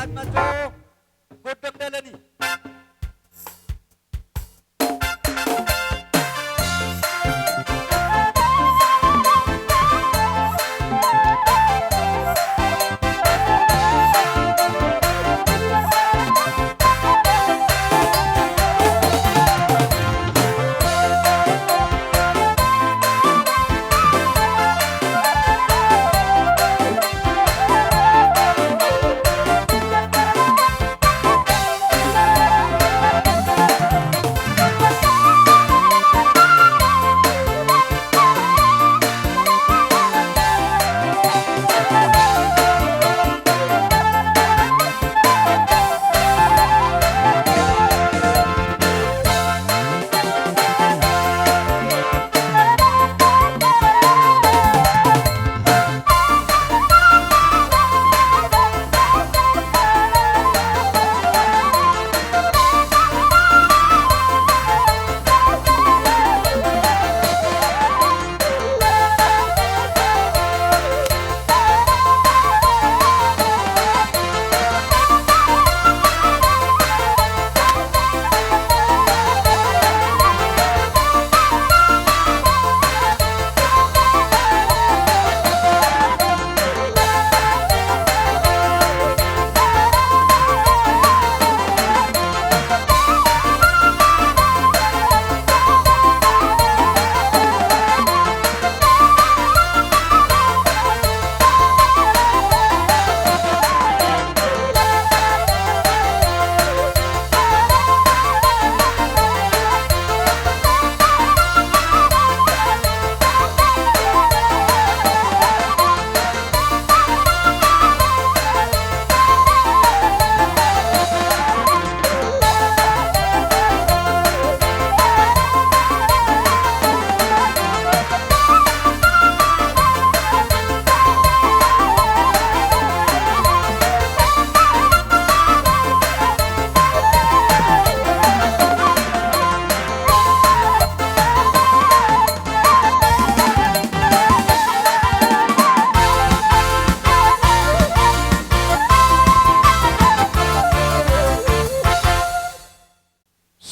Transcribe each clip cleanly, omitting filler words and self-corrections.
Silakan maju. Godong dalani.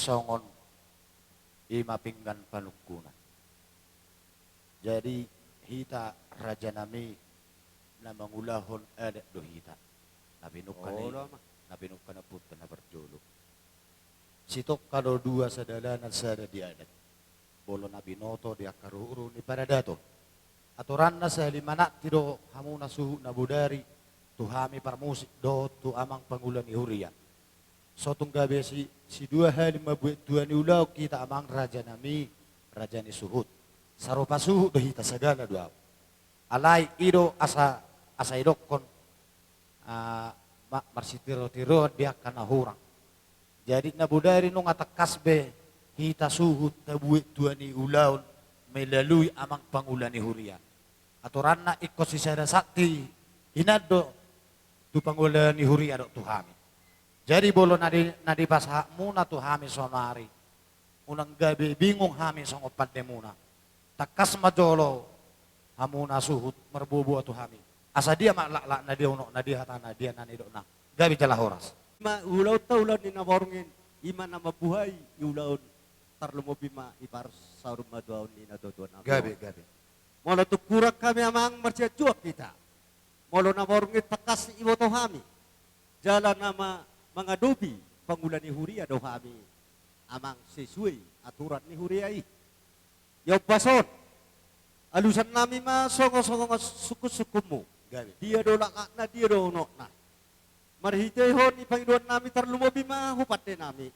Songon ima pinggan panukuna. Jadi hita raja nami na mangulahon adat do hita. Nabinukan na puta na berjolo. Sitok kalau dua sadalanan sada di adat. Bolo na binoto di akaruru ni paradato. Aturan na sa limana tido hamuna suhu na budari tuhami parmusik do tu amang pangulan ihurian. Sotong gabi si dua hal mabuat dua ni ulau kita amang raja nami raja ni suhut. Sarupa suhu do hita sagala dua. Alai ido asa idokon marsitiro-tiro dia kana hurang. Jadi na budari nung atakas be hita suhut tabuit dua ni ulau melalui amang pangulan ni hurian. Aturan na ikut si sada sakti hinado tu pangulan ni hurian do tuhami. Jadi bolo nadi pas muna tu hami sonari. Unang gabi bingung hami song opat de muna. Takas majolo hamuna suhut merbubu tu hami. Asa dia maklak na dia unok na dia hatana dia nani do na. Gabi jalah horas. Ma ulau taulan ni nawarungin ima na mabuhay ulaun tarlumo bima ipar saurum maduaun ni na dodo na. Gabi. Molo tu kurak kami amang mercejuak kita. Molo nawarungin takas iwo to hami. Jalan nama mengadopi pangulan ni huria do kami amang sesuai aturan ni huriai. Yo pason alusan nami ma songo-songo suku-sukumu. Dia do lakak na dia do onok na. Marhitehon ipangiduan nami terlumobi ma hupat de nami.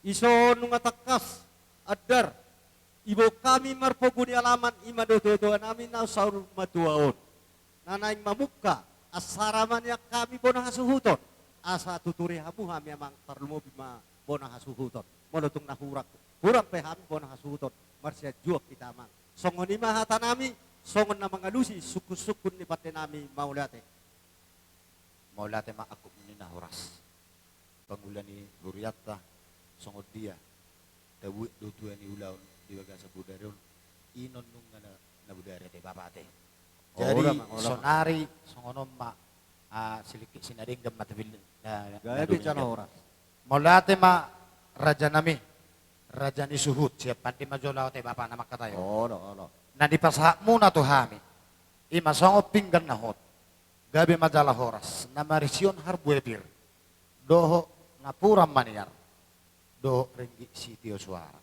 Iso nunga takas adar ibo kami marpogo di alaman ima do nami na saur matuaon. Nanaing mamuka asaraman ya kami bona hasuhuton. Asa tuturi hamu hami amang tarlumo bima bona hasuhuton. Molotung nahurak. Hurak pe hami bona hasuhuton. Marsya juak kita amang. Songon ima hata nami. Songon na mangalusi. Sukun-sukun ni pate nami maulate. Maulate ma aku ni nahuras. Pangulan ni huriata. Songod dia. Tawit dutuan ni ulaun. Diwaga sa budaron. Inon nung na budare te babate. Jadi sonari songonom ma siliki sinading gam matabil Gabi cana horas. Mulate ma raja nami, raja ni suhut siapa di majola te bapa nama katayo. Ono. Na di pasaha muna to hami. Ima songo pinggan na hot. Gabi majalah horas. Na marision harbuepir. Doho na puram maniar. Doho ringgi sitio suara.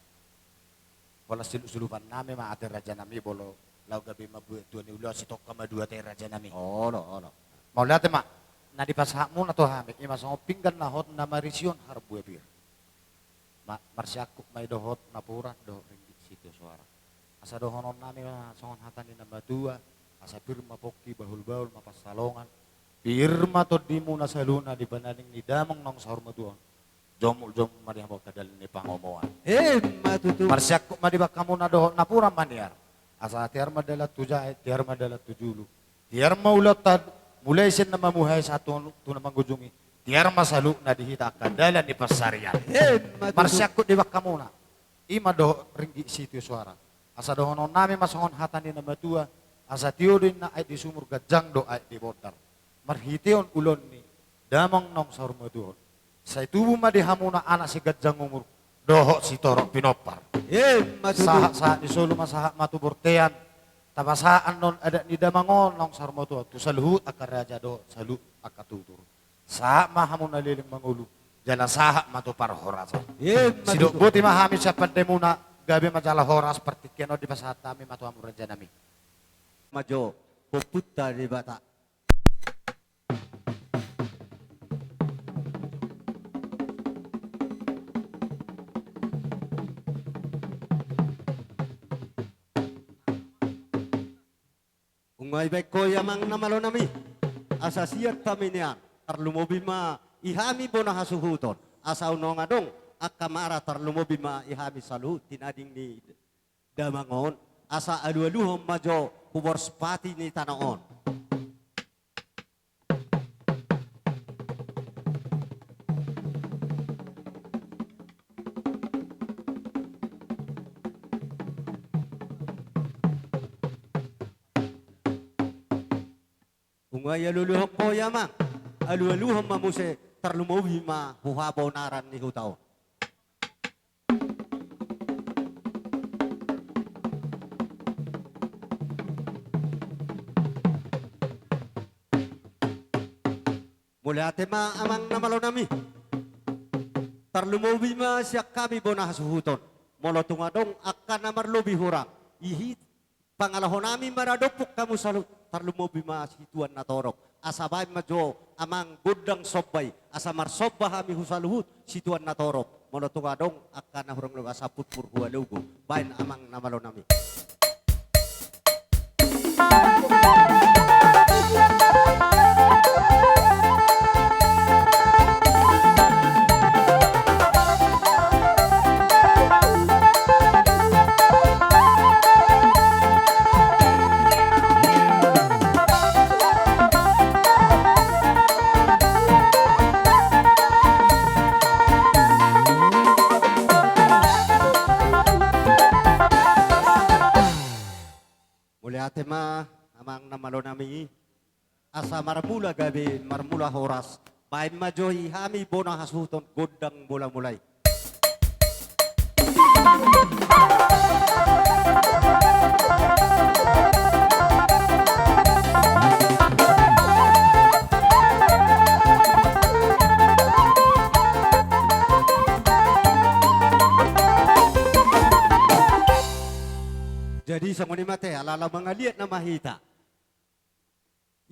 Bola sulupan nami ma ate raja nami bolo lau gabi mabuet tuan ulo sitok kama dua te raja nami. Ono. Maulate ma na di pasaha muna to hami. Ima songo pinggan na hot na marision harbuepir. Marsyakuk may dohot na pura doho ringgi sitio suara. Asa dohonon nami songon hatan di namba tua, asa pirma poki bahul-bahul mapasalongan. Pirma to di muna saluna di banaling ni damang nong sahur matuon. Jomul mariah mo kadal ni pangomoan. Matutu. Marsyak ko madibak kamu na dohon na pura maniar. Asa tiar madalat tujay, tiar madalat tujulu. Tiar maulatad, mulai sin na mamuhay sa aton na manggujungi. Tiar masalu na dihita kadalan ni pasarian. Marsyak ko dibak kamu na. Ima doho ringgi sitio suara. Asa dohonon nami masongon hatan di nama tua, asa tiodin na ay di sumur gajang do ay di botar. Marhiteon ulon ni, damang nong sahur matuon. Sa itubo madihamu na anak si gajang umur, doho si torok pinopar. Saha di solo masaha matubortean, tabasaan non ada ni damangon nong sahur matuon, tu saluhut akaraja do salu akatutur. Saha mahamu na liling mangulu, jala saha matupar horasan. Sidok buti mahami sa pandemuna, gabi majalah horas seperti keno di pasahat kami matu amur raja nami. Majo puputta di bata. Ungay beko yamang namalo nami. Asa siyat kami niya. Tarlumobi ma ihami po na hasuhuton. Asa unong adong. Akamara tarlumobi ma ihami salu tinading ni damangon asa alu-aluhom majo hubor spati ni tanaon. Ungay aluluhom po yamang alu-aluhom mamuse tarlumobi ma huhabaw naran ni hutaw. Mula ate ma amang namalo nami. Tarlumobi ma siya kami bona hasuhuton. Molo tungadong akan namarlobi hurang. Ihi pangalahon nami maradopok kamu salut. Tarlumobi ma situan na torok. Asabay majo amang gudang sobbay. Asa marsobba hami husaluhut situan na torok. Molo tungadong akan nahurang luga saput purhua lugo. Bain amang namalo nami. Ate ma amang namalo nami asa marmula gabi marmula horas bain majoy hami bona hasuton godang bola mulai. Jadi sa muni mate alala mga liat na mahita.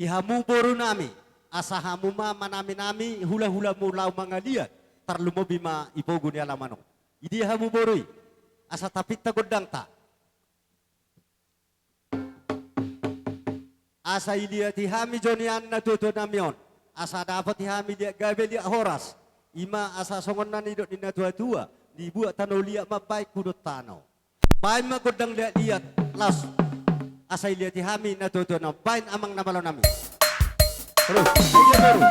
Ihamu boro nami asa hamu ma manami nami hula-hula mulaw mga liat tarlumobi ma ipogo ni alamano. Idi hamu boroi asa tapit ta godang ta. Asa iliat ihami jonian na tuto namion. Asa dapat ihami liat gabe liat horas. Ima asa songon na nidot ni na tua-tua. Dibuat tanaw liat mabay kudot tanaw. Bain magudang liat las asay liat ihami na tuto na bain amang namalo nami. Terus, terus.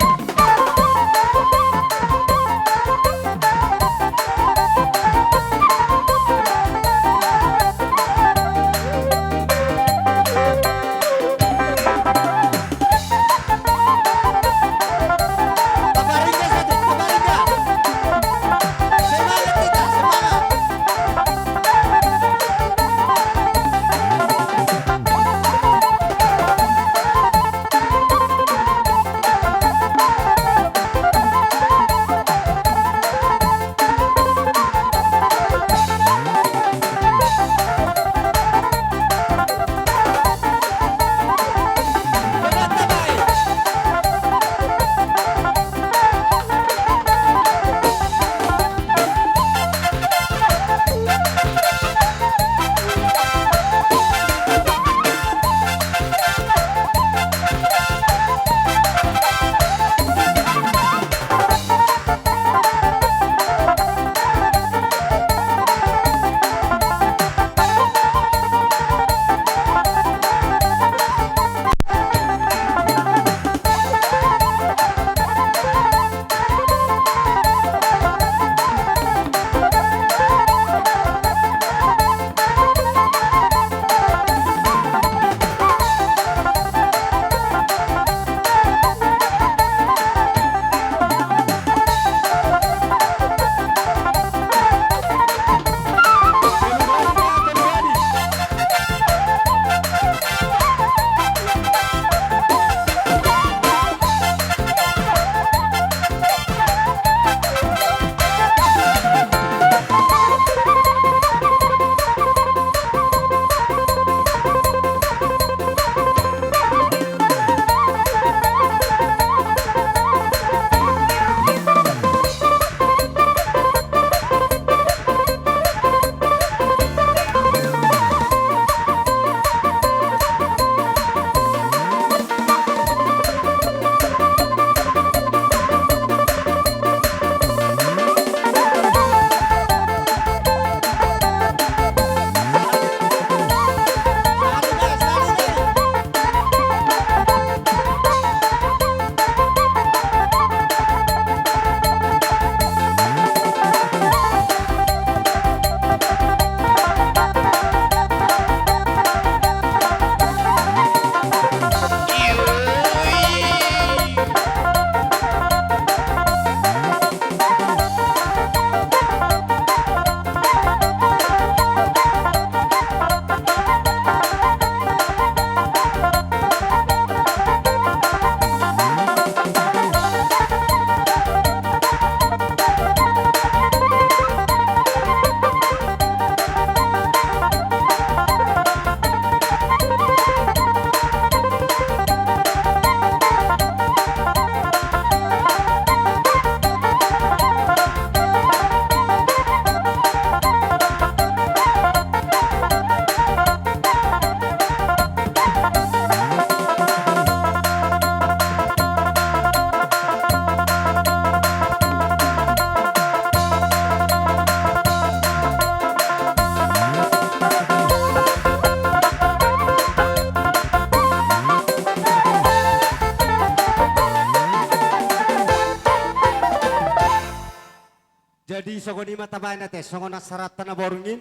Jadi sogoni matabay nate songo nasaratan na borungin.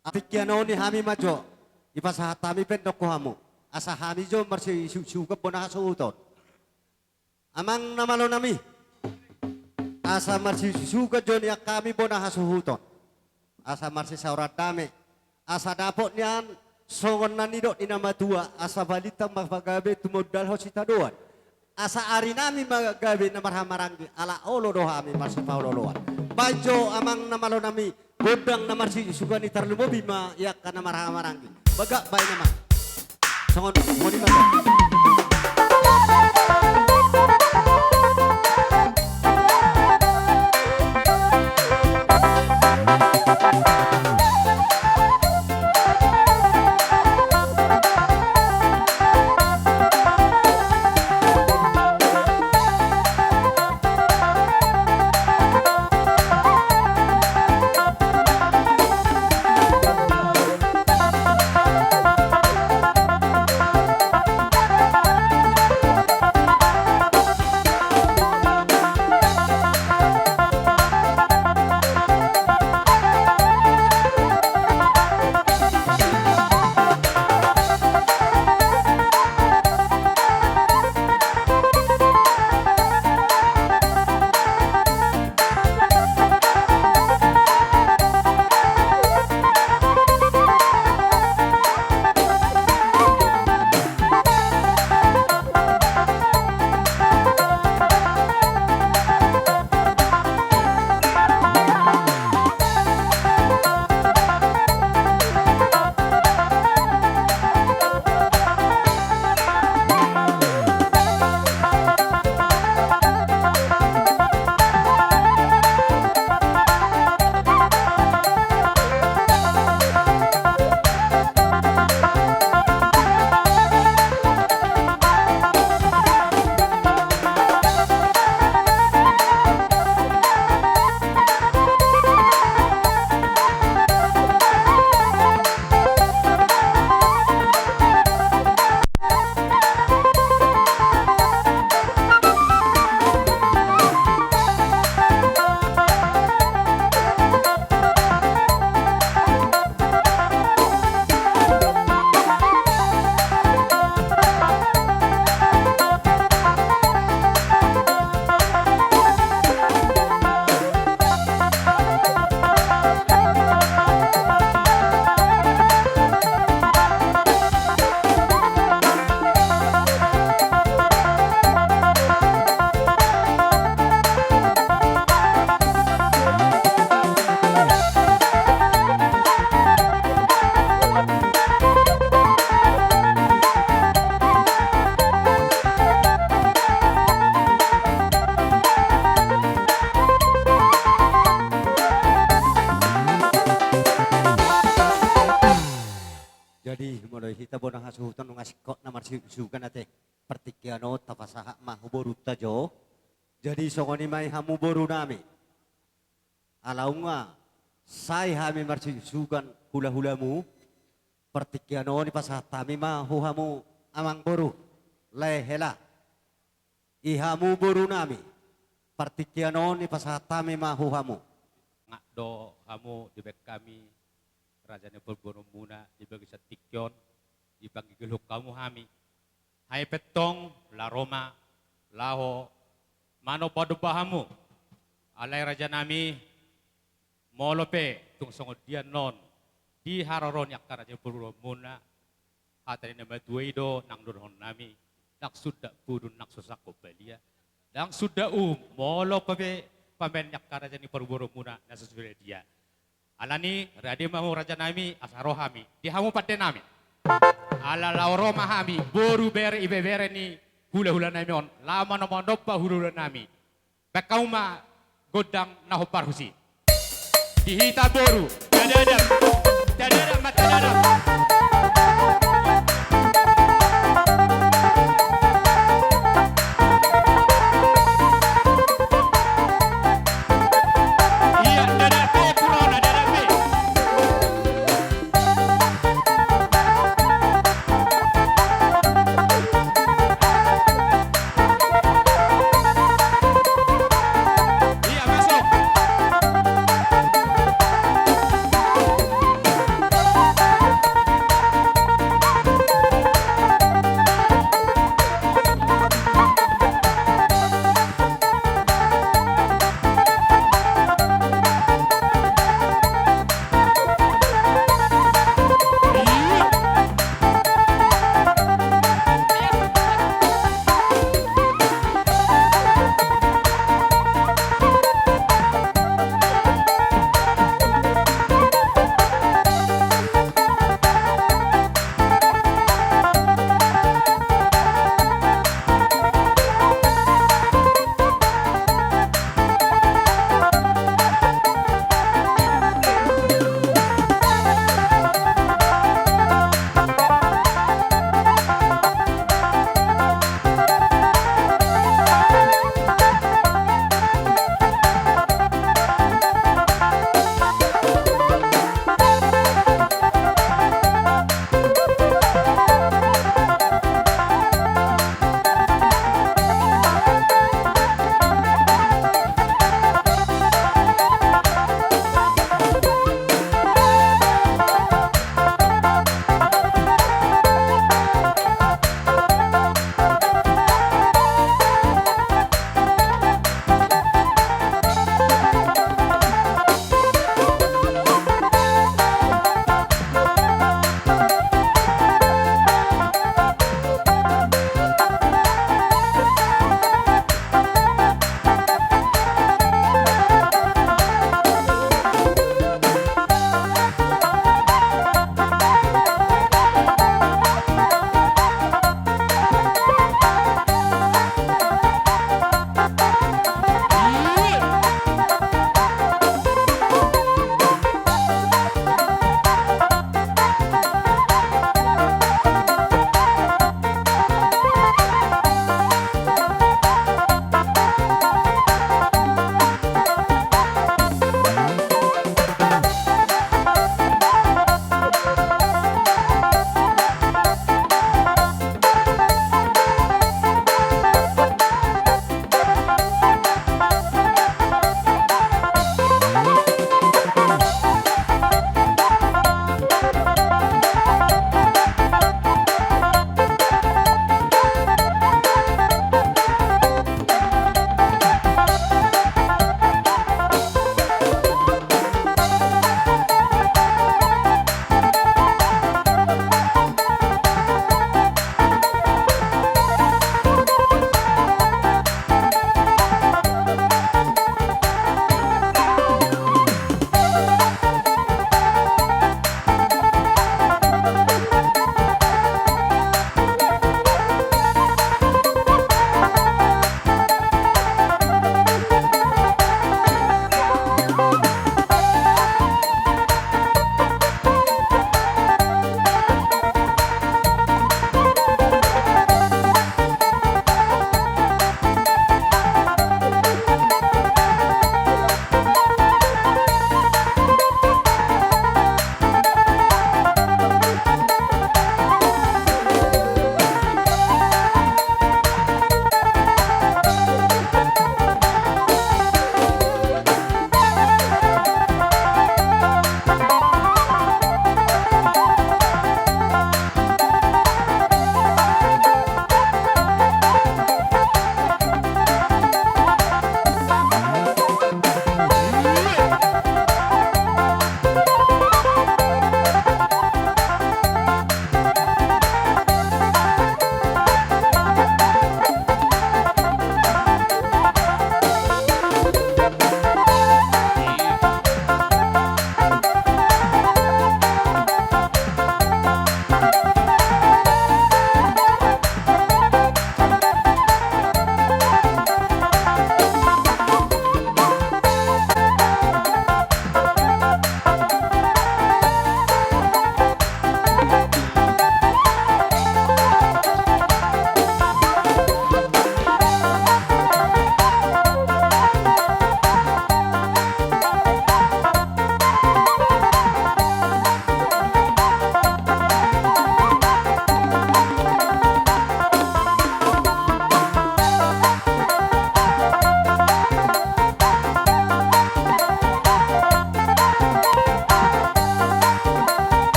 Atikyan ni hami majo. Ipasahatami pendok ko hamo. Asa hami jo marsi sugap bona hasuuton. Amang namalo nami. Asa marsi sugat jo niya kami bona hasuuton. Asa marsi saurat dami. Asa dapot niyan songon nanidok ni nama tua. Asa balita magpagabi tumodal hosita doan. Asa ari nami magabi na marhamaranggi ala olo dohami marsi pauloloan. Bajo amang namalo nami godang na marsi sugani tarlumobi ma yak na marhamaranggi. Baga bay naman. Songon moni mata. Jadi mulai kita bonang hasuhutan nung asikot na marsisugan nate pertikiano tapasaha mahuboru tajo. Jadi songoni may hamuboru nami. Alaw nga say hami marsisugan hula-hulamu pertikiano ni pasatami mahuhamu amang boru lehela. Ihamu boru nami pertikiano ni pasatami mahuhamu. Ngak do hamu dibek kami Rajane Purbono muna dibagi sa tikyon ibagi geluk kamu hami hai petong la Roma laho mano padu bahamu alai raja nami molope tung songod dia non di hararon yak Raja Purbono muna hatari nama duido nang durhon nami nak sudah pudun nak susako belia nang sudah molo pe pamen yak Raja Purbono muna na sesuai dia alani rade mahu raja nami asaro hami dihamu patte nami ala lauro mahami boru bere ibe bere ni hula nami on lama no mondopa hula nami bakauma godang nahopar husi dihita boru dadadam matadadam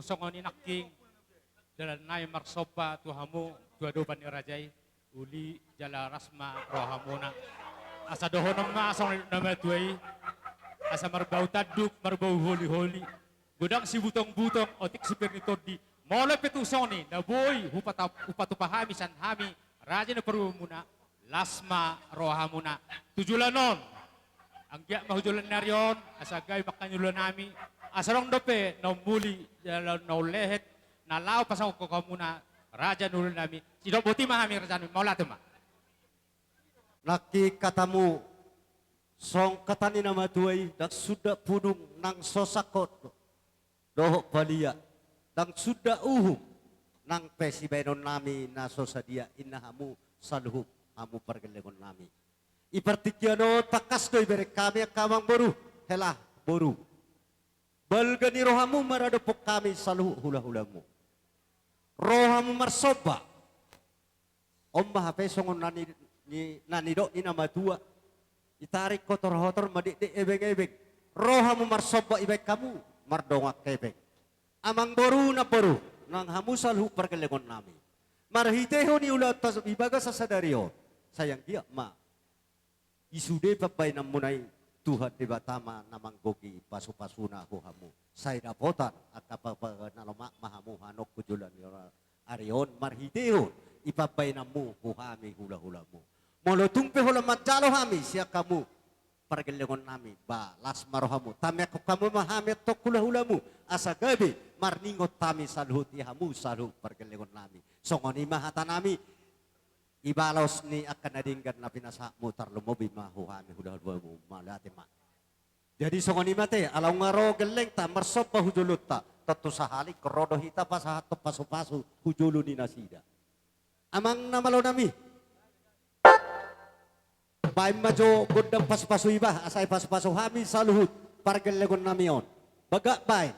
songoni nakking jalan nai marsopa tuhamu tua doban rajai uli jala rasma rohamuna asa dohonom ma asong nama tuai asa marbau taduk marbau holi godang si butong otik si pernitodi mole petusoni na boy upatupahami san hami raja na perumuna lasma rohamuna tujulanon ang giya mahujulan naryon asa gay makanyulan nami asarong dope na muli na lehet na lao pasang ko muna raja nulun nami sidok buti mahami raja nami maula tema nakikatamu song katani nama tuai dak sudah pudung nang sosakot dohok balia dang sudah uhum nang pesibenon nami na sosadia innahamu saluhuk hamu pergelegon nami ipartikyano takas doy bere kami kamang boru helah boru balgani rohamu maradopok kami saluh hula-hulamu rohamu marsoba omba hape songon nani do ni nama tua itarik kotor-kotor madik-dik ebeng-ebeng rohamu marsoba ibek kamu mardongak kebeng amang boru na boru nang hamu saluh pergelegon nami marhiteho ni ulat tas ibaga sasadario sayang dia ma isude babay na munay Tuhan di batama namang gogi pasu-pasuna huhamu say dapotan at kapag nalamak mahamu hanok kujulan arion marhiteo ipabay na mu huhami hula-hula mo molotung pe hula matjalo hami siya kamu pergelengon nami ba las marohamu tamek kamu mahami tok hula-hula mu asa gabi marningot tami saluhut ihamu saluh pergelengon nami songoni mahata nami ibalos ni akan nadinggan na pinasa mutar lumobi mahuhami hula-hula mu malati ma jadi songoni mate alaw ngaro geleng ta marsop pa hujulut ta tatu sahali kerodo hita pasahato pasu-pasu hujulu ni nasida amang namalo nami baim majo godang pasu-pasu ibah asai pasu-pasu hami saluhut pargelegon namion bagak baim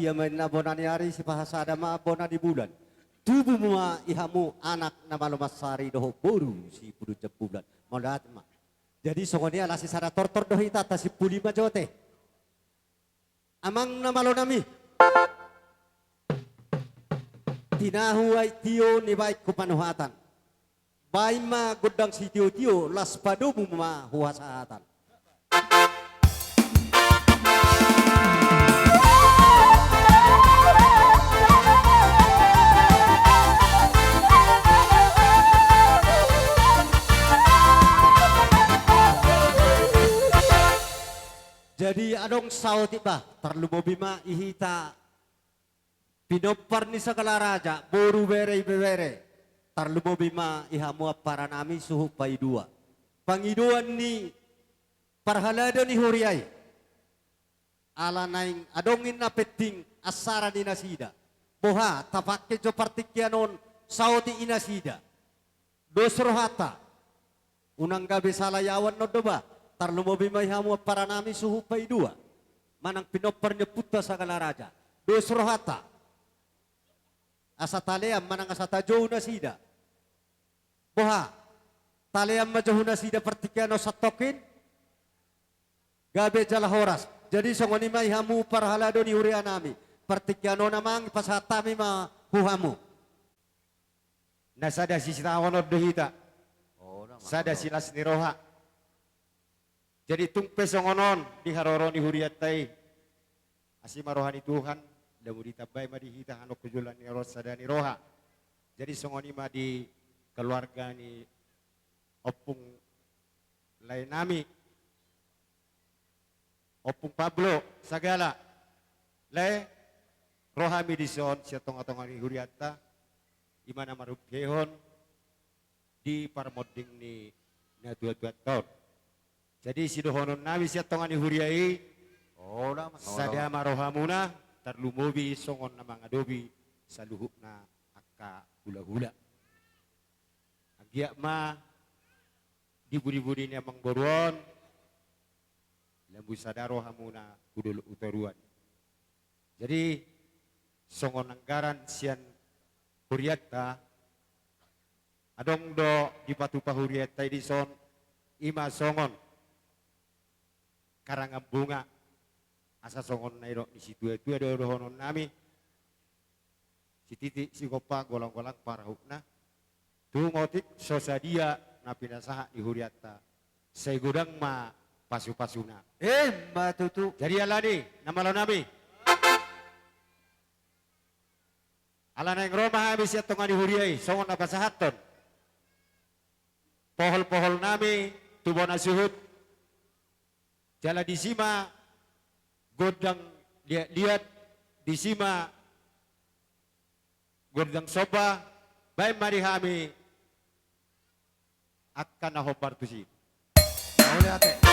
dia main na bonani hari si pahasada ma bonani bulan. Tubuh ma ihamu anak na malumasari doho boru si pudu bulan. Molat ma. Jadi songonia lah si sada tortor dohi tata si puli ma jote. Amang na malonami. Tinahuay tiyo ni baik kupanuhatan. Baima gudang si tiyo-tiyo las padumu ma huasahatan. Jadi adong sauti ba terlalu bima ihita pinopar ni segala raja boru bere bere terlalu bima ihamu para nami suhu pai dua pangiduan ni parhalada ni huriai ala naing adongin na peting asara ni nasida boha tapakke jo partikianon sauti inasida dosrohata unang gabi salayawan no doba terlalu bima ihamu para nami suhu pai dua manang pinoparnya puta sagala raja dosrohata asa taleam manang asa tajo nasida boha taleam majo nasida partikiano satokin gabe jala horas jadi songoni ma ihamu para halado ni huria nami partikiano namang pasatami ma huhamu nasada sisita onod dohita sada silas niroha jadi tung pesongonon di haroro ni huriatai asima rohani Tuhan damu ditabay madihita hanok kujulan ni rosada ni roha jadi songoni ma di keluarga ni opung lain nami opung Pablo sagala le roha mi dison sia tonga-tonga ni huriata imana marupehon di parmoding ni na tua-tua tahun jadi si dohonon nabi siya tonga ni huriai sada marohamuna tarlumobi songon na mga dobi sa luhuk na akka hula-hula agya ma di budi-budi niya mang boruan lambu sadaro hamuna udul uteruan jadi songon anggaran siyan huriata adong do di patupa huriata di son ima songon karangan bunga asa songon na iro ni situ itu ada honon nami si titik si gopa golang-golang para hukna tu ngotik sosadia na pinasaha di huriata say gudang ma pasu-pasuna matutu jadi alani nama lo nami alana yang Roma habis ya tonga di huriai songon na pasahaton pohol-pohol nami tubona suhut jala di sima godang lihat di sima godang soba baik mari kami akan nahobar tusi oleh ate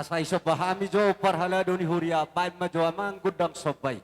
Asai sobahami jo parhala doni huria baim majo amang gudang sobai.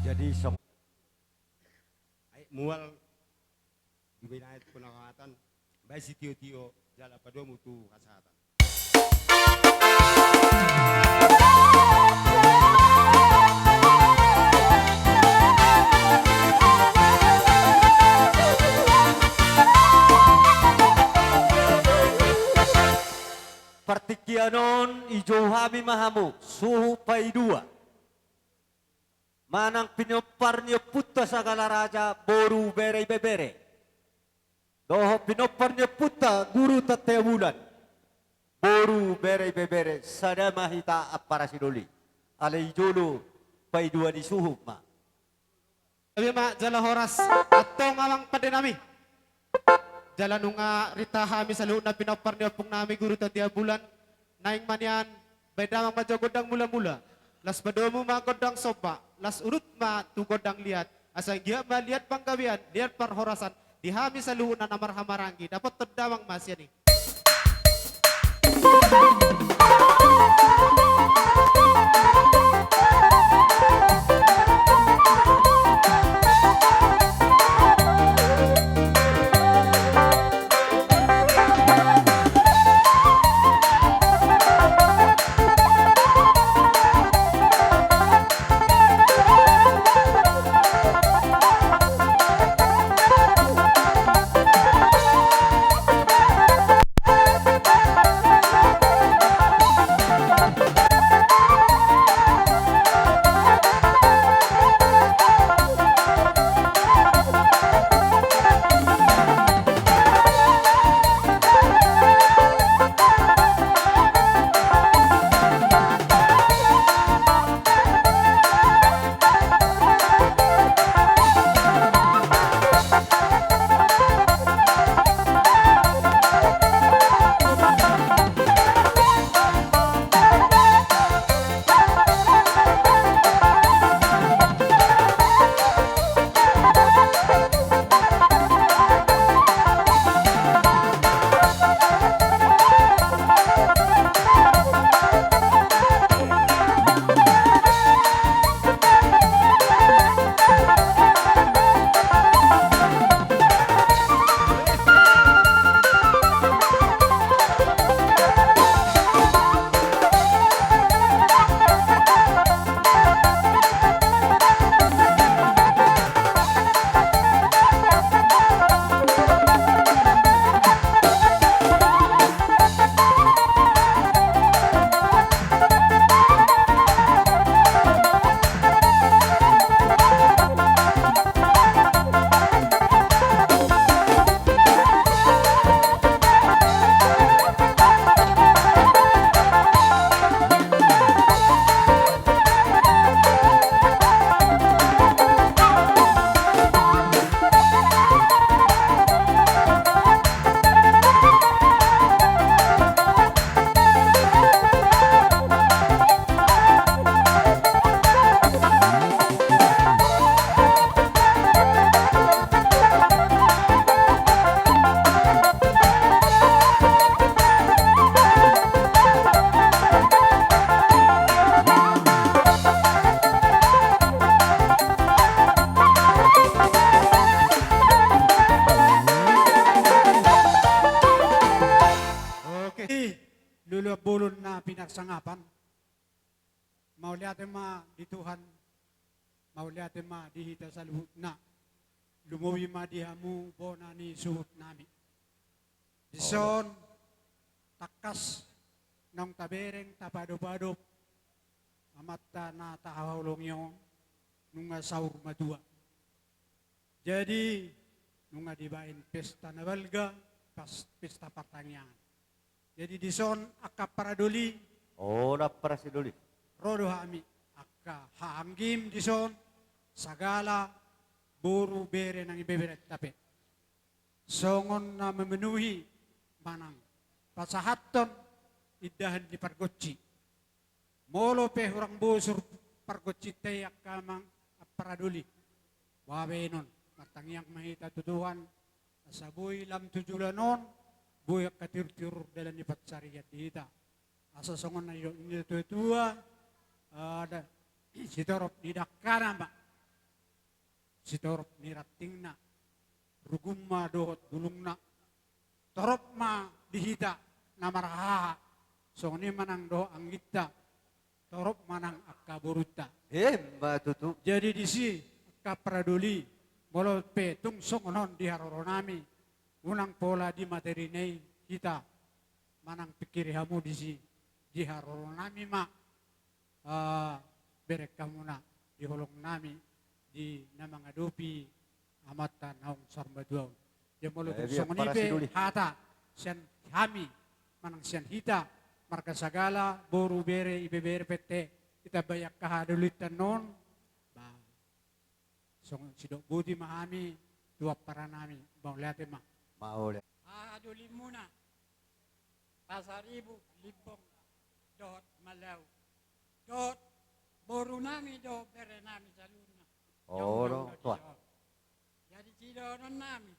Jadi sok mual di wilayah penangatan baik si tio jala pada mutu kesehatan. Partikianon ijo hami mahamu suhu pai dua. Manang pinoparnya puta sagala raja boru bere bebere. Doho pinoparnya puta guru tate bulan. Boru bere bebere sadama hita apara sidoli. Ale ijolo pai dua di suhu ma. Abi ma jala horas atong awang pada nami. Jala nunga rita hami salu na pinoparnya pung nami guru tatia bulan. Naing manian beda mang majo godang mula-mula. Las badomu ma godang soba, las urut ma tu godang liat. Asal dia ma liat panggawian, liat parhorasan, dihami saluhun na namar hamarangi, dapat terdawang mas yani. pinagsangapan. Mauliatin ma di Tuhan, mauliatin ma di hita sa luhut na, lumuwi ma di hamu bona ni suhut nami. Dison, takas ng tabereng tapadop-adop, amatta na tahawlong yon, nunga saur madua. Jadi, nunga dibain pesta na balga, pesta pertanyaan. Jadi dison akka paraduli, Ora para si Duli. rodo hami akka haanggim dison sagala buru bere nang ibeberet tapet. Songon na memenuhi manang pasahaton idahan di pargoci. Molo pe hurang busur pargoci te akkamang paraduli. Wabenon martangyang mahita tuduhan asabuy lam tujulanon buyak katir-tir dalam lipat syariat dihita. Asa songon na ito tua ada sitorop di dakana mbak. Sitorop ni rating na rugumma dohot dulung na torop ma dihita namaraha songon ni manang doh anggita torop manang akka buruta. Matutu. Jadi di si akka praduli molo pe tung songonon di haroronami unang pola di materi nei kita manang pikir hamu di si di haroronami ma berek kamu na di holong nami di namang adopi amatan naung sarmaduaw. Dia molo tung biar para songonipe siduli. hata sian hami manang sian hita marka sagala boru bere ibe bere pete kita bayak kahadulitan non ba song sidok budi mahami dua para nami bang lihat ma Maule. Duli muna. Pasaribu, libong, dot, malaw. Dot, boru nami do, pere nami sa luna. Oro, tua. Jadi sidoron nami.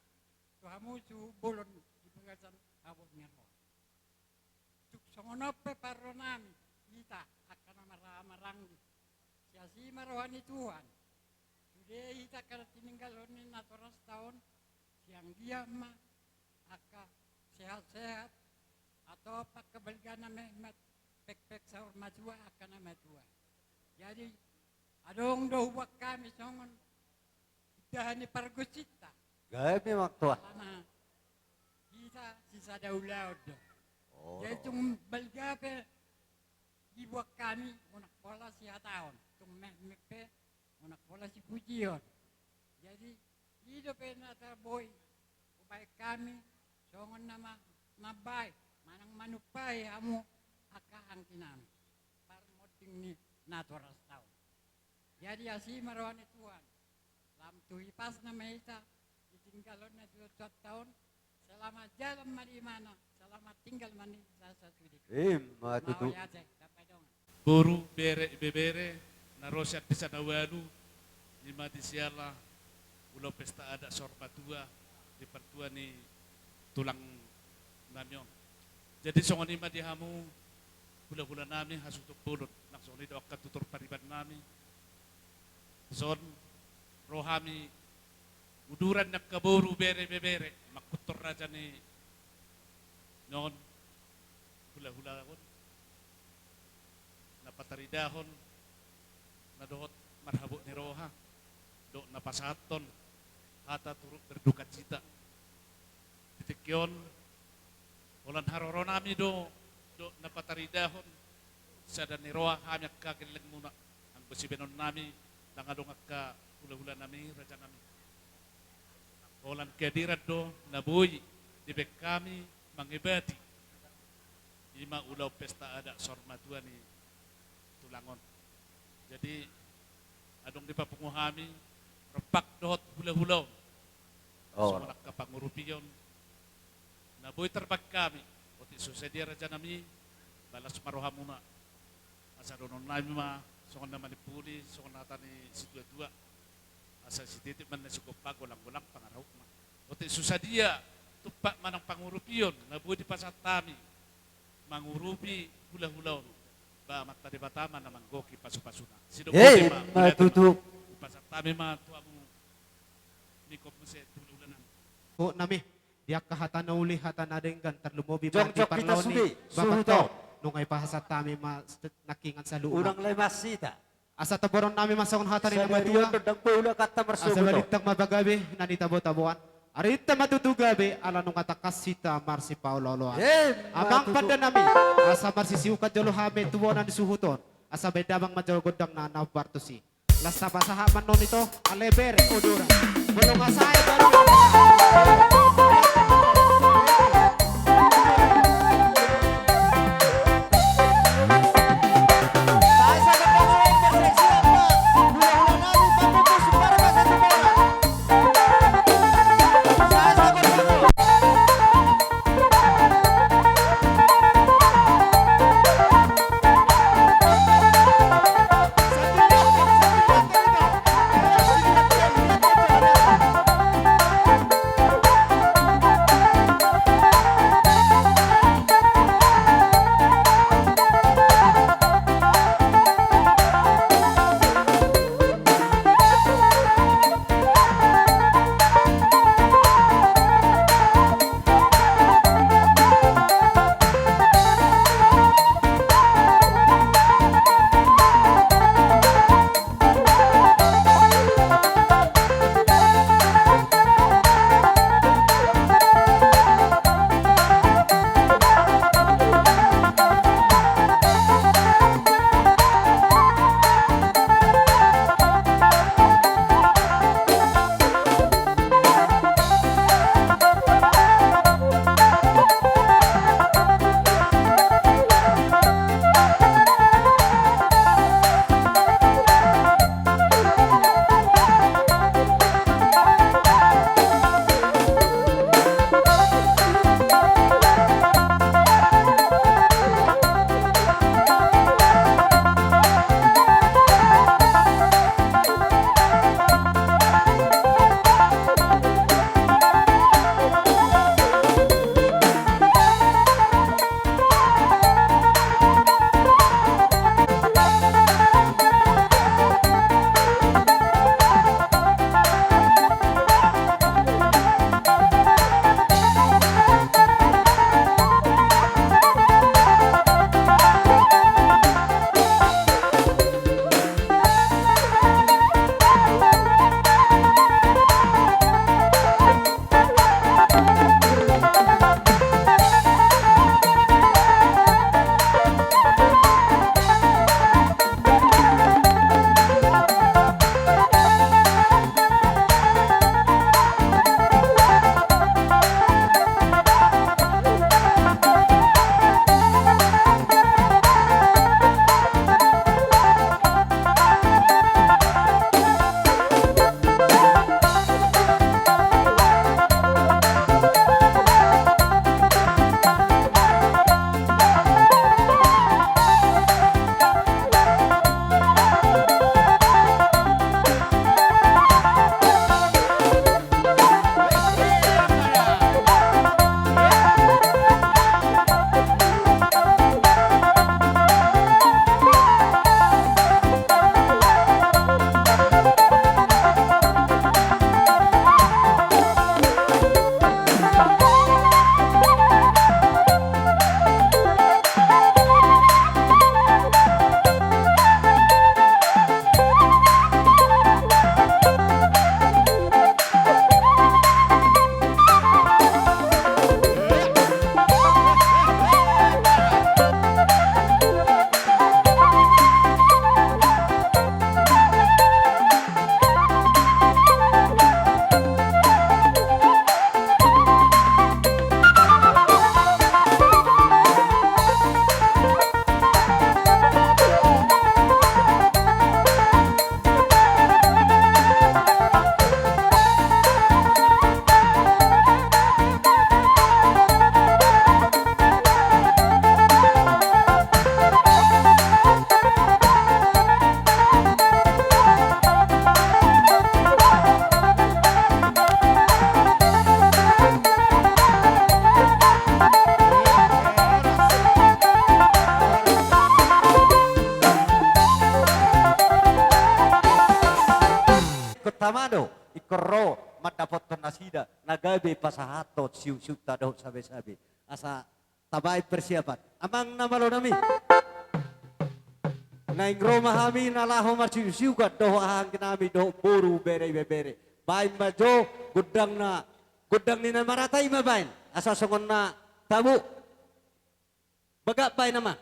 Tuhamu su bulon, di pengasan abot ngermo. Tuk songonope paro nami, kita akan marang-maranggi. Siasi marohani Tuhan. Sudah kita kada tininggalon ni naturas tahun, siang dia mah aka sehat-sehat atau pak kebalgana mehmet pek-pek sahur majua akan majua. Jadi adong dohuwak kami songon dahani pargusita. Gabi maktua. Karena kita sisa daulaud. Oro. Jadi tung balgape dibuat kami unak pola si tahun. Tung mehmet pe unak pola si pujion. Jadi hidup nata boy baik kami songon nama mabay manang manupay amo akaang kinami para moding ni naturas tao. Jadi asi marwani Tuhan lam tuhipas na mahita itinggalon na 2 tahun selama jalan marimana selama tinggal mani sa sudik. Matutu. Mau yate tapadong. Boru bere bebere narosat bisa nawalu lima di siala ulo pesta ada sorba tua di pertua ni tulang namyon. Jadi songon ima di hamu hula-hula nami hasutuk pulot langsung ni doak tutur pariban nami. Son rohami uduran nak kaboru bere bebere makutor raja ni non hula-hula kon napataridahon nadohot marhabuk ni roha do napasaton hata turut berduka cita titikyon ulan haroro nami do napataridahon sada ni roha hamyak kakilang muna ang besibenon nami nangadong ka hula-hula nami raja nami ulan kedirat do nabuy dibek kami mangibati lima ulau pesta ada sormatua ni tulangon. Jadi adong di papunguhami repak dohot hula-hulaw. Sumalak ka pangurupiyon. Naboy terbag kami. Oti susedia raja nami balas maroha muna. Asa donon nami ma songon naman ni puli, songon nata ni situa-tua. Asa si titip man na sukupag ulang-ulang pangaraw ma. Oti susadia tupak manang pangurupiyon. Naboy di pasatami mangurupi hula-hulaw. Ba mata di batama na manggoki pasu-pasuna. Matutu. Pasatami ma tuamu nikop mese tululan. Po nami, diak kahatan na uli hatan adenggan terlumobi Jong-jong kita sudi. Suhuto. nungay pahasat tami nakingan sa luuna. Unang lemasita. Asa taboron nami masakon hatan Sa na matula. Mariano ng Pulo kata Asa marsugo to. baliktang mabagabi nanitabo-tabuan. Arita matutugabi ala nung atakas sita Marsi Paulo Loan. Amang pada nami asa marsisiukat jolo hame tuwonan disuhuton. Asa bedabang majolgodang na nabartusi. Lasta pasahaman non ito aleber odora. Bulong asay baru. tamado ikoro matapot nasida nagabe pasahatot siu-siu tado sabi-sabi asa tabay persiapan. Amang namalo nami. Naing Roma kami nalaho marsiusiugat doho ahang kinami doho buru bere bere. Bain majo gudang ni na maratay mabain. Asa songon na tabu. Baga bain nama.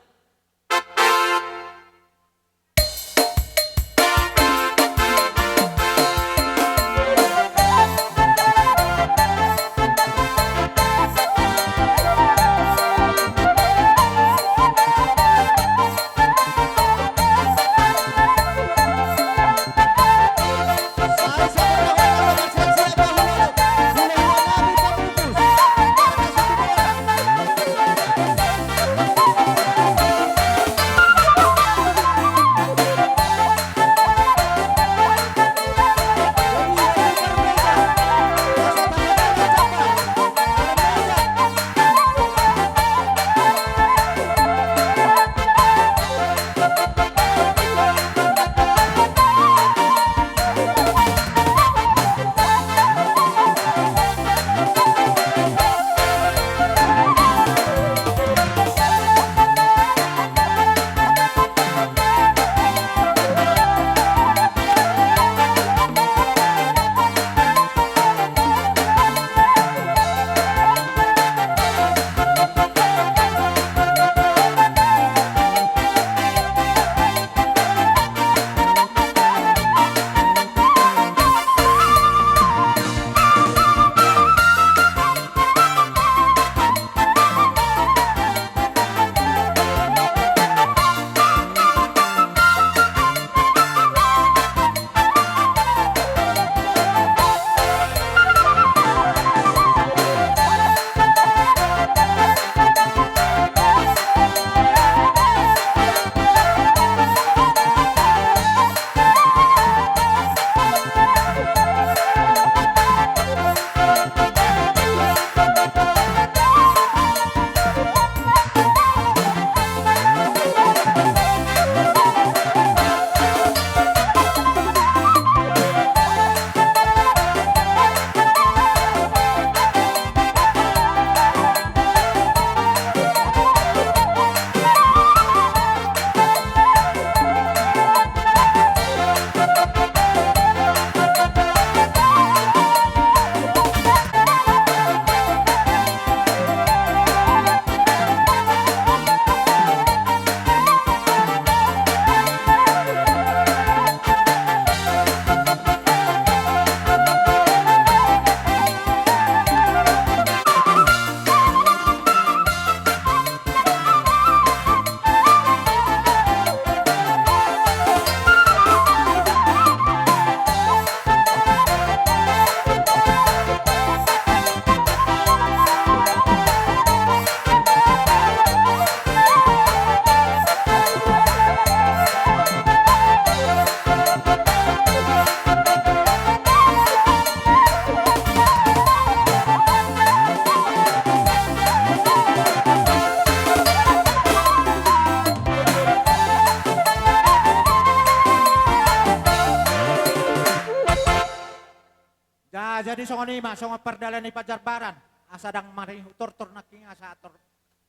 Jadi songon ima songon perdalan ni pajarbaran asadang mari tor naking asa tor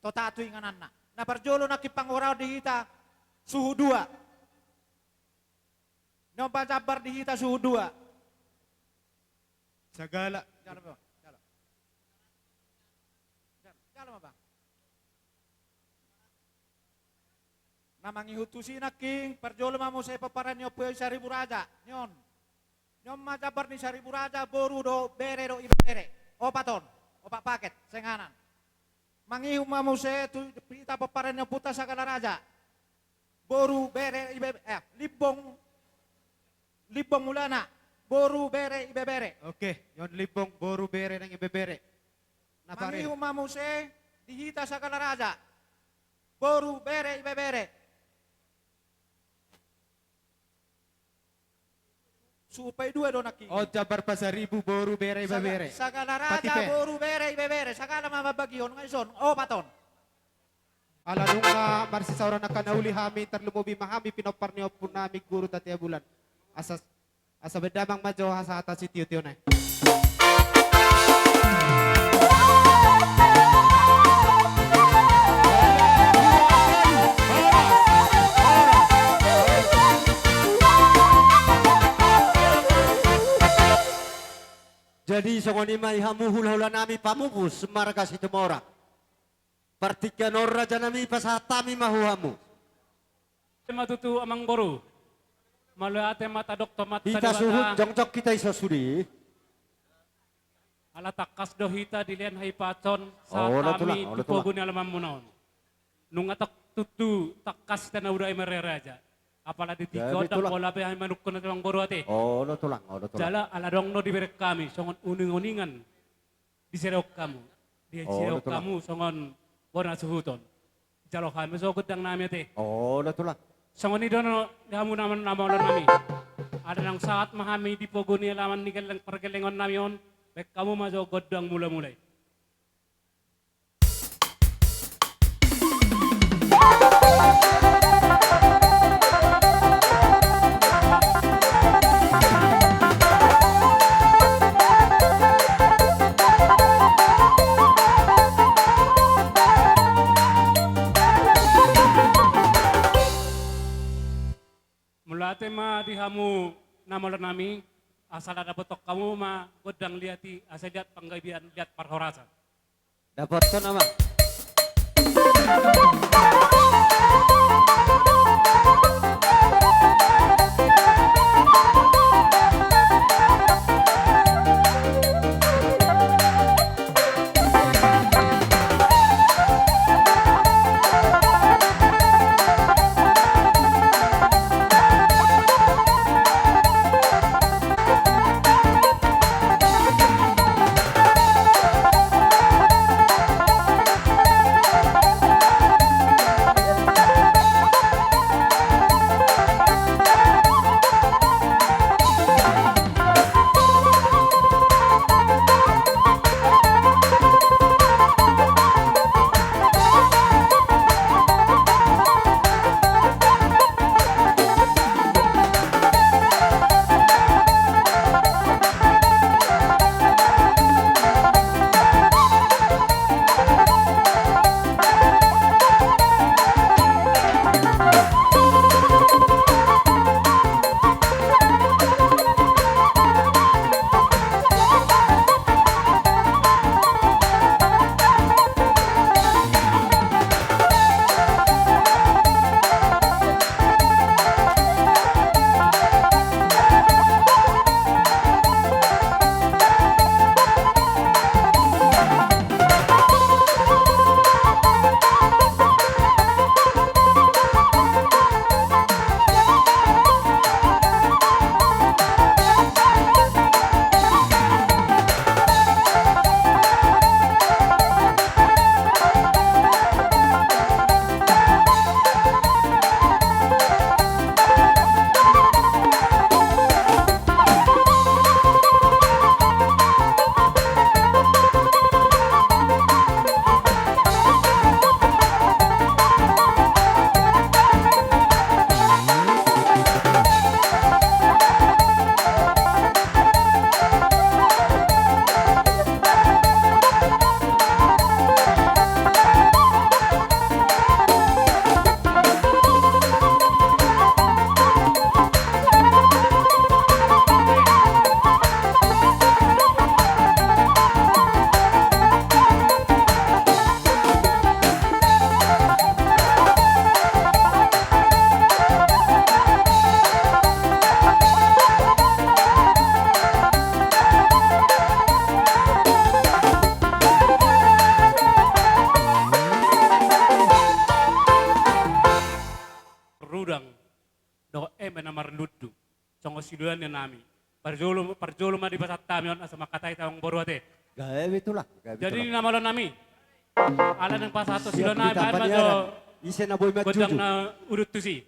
totatu ingananna. Na perjolo naki panguraw di hita suhu 2. No pajabar di hita suhu 2. Sagala. Jalan ba? Jalan ba? Namangi hutusi naking perjolo mamu sa paparan nyo puyo 1,000 raja. Nyon. Nyom majabar ni 1,000 raja boru do bere do ibere. Opaton, opak paket senganan. Mangihu mamu se tu pita paparan nyo puta sagala raja. Boru bere ibere libong mulana. Boru bere ibebere. Oke, yon libong boru bere ng ibebere. Mangihu mamu se dihita sagala raja. Boru bere ibebere. Supay 2 do naki. O jabar pa 1,000 boru bere ibebere. Sagala raja Patipe. boru bere ibebere. Sagala mamabagion ngayon. O paton. Ala nung marsisaura na kanauli hami terlumubi mahami pinoparnyo po nami guru tatia bulan. Asa bedamang majo sa atas si tiyo na. Jadi songoni mai hamuhul hula nami pamupus marga situ morak. Partikan raja nami pasatami mahuhamu. Matutu amang boru. Malate mata doktor mata Hita suhut jongjok kita iso suri. ala takas do hita dilian hai pacon sa Oh, kami udah tupoguni alamam munaon. Nung atak tutu takas tana udah mereraja. Apalagi Ya, tiga betul dak lah. bola pe hai manuk kono tawang boru ate. Oh, lo tulang. Jala ala dong no diberek kami songon uning-uningan di serok kamu. Di Oh, serok betul lah. kamu songon borna suhuton. Jalo kami so gudang nami ate. Oh, lo tulang. Songon ni dono kamu naman ulan nami. Ada nang saat mahami di pogoni alaman ni galang pergelengon nami on. Bek kamu majo godang mula-mulai. Mulate ma dihamu namolan nami asal ada betok kamu ma godang liati asal lihat panggabian lihat parhorasan. Dapat to nama. Rudang do menamar ludu. Songo siduan ya nami. Parjolo ma di pasat tamion asa makatai tawang boru ate. Gawe itulah. Jadi ini nama lo nami. Ala nang pasato Siap silo nami kita pa do paniaran. Isen na boy godang majuju. na urut tusi.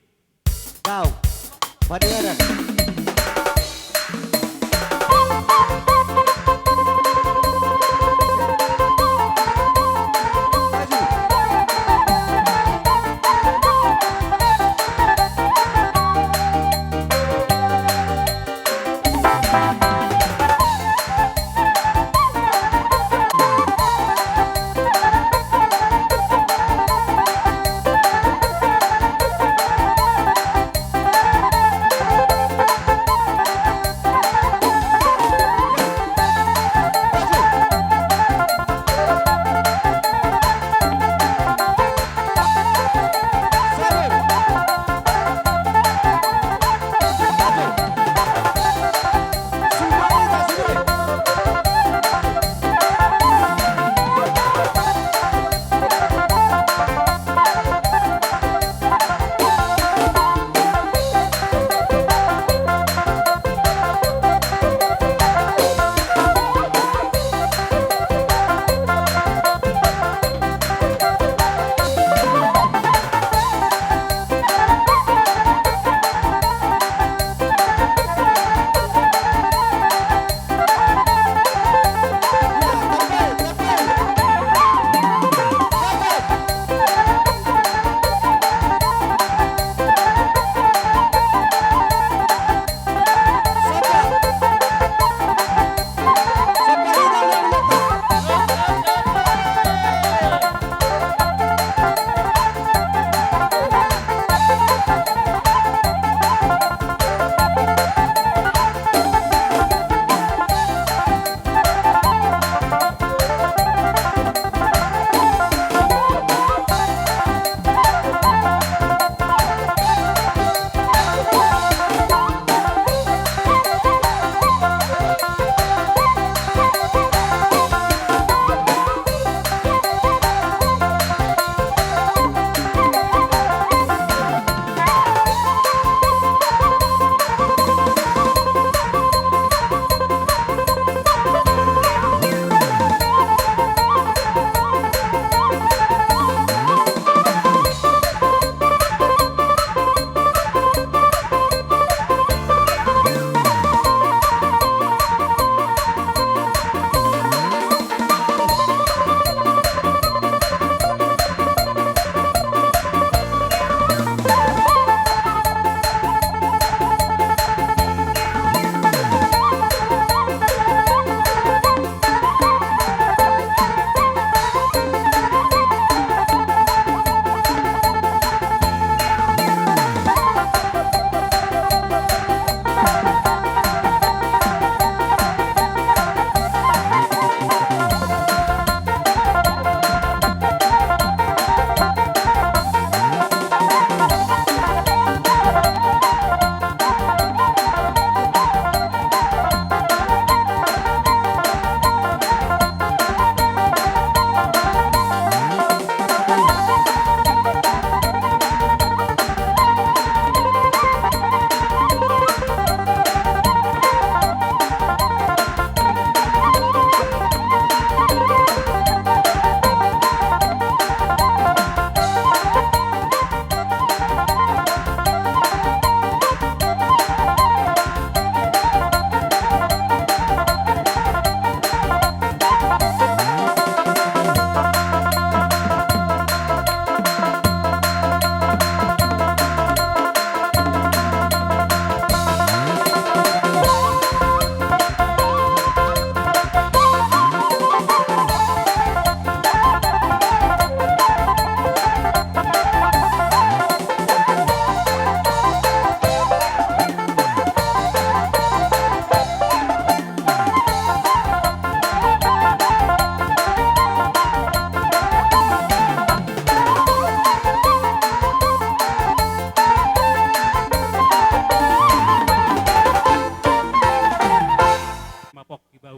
Kau. Paniaran.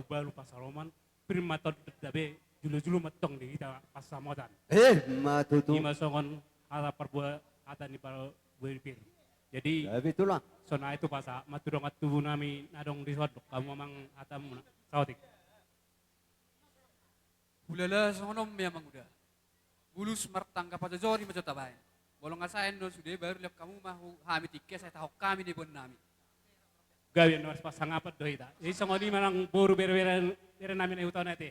ubalu pasaloman, primaton dabe, julu-julu metong di kita pasamotan. Matutu. Ima songon hata perbuat hata ni para berpir. Jadi Gabi itulah. sona itu pasa matudong at tubuh nami nadong di sodok kamu mang hatam sautik. Ulala songonom memang udah. Bulus martang kapajajori macam tabayan. Bolong asain no sudah baru lihat kamu mahu hami tiket saya tahu kami di bon nami. Gawin mas pasang apat do ita. Jadi songon di manang boru bere-bere nami na hutan nate.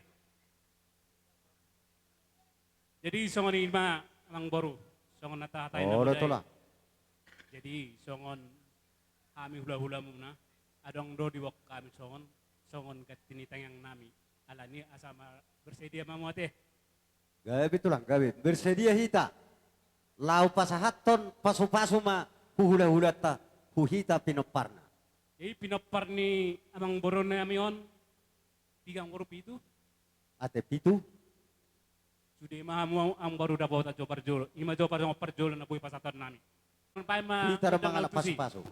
Jadi songon di mang boru. Songon nata hatain na Oh, budaya. itulah. Jadi songon kami hula-hula muna. Adong do di wak kami songon katinitang yang nami. Alani asama bersedia mamuate. Gabi itulah, gabi. Bersedia hita. Lau pasahaton, pasu-pasu ma, huhula-hula ta, huhita pinoparna. Jadi pinopar ni amang boron na amion. Tigang boru itu. Ate pitu, Sudah mahamu ang baru dapat ta jopar jolo. Ima jopar sama perjolo na buhay pasaton nami. Pai ma hita undang ramang ala altusi. pasu-pasu.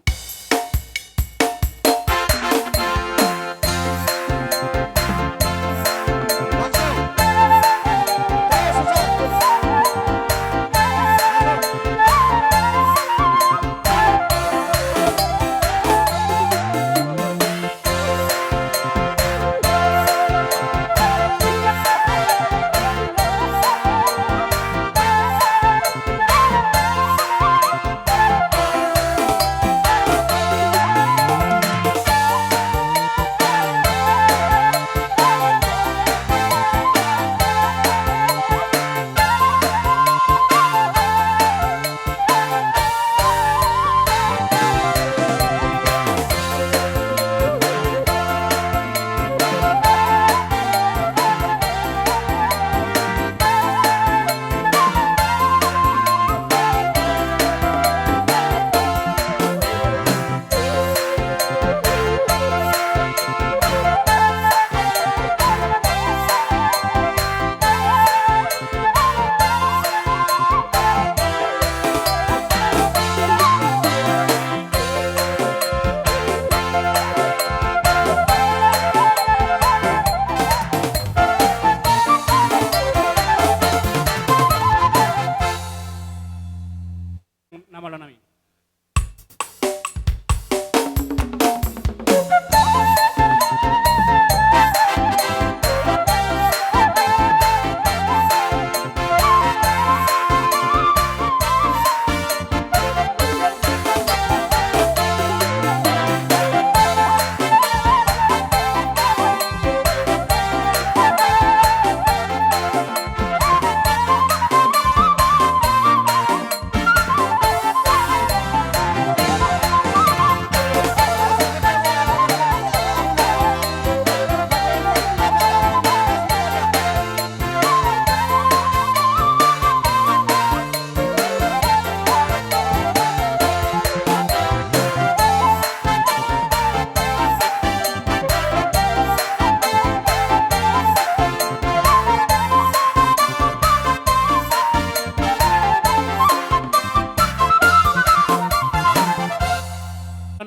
Nama lo nami.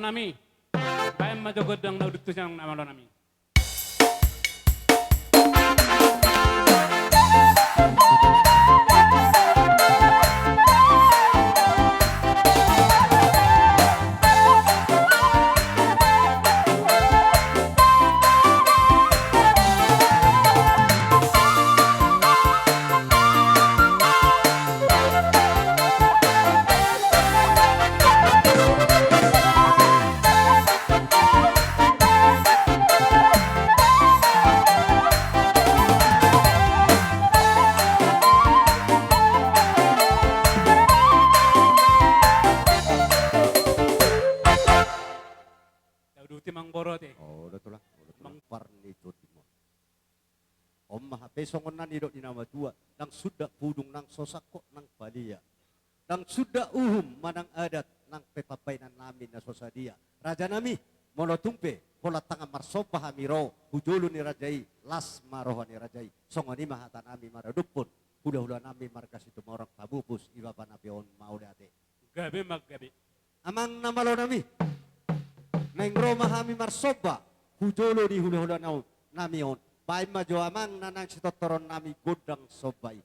Nami. Bayan majogod ang naudutos yang nama lo nami. Dauduti mang borot eh. Oh, udah tulah. Mang parnito timon. Om maha pesongon nan idok dinama tua. Nang sudah pudung nang sosako nang palia. Nang sudah manang adat nang pepapainan namin na sosadia. Raja nami, monotumpe, pola tanga marsopa hamiro, hujulu ni rajai, las maroha ni rajai. Songoni mahata nami maradupun. Hula-hula nami markas itu orang pabupus, iba panapion maudate. Gabi maggabi. Amang namalo nami. Nang Roma hami marsoba, hujolo di hula-hula nau, namion. Baik maju amang nanang sitotoron nami godang sobai.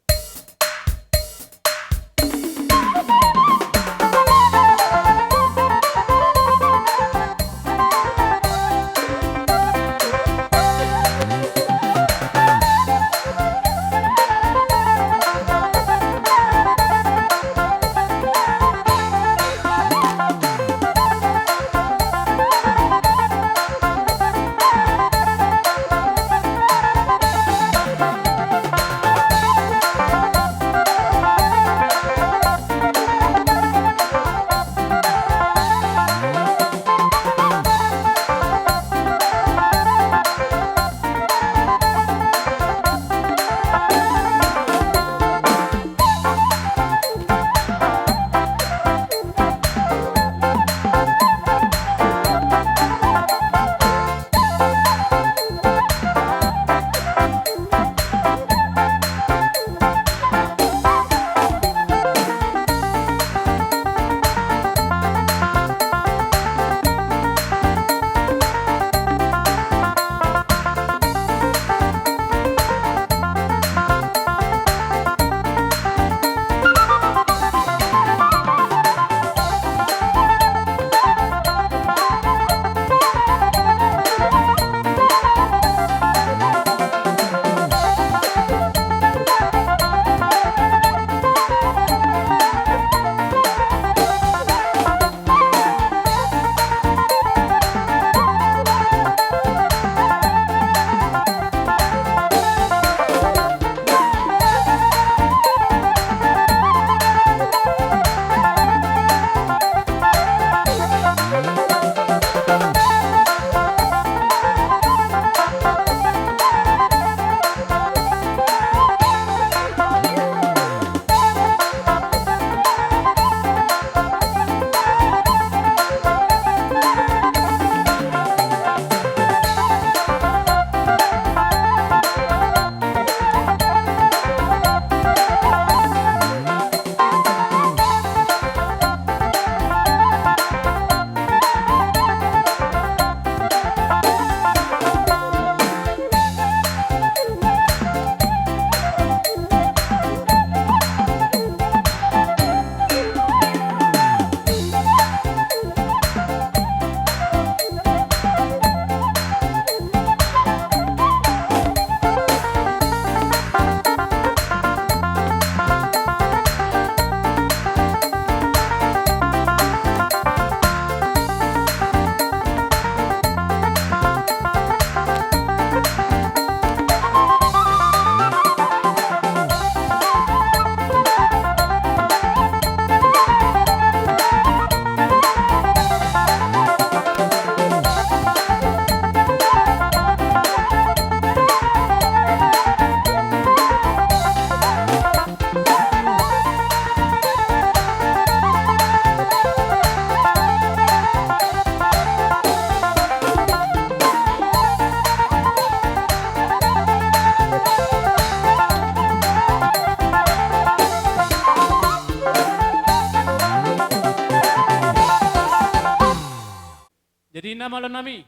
Jadi nama lo nami.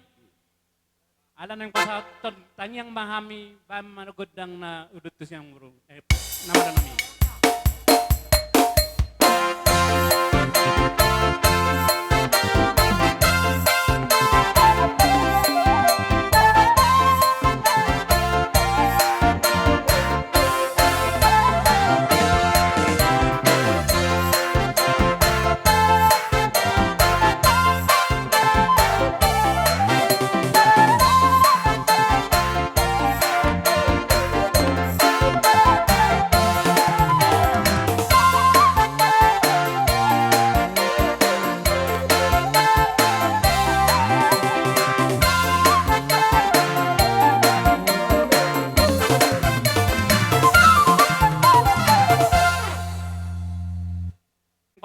Alam yang pasaton tanyang mahami pam manugodang na udutus yang burung. Nama lo nami.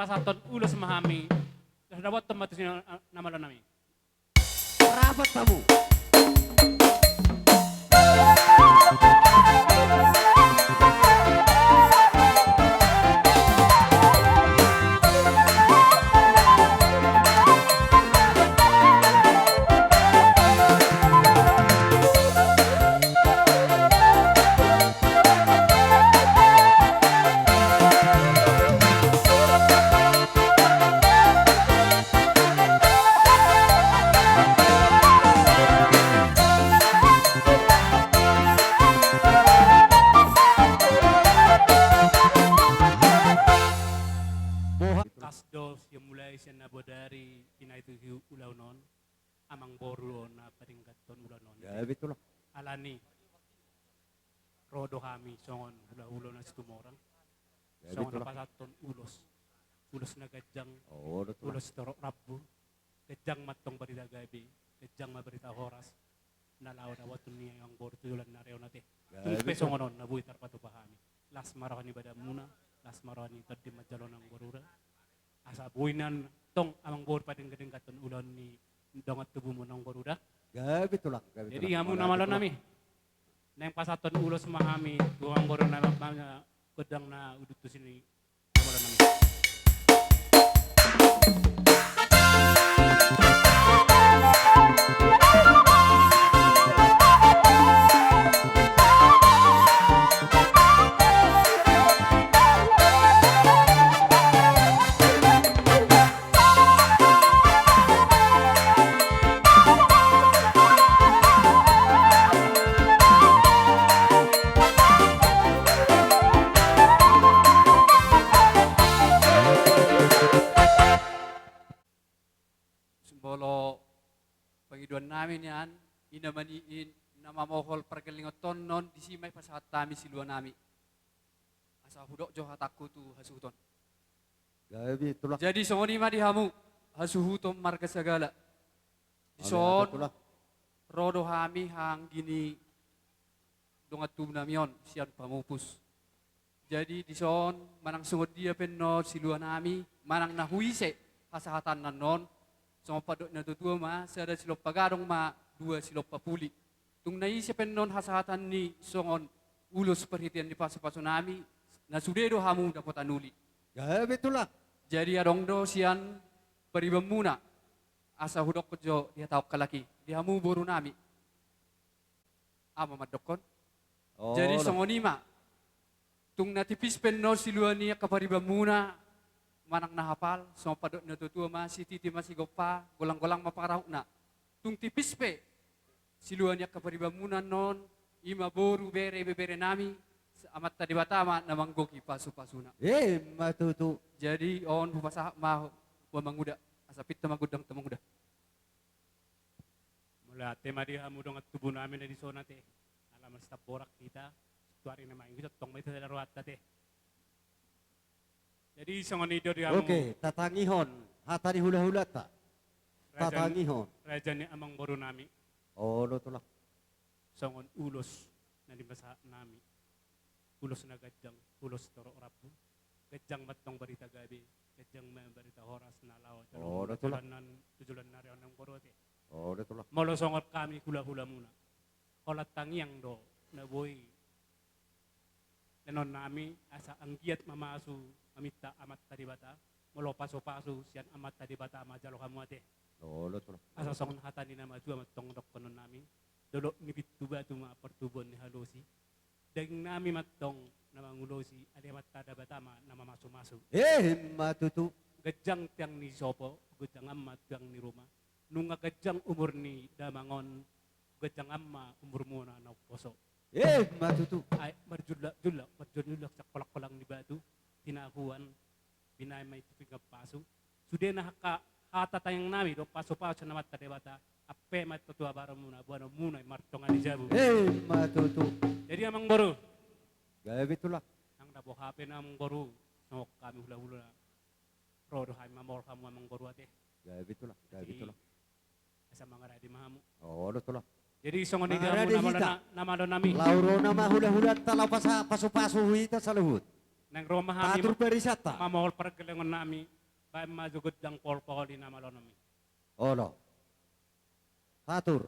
Pasaton ulo semahami. Dapat tempat nama lo nami. Rapat kamu. alani rodo kami songon hula-hula na situmorang. Jadi Songon itulah. napasaton ulos na gajang, Oh, betul. ulos torok rabu, gajang matong barita gabi, gajang mabarita horas, nalaw na watun niya ang boro tujulan na reo nate. Gabi Tung peso tulah. ngonon na buitar pa pa kami. Las marani bada muna, las marani tadi majalo ng borura. Asa buinan tong amang bor pa din gading katon ulan ni dongat tubuh mo ng boruda. Gabi tulang. Jadi hamu namalon nami. Neng pasaton ulos mahami, tuang boro na kedang na udut tu sini namalon nami. Simbolo pangiduan namin yan, inamaniin, namamohol pergelingoton non, disimay pasahat tami siluan nami. Asa hudok jo hatakku tu hasuton. Gabi tulang. Jadi songoni ma dihamu, hasuhutom marga sagala. Ada Dison, tulang. rodo hami hang gini dongat namion, sian pamupus. Jadi dison, manang sungod dia penno siluan nami, manang nahuise pasahatan nanon, sama padok na tutua ma, sada silop pagarong ma, dua silop papuli. Tung naisip non hasahatan ni songon ulos perhitian di paso-paso nami, na sudedo hamu dapat anuli. Gabi tulang. Jadi adong do sian peribam muna, asa hudok kejo dia tahu kalaki, dia hamu boru nami. Ama madokon. Oh, Jadi lah. songonima, tung natipis penno siluan niya kaparibam muna, manang nahapal, sama padok na tutua ma, si titi masih gopa, golang-golang maparau na. Tung tipis pe, siluan niya kaparibam muna non, ima boru bere nami, amat tadi batama namang goki pasu-pasuna. Matutu. Jadi on bupasa ma manguda, asapit tamagudang tamanguda. Mula tema dia hamu dongat tubuh namin na di zona te. Alam stop borak kita, tuari na maingit tong may talaruat tate. Jadi songon ido dia hamu. Oke, tatangihon. Hatari hula-hula ta. Rajan, Tatangihon. rajan ni amang boru nami. Oh, lo tulang. Songon ulos na di basa nami. Ulos na gajang, ulos toro rabu. Gajang matong barita gabi, gajang may barita horas na lawa. Oh, betul lah. Tujulan na rin ng borote. Oh, lo tulang. Molo songot kami hula-hula muna. Kolat tangiang do na boy. Nanon nami asa ang giat mamasu amita amat tadi bata. Molo paso-paso siyan amat tadi bata majalo kamu ate. Oh, lo tulang. Asa songon hata ni nama dua matong dok konon nami. Dolo ni bituba tu ma pertubon ni halosi. Daging nami matong namangulosi ade mat tada bata ma nama masu-masu. Matutu. Gajang tiang ni sopo, gajang amat tiang ni rumah. Nunga gajang umur ni damangon, gajang amma umur mo na poso. Matutu. Ay marjulak sa kolak-kolang ni batu, tinahuan, binay may tupig paso. Sude na hata tayang nami, do paso-paso na mata debata, ape matutua baro muna, buano muna, martongan ni jabu. Matutu. Jadi amang boru, Gabi tulang. ang nabuhape na amang boru, no kami hula-hula na, rodo kami mamor kamu amang boru ate. Gabi tulang. Gabi tulang. Sa mga radi mahamu. Oh, lo tulang. Jadi songon ni Mga kamu radi hita. namalo nami. Lauro na mahula-hula talaw pa sa paso-paso huita sa luhut. Nang Roma kami Tatur perisata. mamahol pergelengan nami. Bae majugod lang polpol di namalo nami. Olo. Tatur.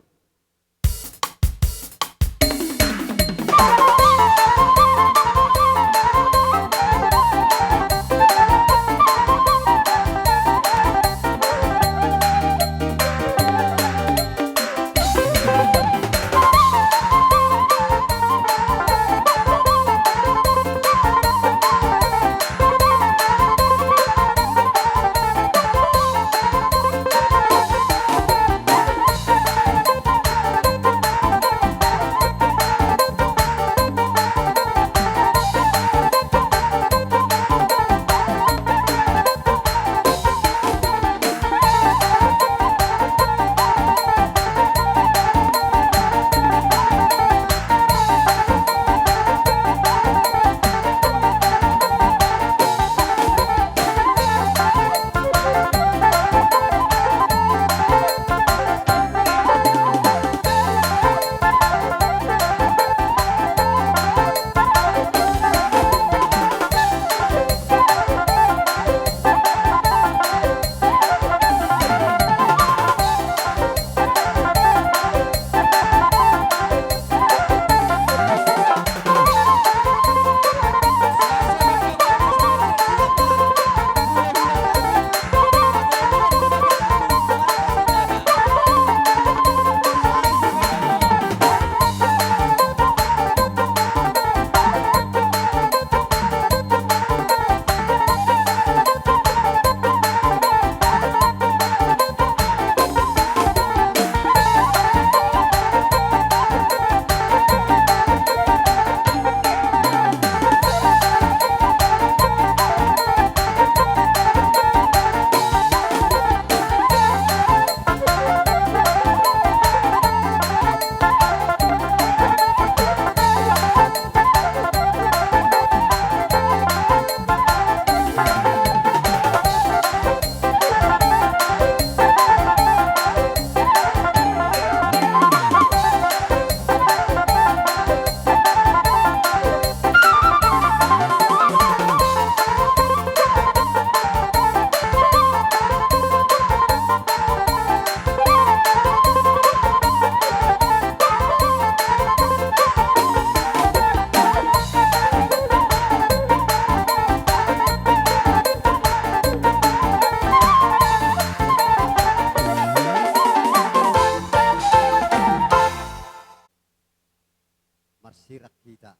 marsirak kita.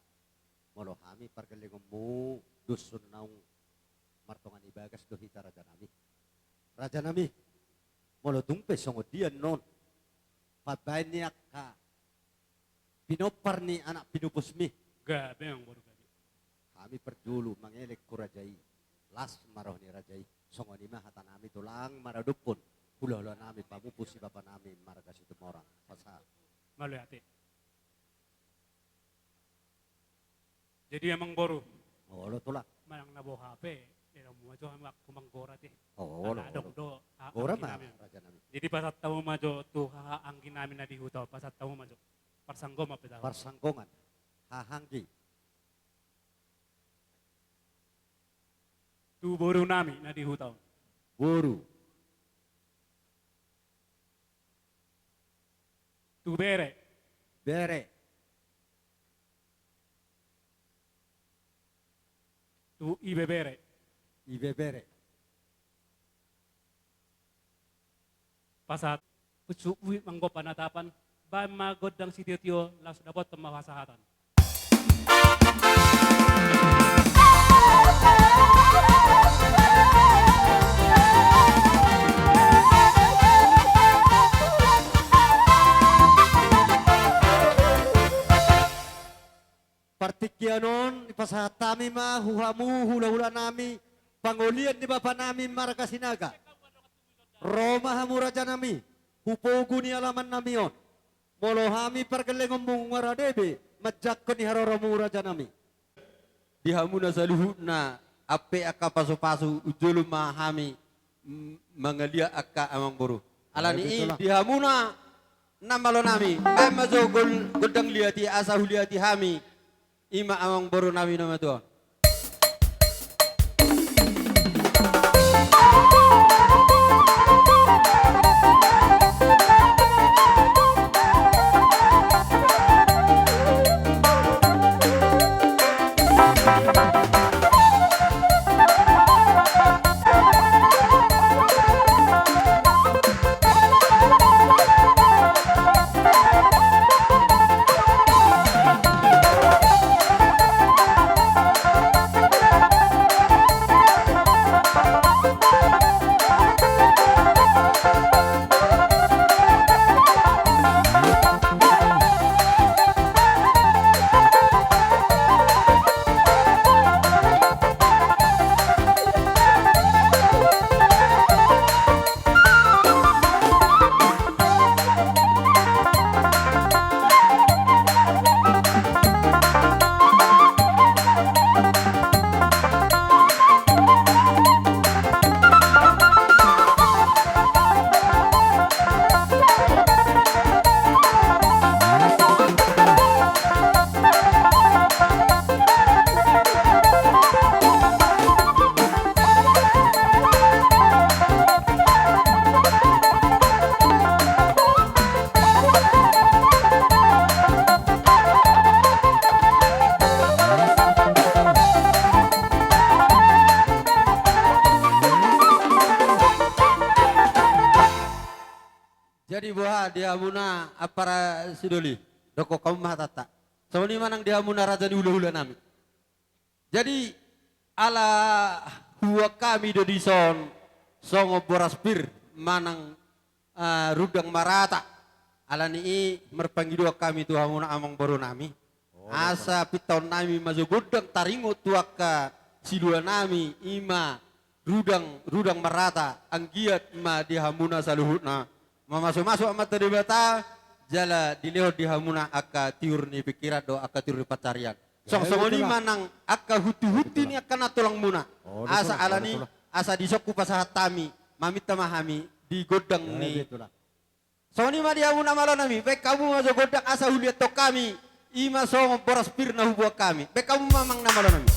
Molo kami pargalingmu dusun naung martongan ibagas do hita raja nami. Raja nami, molo tumpe songo dian non. Pabain niya ka. Pinopar ni anak pinupus mi. Gabi ang baru gabi. Kami perjulu mangelek ku rajai. Las maroh ni rajai. Songo ni mah hata nami tulang maradupun. Hula-hula nami pamupus si bapak nami marga situ orang. Pasal. Malu hati. Jadi emang baru. Oh lo tulak. Manang nabo HP. Era mo ajo hamak kumanggorat eh. Oh lo. Adong do. Ora mah raja nami. Jadi pasat tamu majo tu angkin namin na dihutaw. Pasat tamu majo. Parsanggo mapitaw. Parsangkongan. Hahanggi. Tu baru nami na dihutaw. Buru. Tu bere. Bere. Tu ibebere. Ibebere. Pasat uwi manggo panatapan. Ba magodang si Tio langsung dapat pemahasahatan. Partikyanon, ipasatami ma, huhamu, hula-hula nami, pangulian di bapa nami, marga sinaga. Roma hamu raja nami, hupogu ni alaman nami on. Molo hami pergelengom mungwara debe, majak ko ni haroramu raja nami. Dihamuna saluhutna ape aka pasu-pasu ujulu mahami mangalia aka amang boru. Alani i dihamuna namalo nami. Kay mazo godang liati asa huliati hami. Ima amang boru nami nama to. Jadi buah dihamuna apara sidoli doko kaum mahatata. Sama ni manang dihamuna raja di hula-hula nami. Jadi ala huwa kami do dison songo boras bir manang rudang marata. Ala ni merpanggil kami tu hamuna amang baru nami. Asa piton nami mazu gudang taringo tuaka silua nami ima rudang marata anggiat ma dihamuna saluhutna. Masuk-masuk amat dari bata jala dilehor dihamuna aka tiur ni pikiran do aka tiur ni pacarian. Song-song ni manang aka huti-huti ni akan natulang muna. Asa alani asa disokku pasahat tami mamit tamahami di godang ni. Song ni madihamuna malonami. Baik kamu masuk godang asa huliat to kami. Ima song boras pirna hubua kami. Baik kamu mamang na malonami.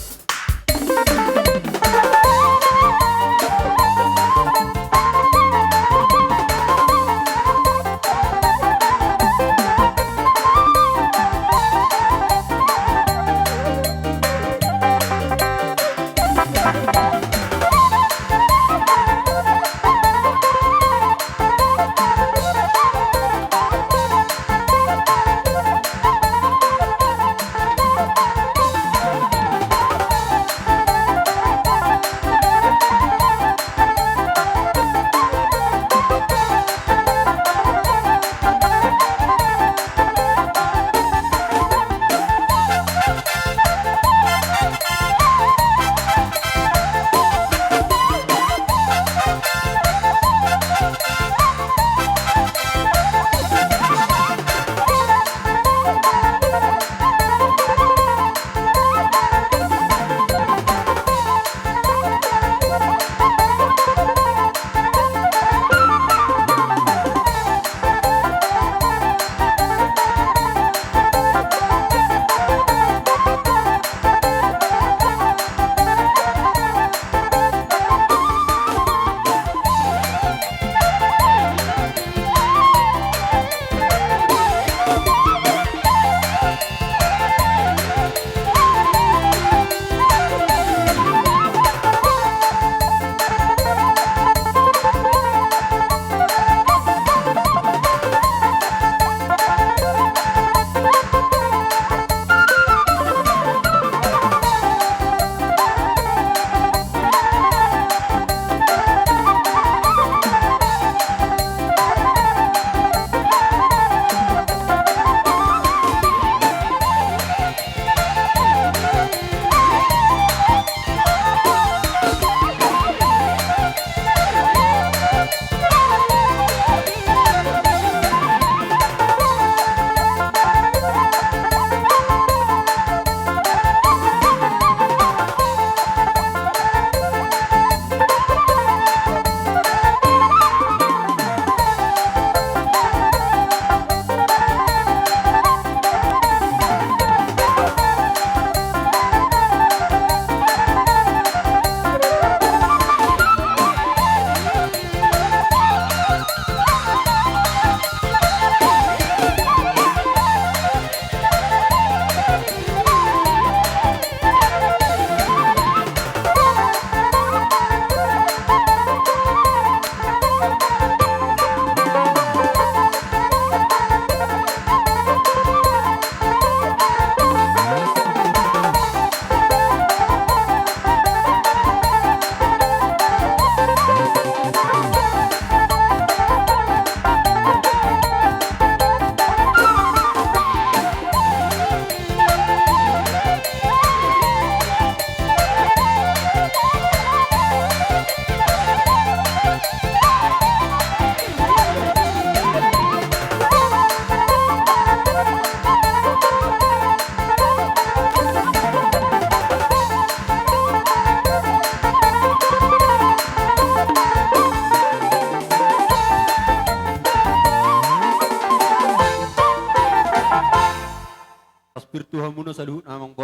spiritu hamuna saluhut amang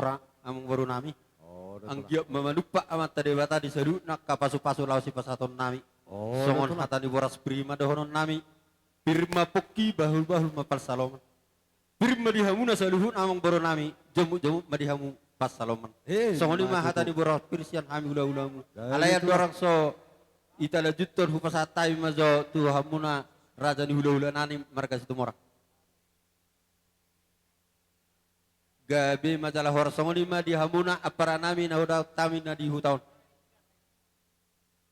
boru nami. Anggiap memanupa amat tadewata di saluhut nak kapasu-pasu lau si pasaton nami. Songon hatani boras prima dohonon nami. Pirma poki bahul-bahul mapal saloman. Pirma dihamuna saluhut amang boru nami. Jemuk-jemuk madihamu pas saloman. Songon lima hatani boras pirsian kami ula-ula. Alayan dorang so itala jutton hupasatai mazo tu hamuna raja ni hula-hula nani marga situ morak. Gabi majalah horas songonima di hamuna apara nami na huda tami na di hutaun.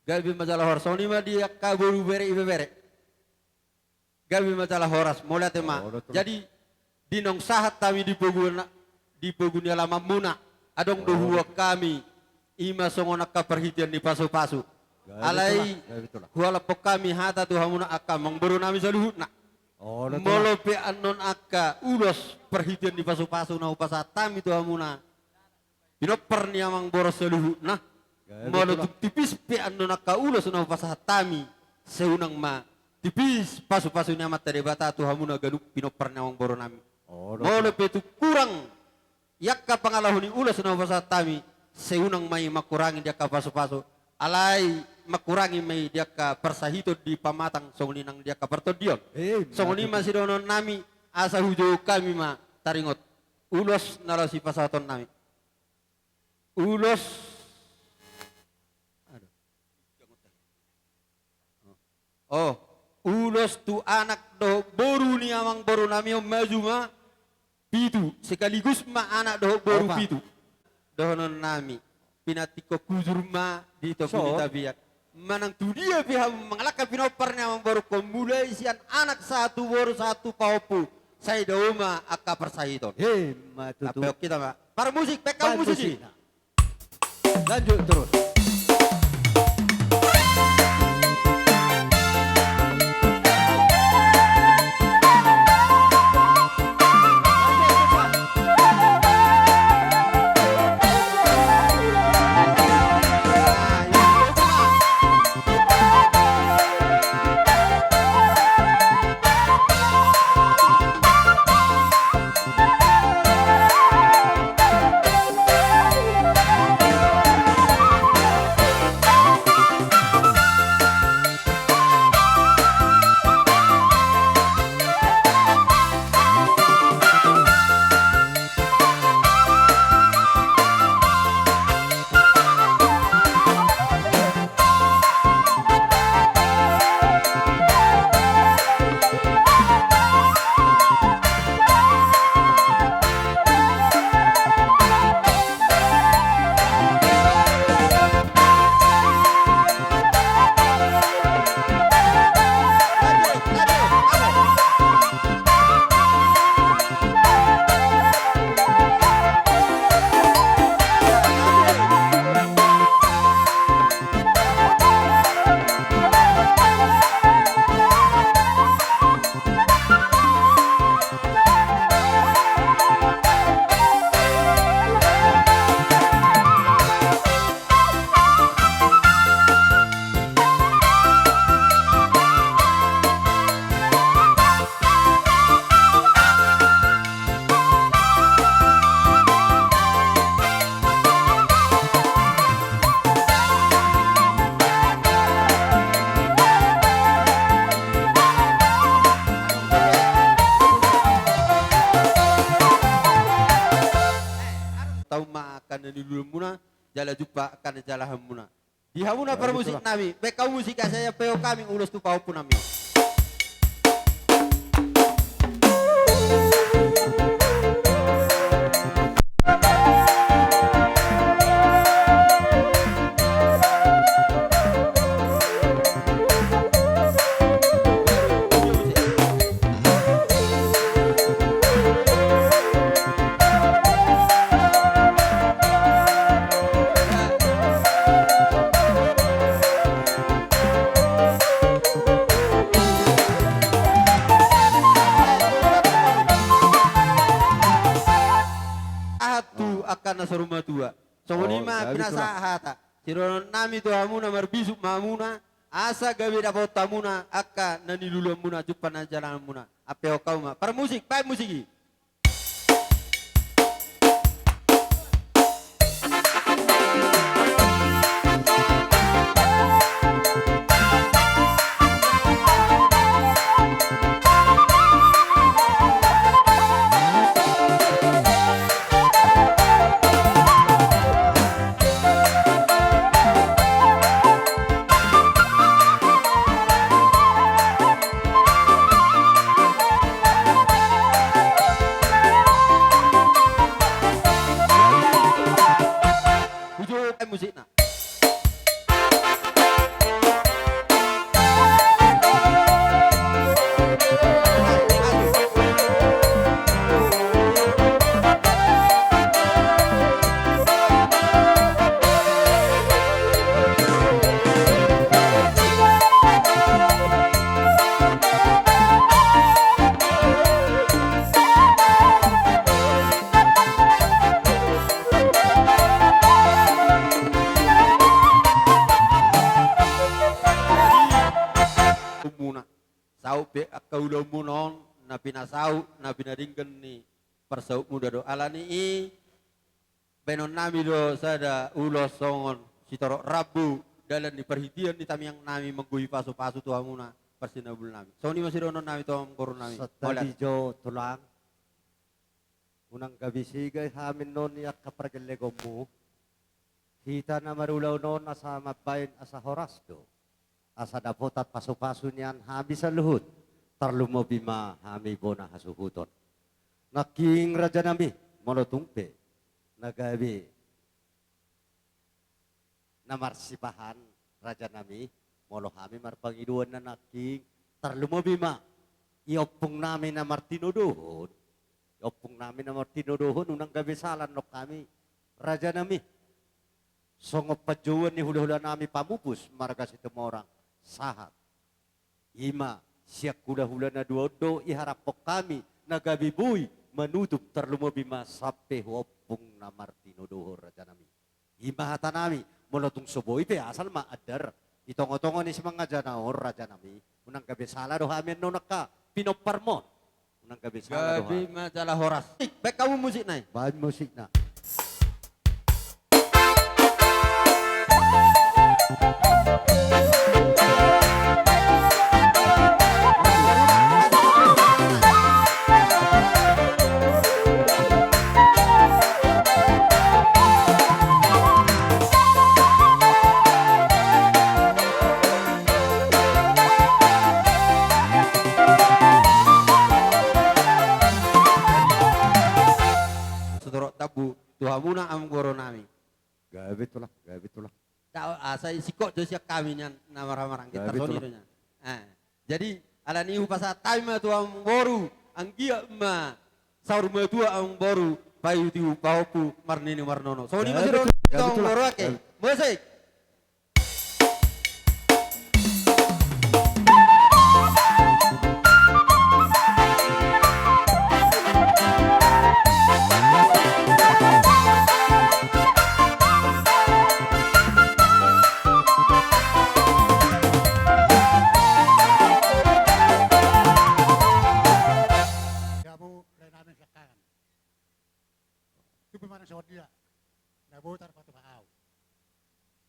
Gabi majalah horas songonima di kaburu bere ibe bere. Gabi majalah horas mulai tema. Jadi dinong sahat tami di pogun lama muna adong dohua kami ima songonak kaperhitian di pasu-pasu. Alai huala kami hata tu hamuna akka mangberu nami saluhutna. Molope anon akka ulos perhitian di pasu-pasu na upasatami tu hamuna. Pinoper ni amang boros saluhutna. Molotup tipis pe anon akka ulos na upasatami seunang ma tipis pasu-pasu ni amat terebata tu hamuna gadup pinoper ni amang boro nami. Molope tu kurang yakka pangalahuni ulos na upasatami seunang mai makurangi dia ka pasu-pasu. Alai makurangi may dia ka persahito di pamatang songni nang dia ka pertodion. Songni masih donon nami asa hujo kami ma taringot. Ulos nalo si pasaton nami. Ulos. Oh, ulos tu anak do boru ni amang boru nami maju ma pitu sekaligus ma anak do boru pitu. Donon nami pinatiko kuzurma di topi tabiat. Manang tu dia pihak mengalahkan pinopernya yang baru mulai isian anak satu baru satu paupu. Saya doma akka persahiton. Apa kita pak? Para musik, pekal musik. Lanjut terus. jala jumpa akan jala hamuna. Di hamuna per musik nami, bekau musik saya peo kami ulus tu pau pun nami. Rumah tua. Songonima pinasa hata. Siron nami tu hamuna marbisuk mamuna. Asa gawe dapat tamuna akka nani lulu muna jupan jalan muna. Apeo kau ma. Per musik, musiki. musikna. Muna sau be akaulo munon na pinasau na pinaringgan ni persau muda do alani i benon nami do sada ulo songon sitoro rabu dalan di perhitian di tami yang nami menggui pasu-pasu tuha muna persinabul nami so ni masih donon nami tuha mengkorun nami Tadi jo tulang. Unang gabi sigay hamin non yak kapargele gomu. Kita na marulaw non asa mabayin asa horas do. Asa dapotat pasu-pasu niyan habis sa luhut. Tarlumo bima hami bona hasuhuton. Naking raja nami molotungpe. Nagabi na marsipahan raja nami molo hami marpangiduan na naking tarlumo bima. Iopong namin na martinuduhon. Iopong namin na martinuduhon unang gabi salan no kami raja nami. Songop pajuan ni hula-hula nami pamupus marga situ morang sahat. Ima siyak hula-hula na duodo iharapok kami nagabibuy menutup terlumobima sampai hopung na Martino dohor raja nami. Ima hata nami molotung soboy pe asal ma adar itongo-tongo ni si mga janaor raja nami unang gabi sala do hamin no naka pinoparmon unang gabi sala do Gabi majalah horas. Baik kamu musik nai. bahan musik na. Sudoro tabu tuha muna am goro nami. Gabi tulah. Tahu asai sikok do siak kami nyan na marang-marang kita Gabi soni tulah. do nya. Jadi alani upasa taima tu am boru anggia ma saur ma tu am boru payu di upaopu marnini marnono. Soni Gabi masih do tulah. tong Gabi tulah. goro ake. Musik. Dabu dari namin sekarang. Itu mana sawat dia. Dabu tar patu kau.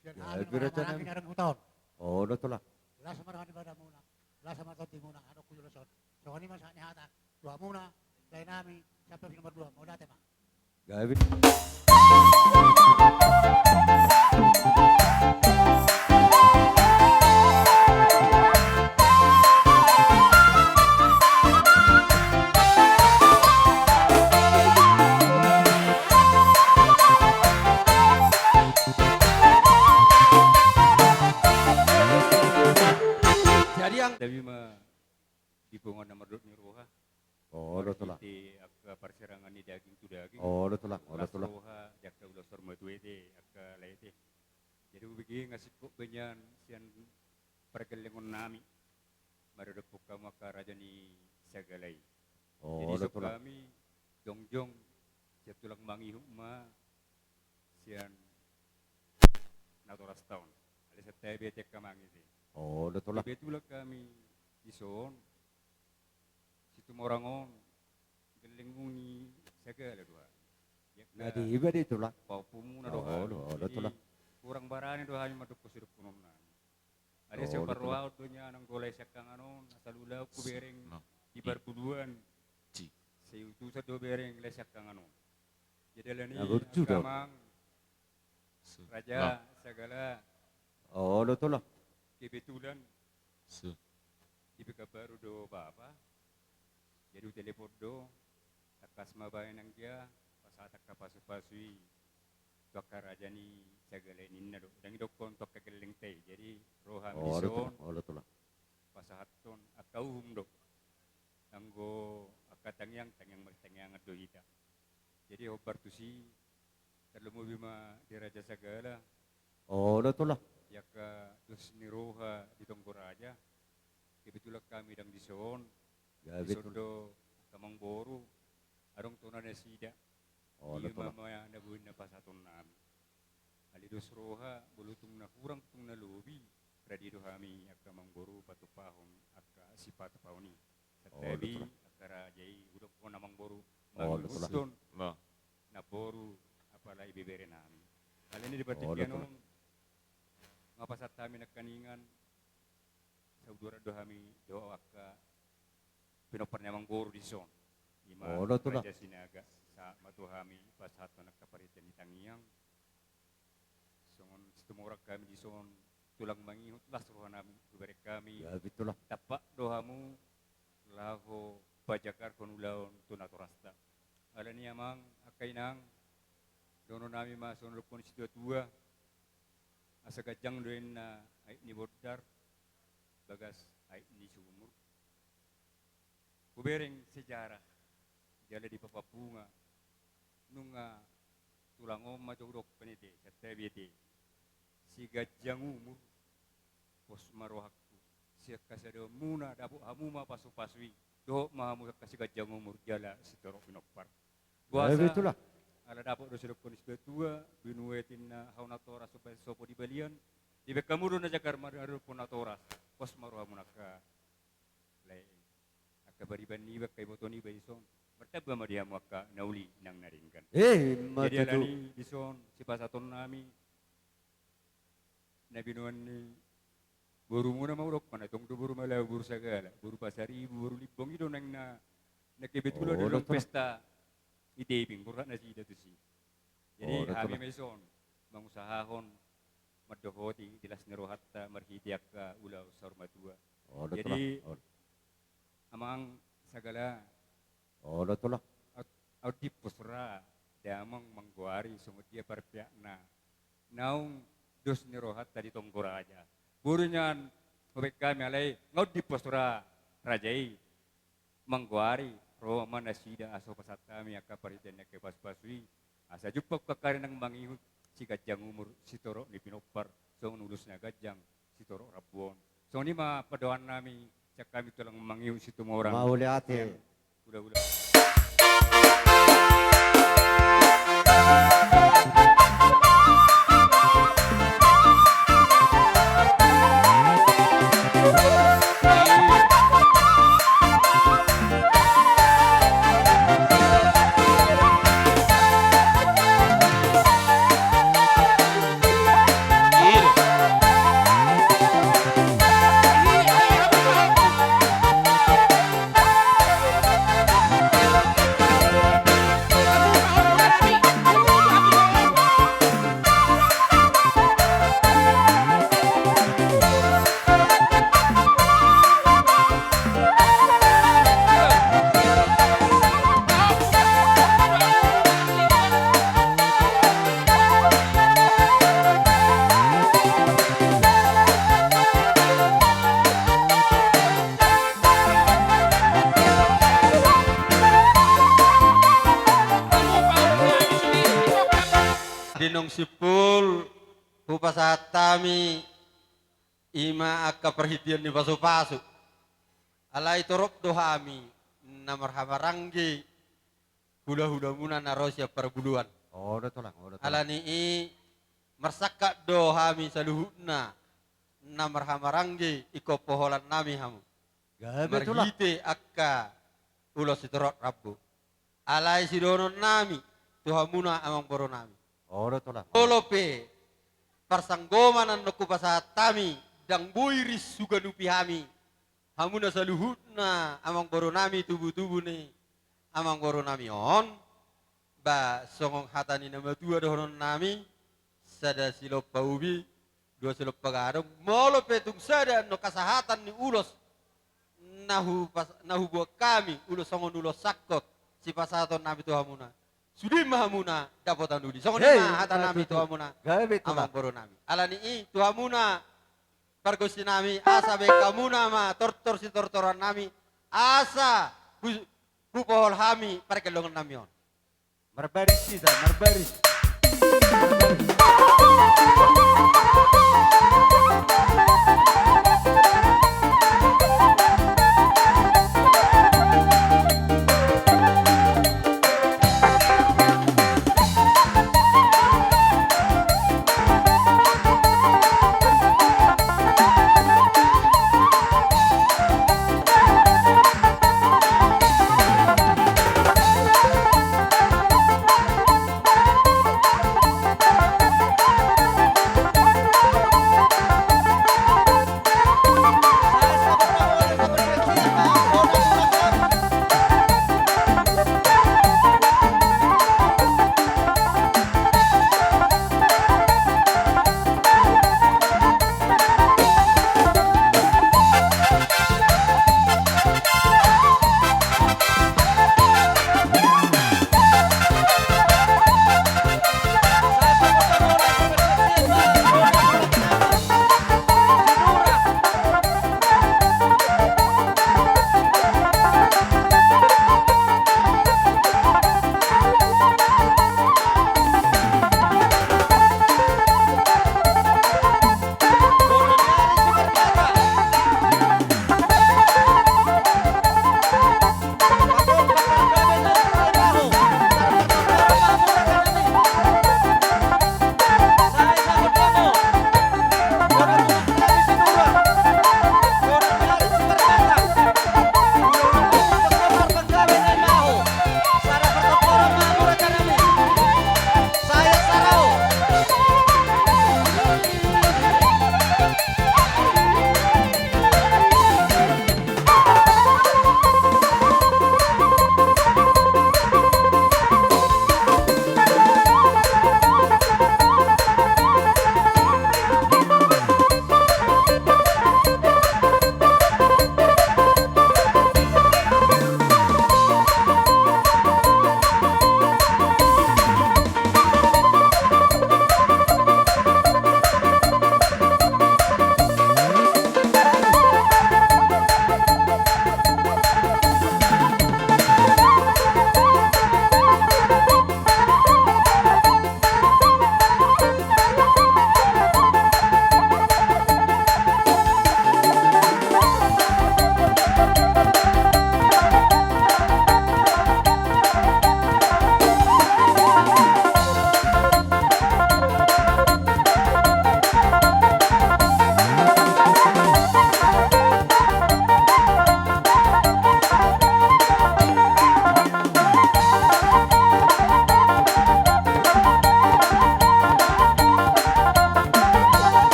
Dan amin Gabi raja marang nami. ngarang uton. Oh lo tulah. Lasa marang di pada muna. Lasa marang di muna. Ano kuyo lasot. So ini masa ni hata. Dua muna. Dari nami sampai nomor 2. Mau date mah. Gabi. Jadi yang Tapi mah di bunga nomor dua roha. Oh lo tulah. Di akka perserangan di daging tu daging. Oh lo tulah. Oh lo Ulas tulah. roha jakta ulas sorma tuete akka laite. Jadi begini ngasih kok banyan sian pergelengon nami. Maradapok kamu akka raja ni sagalay. Oh Jadi lo sok tulah. kami jongjong siap tulang mangi hukma sian naturas tahun. Ada setai betek kamangi sih. Oh lo tulah. Betulah kami ison situ morangon gelenguni segala dua. Nah di iba di tulah. Paupumu na Oh, doha. lo Jadi, tulah. kurang barani doha yung maduk kusirip kunom na. Ada Oh, siya lo parwa donya nang golay siya kang anon asal ulaw ku bereng di barbuluan. Sa itu sa do bereng lesyak kang anon. Jadi lani Nah, berju dong. kamang raja segala Oh lo tulah. kebetulan di baru do bapa jadi telepon do takas mabayan ang dia pasata ka pasu-pasui bakar aja ni sagala ninna do dangi do kontok kageleng teh jadi roha Oh, mison betul lah. pasahaton akauhum do anggo akatangyang tangyang magtangyang do hita jadi obar tusi terlemu bima di raja sagala Oh, betul lah. yaka dos ni roha di Tonggoraja kebetulan kami dang dison Ya, di betul. sondo kamang boru arong tuna na sida Oh, iya betul lah. mamaya na buhin na pasaton nami alidos roha bulutung na kurang tung na lobi radido kami akka manggoro patupahon akka sipat pauni sa Oh, tabi betul lah. akka rajay udok ko namang boru Oh, betul lah. mangguston na boru apala ibibere nami hal ini Oh, dipatikyan betul lah. nga pasat kami nagkaningan sa udura do kami do akka pinoparnya manggoro di son ima Oh, betul lah. raja sinaga sa matuhami pasato nagkaparitan ni tangyang songon situmurag kami di son tulang mangihot las ruhan namin kubarek kami Ya, betul lah. tapak dohamu laho pajakar konulaon tunatorasta ala ni amang akay nang dono nami masunod ko ni si tua asa gajang doin na ay ni bodar bagas ay ni sumur kubereng sejarah jala di papapunga nung tulang om majorok penite sa tebete si gajang umur pos marohakku siya kasado muna dabo hamuma pasu-pasui do mahamu kasi gajang umur jala si torok pinopar Ya, betul lah. ala dapo do silok konis tua binuetin na haunatora supaya sopo di balian di bekamuro na jakar maru punatora pos marohamu naka lay akka bariban ni kay botoni bayson bertaba madiamu akka nauli nang naringkan jadi Matutu. alani dison si pasaton nami nabinuan ni buru muna maurok mana tong do buru malaw buru sagala buru pasari buru libong ido nang na nakibetulo Oh, dalam betul. pesta idebing kurang na sida tu si Oh, jadi betul kami lah. meson mangusahahon madohoti dilas nerohatta marhidiak ka ulaw sarmatua Oh, betul jadi lah. amang sagala Oh, betul lah. audi pusra damang mangguari sumut dia parpiak na naung dos ni rohat tadi Tonggoraja burunya hobek kami alai ngaudi pusra rajai mangguari Roma nasida aso pasat kami akka paritennya ke pas-pasui asa jupak kakarin ng mangihut si gajang umur si toro ni pinopar so nulus na gajang si toro rabuon so ni mapadoan nami sa kami tulang mangihut si tumorang Mauli ate. udah Dinong sipul hupasatami ima akka perhitian ni pasu-pasu alai torok dohami na marhamaranggi hula-hula muna na rosya perbuluan Oh, betul lah. Oh, betul lah. alani i marsaka dohami saluhutna na marhamaranggi iko poholan nami hamu Ya, betul lah. marhite akka ulo sitorok rabbu alai sidonon nami tuhamuna amang boro nami Oh, betul lah. Olope parsanggomanan no kupasatami dang buiris suganupi hami hamuna saluhutna amang boro nami tubuh-tubuh ni amang boro nami on ba songong hatani nama tua dohonon nami sada silop paubi dua silop pagarong molope tung sada no kasahatan ni ulos nahu buat kami ulos songon ulos sakot si pasaton nami tu hamuna Sudi mahamuna dapotan duli. Songon Hey, na hata nami tutu. tuha muna. Gawe itu Amang boro nami. Alani i tuha muna. Pargosi nami asa be kamuna ma tortor si tortoran nami. Asa kupohol hami parkelongan nami on. Marbaris kita, marbaris.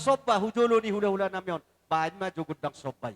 sopa hujolo ni hula-hula namyon. Bahan ma jugod ng sopay.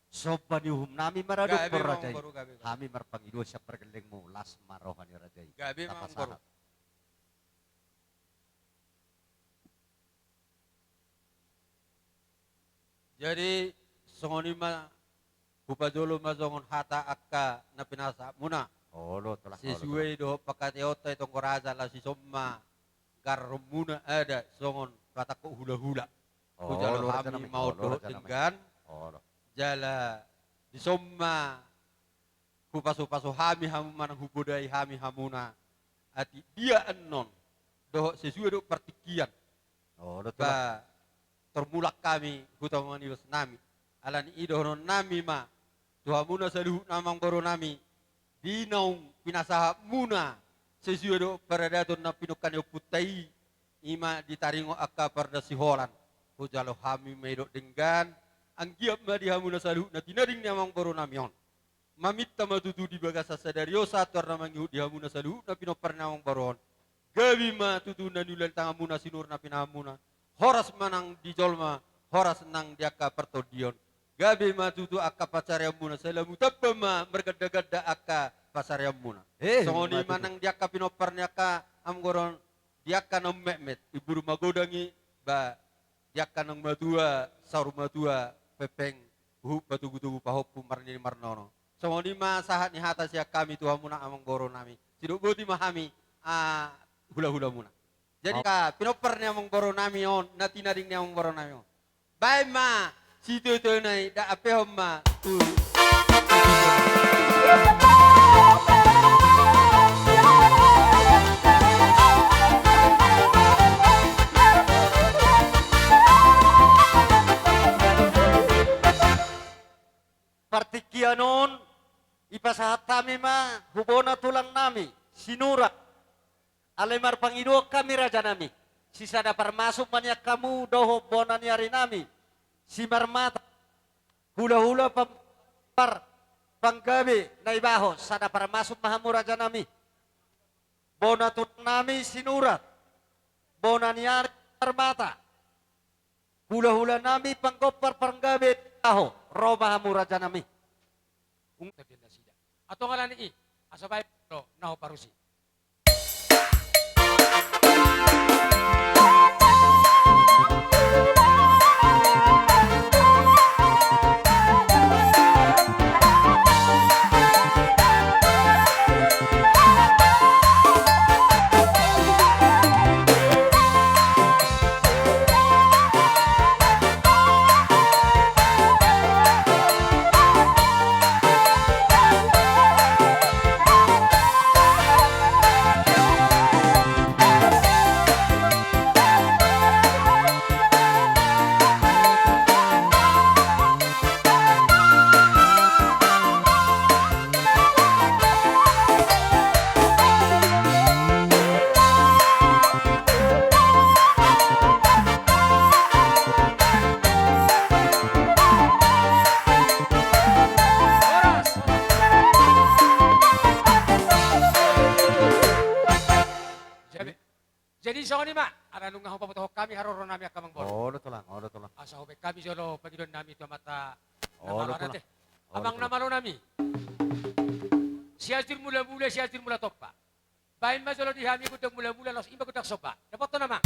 Soba ni uhum nami maraduk Gabi perrajai. mamang baru gabi. Kami marpangido siya pergelengmu las marohani rajai. Gabi mamang baru. Tapasahat. Jadi songonima hupajolo mazongon hata akka na pinasa muna. Olo telah. Sesuai do pakateota itong koraza la si somma garmuna ada songon patako hula-hula. Hujalo kami mau do dengan Olo. jala di somma kupasu-pasu hami hamu manang hubudai hami hamuna ati dia enon doh sesuai do partikian Olo telah. ba termulak kami hutamani was nami alani idohon nami ma tuhamuna saluhu namang boro nami dinaung pinasaha muna sesuai do paradaton na pinukan yo putai ima ditaringo akka parda siholan hujalo hami medo dengan anggiap ma dihamuna saluhu na tinaring namang boro nami on mamitta matutu di bagasa sadariosa torna mangihu dihamuna saluhu na pinopar namang baron gabi ma tutu na nulan tangamuna sinur na pinahamuna horas manang di jolma, horas nang diaka pertodion. Gabi matutu akka pacaryamuna, salamu tappa ma mergada-gada akka pacaryamuna. Songoni manang diaka pinopar niaka amgoron diaka nang mehmet, ibu rumah godangi ba diaka nang matua, saur matua, pepeng, batu-gutu pahopu marni marnono. Songoni ma sahat ni hata siak kami tuhamuna amang goron nami. Siduk boti mahami hula-hula muna. Jadi pinoper ni among boro nami on, nati naring ni among boro nami on. Baik ma, situ tu nai, dah apa ma tu. Partikianon ipasahat kami ma hubona tulang nami sinura. Alemar pangido kami raja nami. Sisa dapat masuk banyak kamu doho bonan yari nami. Si marmata. Hula-hula panggabi na ibaho. Sa dapat masuk mahamu raja nami. Bonatun nami sinurat. Bonan yari marmata. Hula-hula nami panggopar panggabi ibaho. Ro mahamu raja nami. Atau ngalani i. Asabay pro naho parusi. Jadi soalnya mak, ada nunggu apa betul kami haroro nami akamang bor. Oh, tulang. Asa hobek kami jolo pagidon nami tu mata. Oh, nama teh. Abang nama lo nami. Siasir mula-mula, siasir mula topa. Bain mas jolo dihami kudak mula-mula, los imba kudak sopa. Dapat tu nama.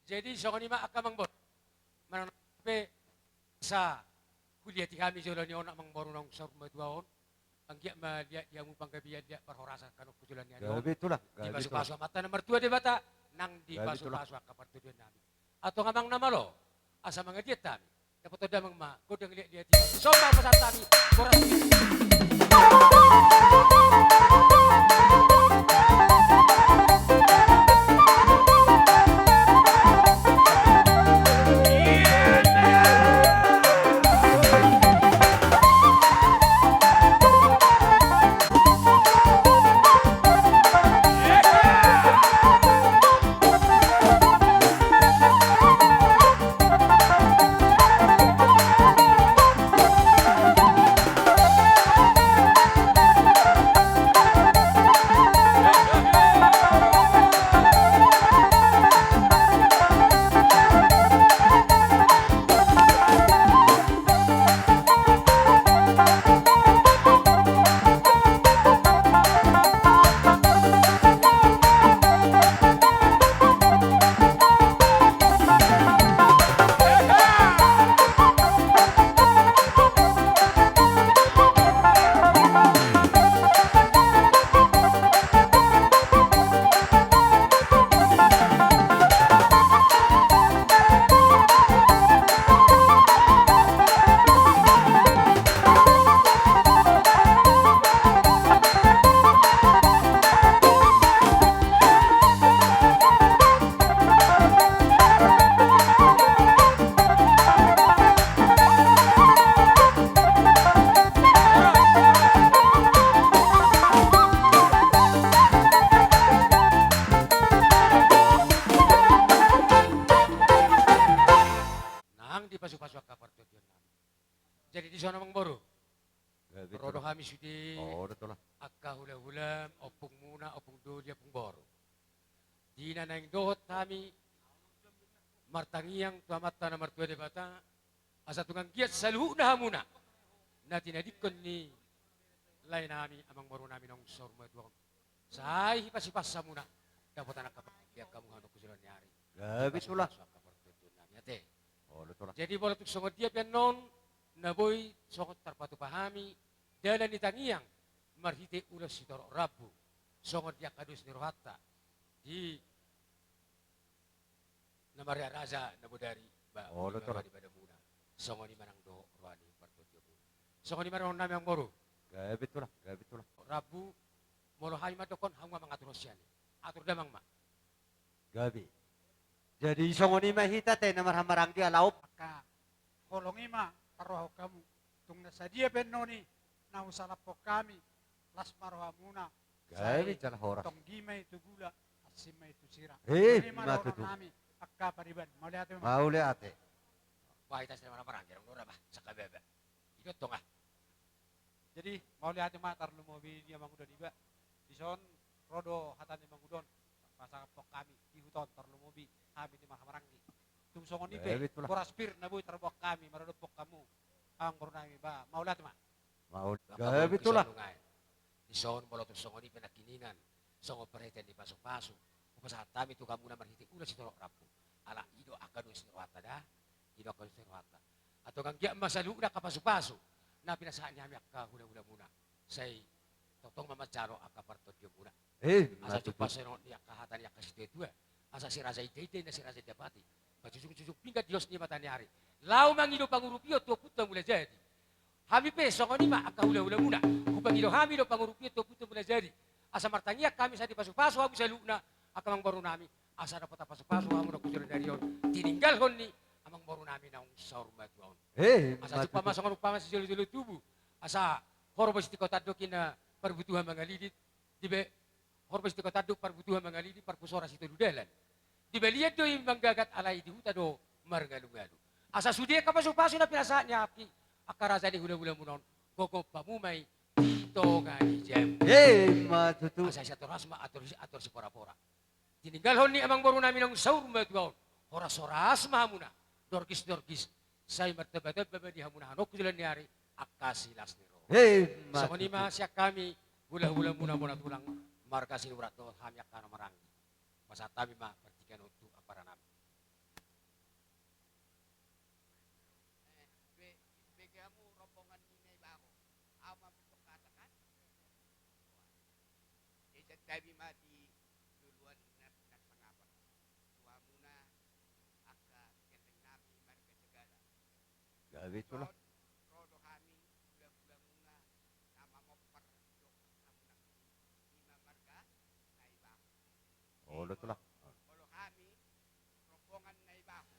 Jadi soalnya mak akamang bor. Manang sa kuliah ti kami jolo ni onak mang boru nang sor maduaon. Anggia ma dia mu panggabian dia perhorasan kanok kujulan ni ado. Gabi itulah. Di pasu-pasu mata nomor 2 di bata nang di pasu-pasu kapan tujuan nami. Atau ngamang nama lo asa mangadiet tami. Dapat oda mang ma godang lihat dia. Somba pasat tami. Boras so namang boro. Gabi Rodo tulah. kami sudi Oh, tulah. akka hula-hulam opung muna opung dodi opung boro. Di na nang dohot kami martangiang tuamata na martua de bata asa tungang giat saluhu na hamuna na tinadikon ni lain nami amang boro nami nong sorma duang. Sai hipas-hipas sa muna dapat anak kapag kamu hanok kusulan nyari. Gabi tulah. Oh, tulah. Jadi bola tuk songot dia pian non na boy songot tarpatu pahami dalan ni tangiang marhite ulas sitorok rabu songot dia kadus ni rohatta di na Maria Raza na bodari ba Oh, tulah. di pada muna songot ni manang do roani partodio muna songot ni manang nami ang moro Gabi tulah. Gabi tulah. rabu molo hay madokon hangwa mangatur siyan atur damang ma Gabi. Jadi songoni mahita te na marhamarang dia laup. Ka holongi ma paroho kamu tung nasadia benoni na usalapo kami las maroha muna. Gabi jalah horas. Tong gima itu gula asima itu sira. Eh, Ini maroho matutu. nami akka pariban. Mau lihat ma. Mau lihat te. wah ita sa marang jarang nora ba sa kabebe idot to nga Jadi mau lihat ma tarlu mobil dia mangudan iba. Dison rodo hatan di mangudon. Masa pok kami di hutan tarlu mobil kami di mahamaranggi. Tung songon ibe Gabi tulah. boraspir na boy tarbok kami marodot pok kamu. Ang korunami ba. Mau lihat ma. Mau. Baka Gabi mo tulah. kisalungan. Ison mo to songo ni pinakininan. Songo perhatian di pasok-pasok. Upasa tami tu kamu na marhiti ulas ito rapu. Ala ido akan usirwata da. Ido akan usirwata. Atau kang giya masalu na kapasok-pasok. Na pinasaan niya akka hula-hula muna. Say totong mamacaro akka partodyo muna. Asa Matutu. cupa seno ni akka hatan ni akka situ asa si raza ite na si raza dapati. Pacucuk-cucuk pinggat Dios ni mata ni hari. Lau mangido pangurupio tu puta mula jadi. Hami pe songo ni ma akka hula-hula muna. Kupangido hami do pangurupio tu puta mula jadi. Asa martangia kami sa di pasu-pasu hamu sa luna akka mang baru nami. Asa dapat pasu-pasu hamu na kujuran dari yon. Tininggal hon ni amang baru nami na saur matuon. Asa cupa masongo rupama si jolo-jolo tubuh. Asa horbos di kota dokin na perbutuhan mangalidit. Dibe horbos di kota dok perbutuhan mangalidit perpusora situ dudalan. Dibe lihat do yung manggagat alay di huta do margalu-galu. Asa sudia ka pasu-pasu na pinasaan niya aki. Akaraza di hula-hula munon. Koko pamumay dito nga ni Jem. Matutu. Asa siya torasma ator si pora-pora. Tininggalhon ni amang baru namin ang saur matuon. Horas-horas mahamuna. Dorkis-dorkis. Say martabat-tabat di hamuna hanok kujulan ni hari. Akasilas ni Ro. Sa manima siya kami. Hula-hula muna tulang. Markasin urat do hamyak ka na marangi. Masatami ma pertikan untuk para namin. Begamu rombongan ini bago. Ama bentuk katakan. Jadi tabi mati duluan nagpangapan. Tuwa muna akka keteng nami marga segala. Gabi tulah. Rodo kami gula-gula muna nama mopar do kamu lima marga naibaho. Oh, tulah. Molo kami rombongan naibaho.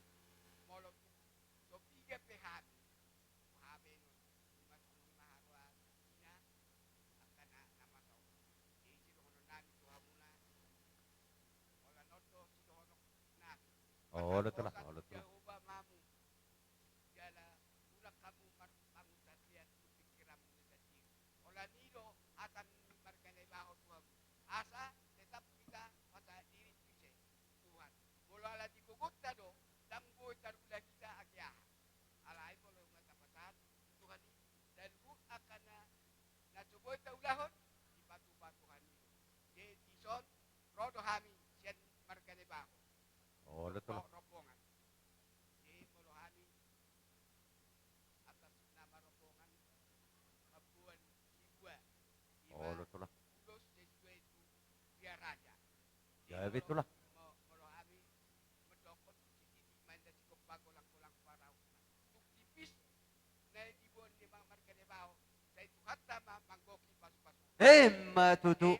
Molo topiga pe kami. Habe nun masuk maharwa ina akan nama tau. Jadi sidohono nami tuhamuna. Ola noto sidohono nami. Oh, tulah. Oh, tulah. Jehova mamu. Jala ulak kamu pangutatian pikiran menjadi. Ola nido akan markane baho Tuhan. Asa tetap kita pada diri bisa Tuhan. Bola ala digugut do dang boy tarula kita agyah. Alay bolo matapatan Tuhan dan bu akan na coboy taulahon ipatupa Tuhan nido. Jadi son rodo kami sian markane baho. Oh, tulah. Rombongan. Jadi molo kami atas nama rombongan Kabuan Sibua. Oh, tulah. Ulos Sibua itu biar raja. Gabi tulah. Molo kami mendokon sisi main dan cukup pagolang-golang parau. Tuk tipis na ibon di mga markane bao. Sa itu hatta manggoki pasu-pasu. Matutu.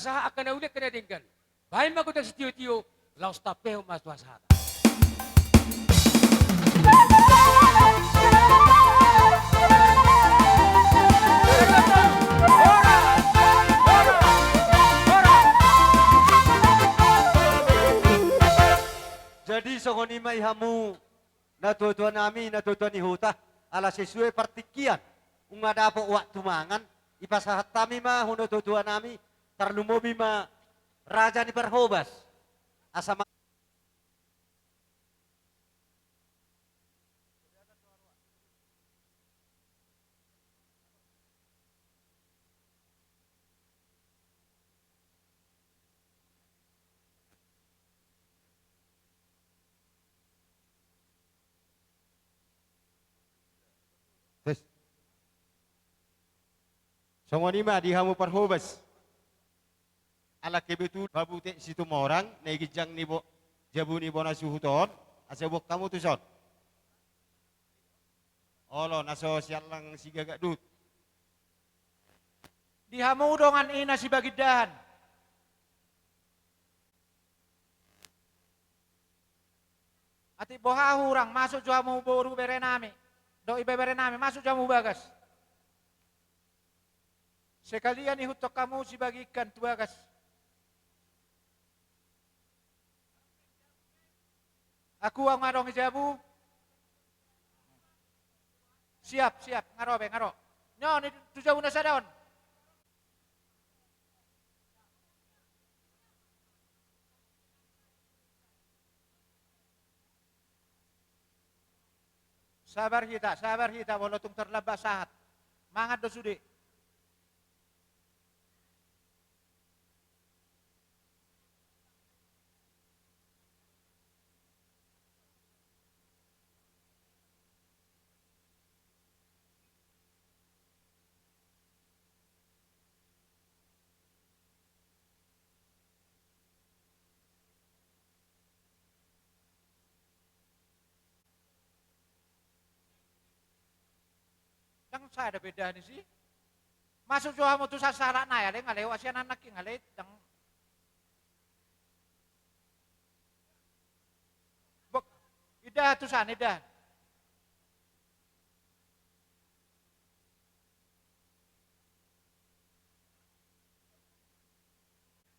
asaha akan na ulit kena dinggan. Bahay magutang si tiyo-tiyo, laos tapeo mas wasata. Jadi songoni mai hamu natutuan nami natutuan ni huta ala sesuai partikian unga dapat waktu mangan ipasahat tami mah huno tutuan nami terlumobi ma raja ni perhobas asa Songonima di hamu perhobas. Ala kebetul babu te situ morang negijang ni bo jabu ni bona suhuton asebok kamu tu son. Olo naso sial lang si gagak dut. Di hamu dongan ina si bagidan. Ati boha hurang masuk jamu boru berenami. Do ibe berenami masuk jamu bagas. Sekalian ihutok kamu si bagikan tuagas. Aku ang marong jabu. Siap, siap, ngaro be, ngaro. Nyo, ni tujaw na sa daon. Sabar kita, walau tung terlebas saat. Mangat do sudi. Yang saya ada beda nih sih. Masuk jauh mau tuh sasaran ya, deh ngalih wasian anak yang ngalih yang bok ida tusan ida.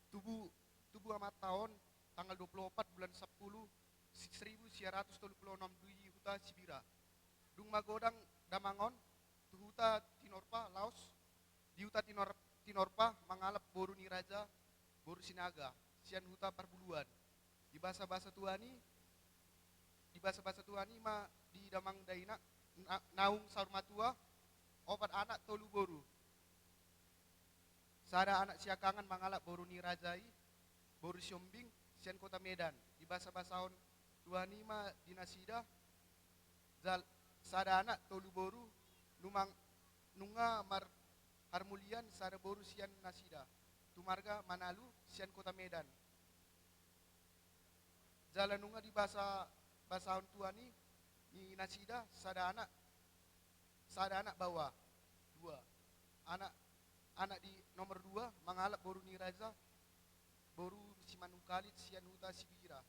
Tubuh amat tahun tanggal 24 bulan 10 1936 di Huta Sibira. Dung magodang damangon Huta Tinorpa, Laos, di Huta Tinorpa, mangalap boru ni raja, boru sinaga, sian huta parbuluan. Di bahasa-bahasa tuani ma di damang daina, naung sarmatua, opat anak tolu boru. Sada anak siakangan mangalap boru ni rajai, boru siombing, sian kota Medan. Di bahasa-bahasa tuani ma di Nasida, sada anak tolu boru, nunga mar harmulian sada boru sian Nasida. Tumarga Manalu sian kota Medan. Jalan nunga di bahasa tuani ni Nasida sada anak bawa dua. Anak di nomor 2 mangalap boru ni raja boru si Manungkalit sian Huta Sibira.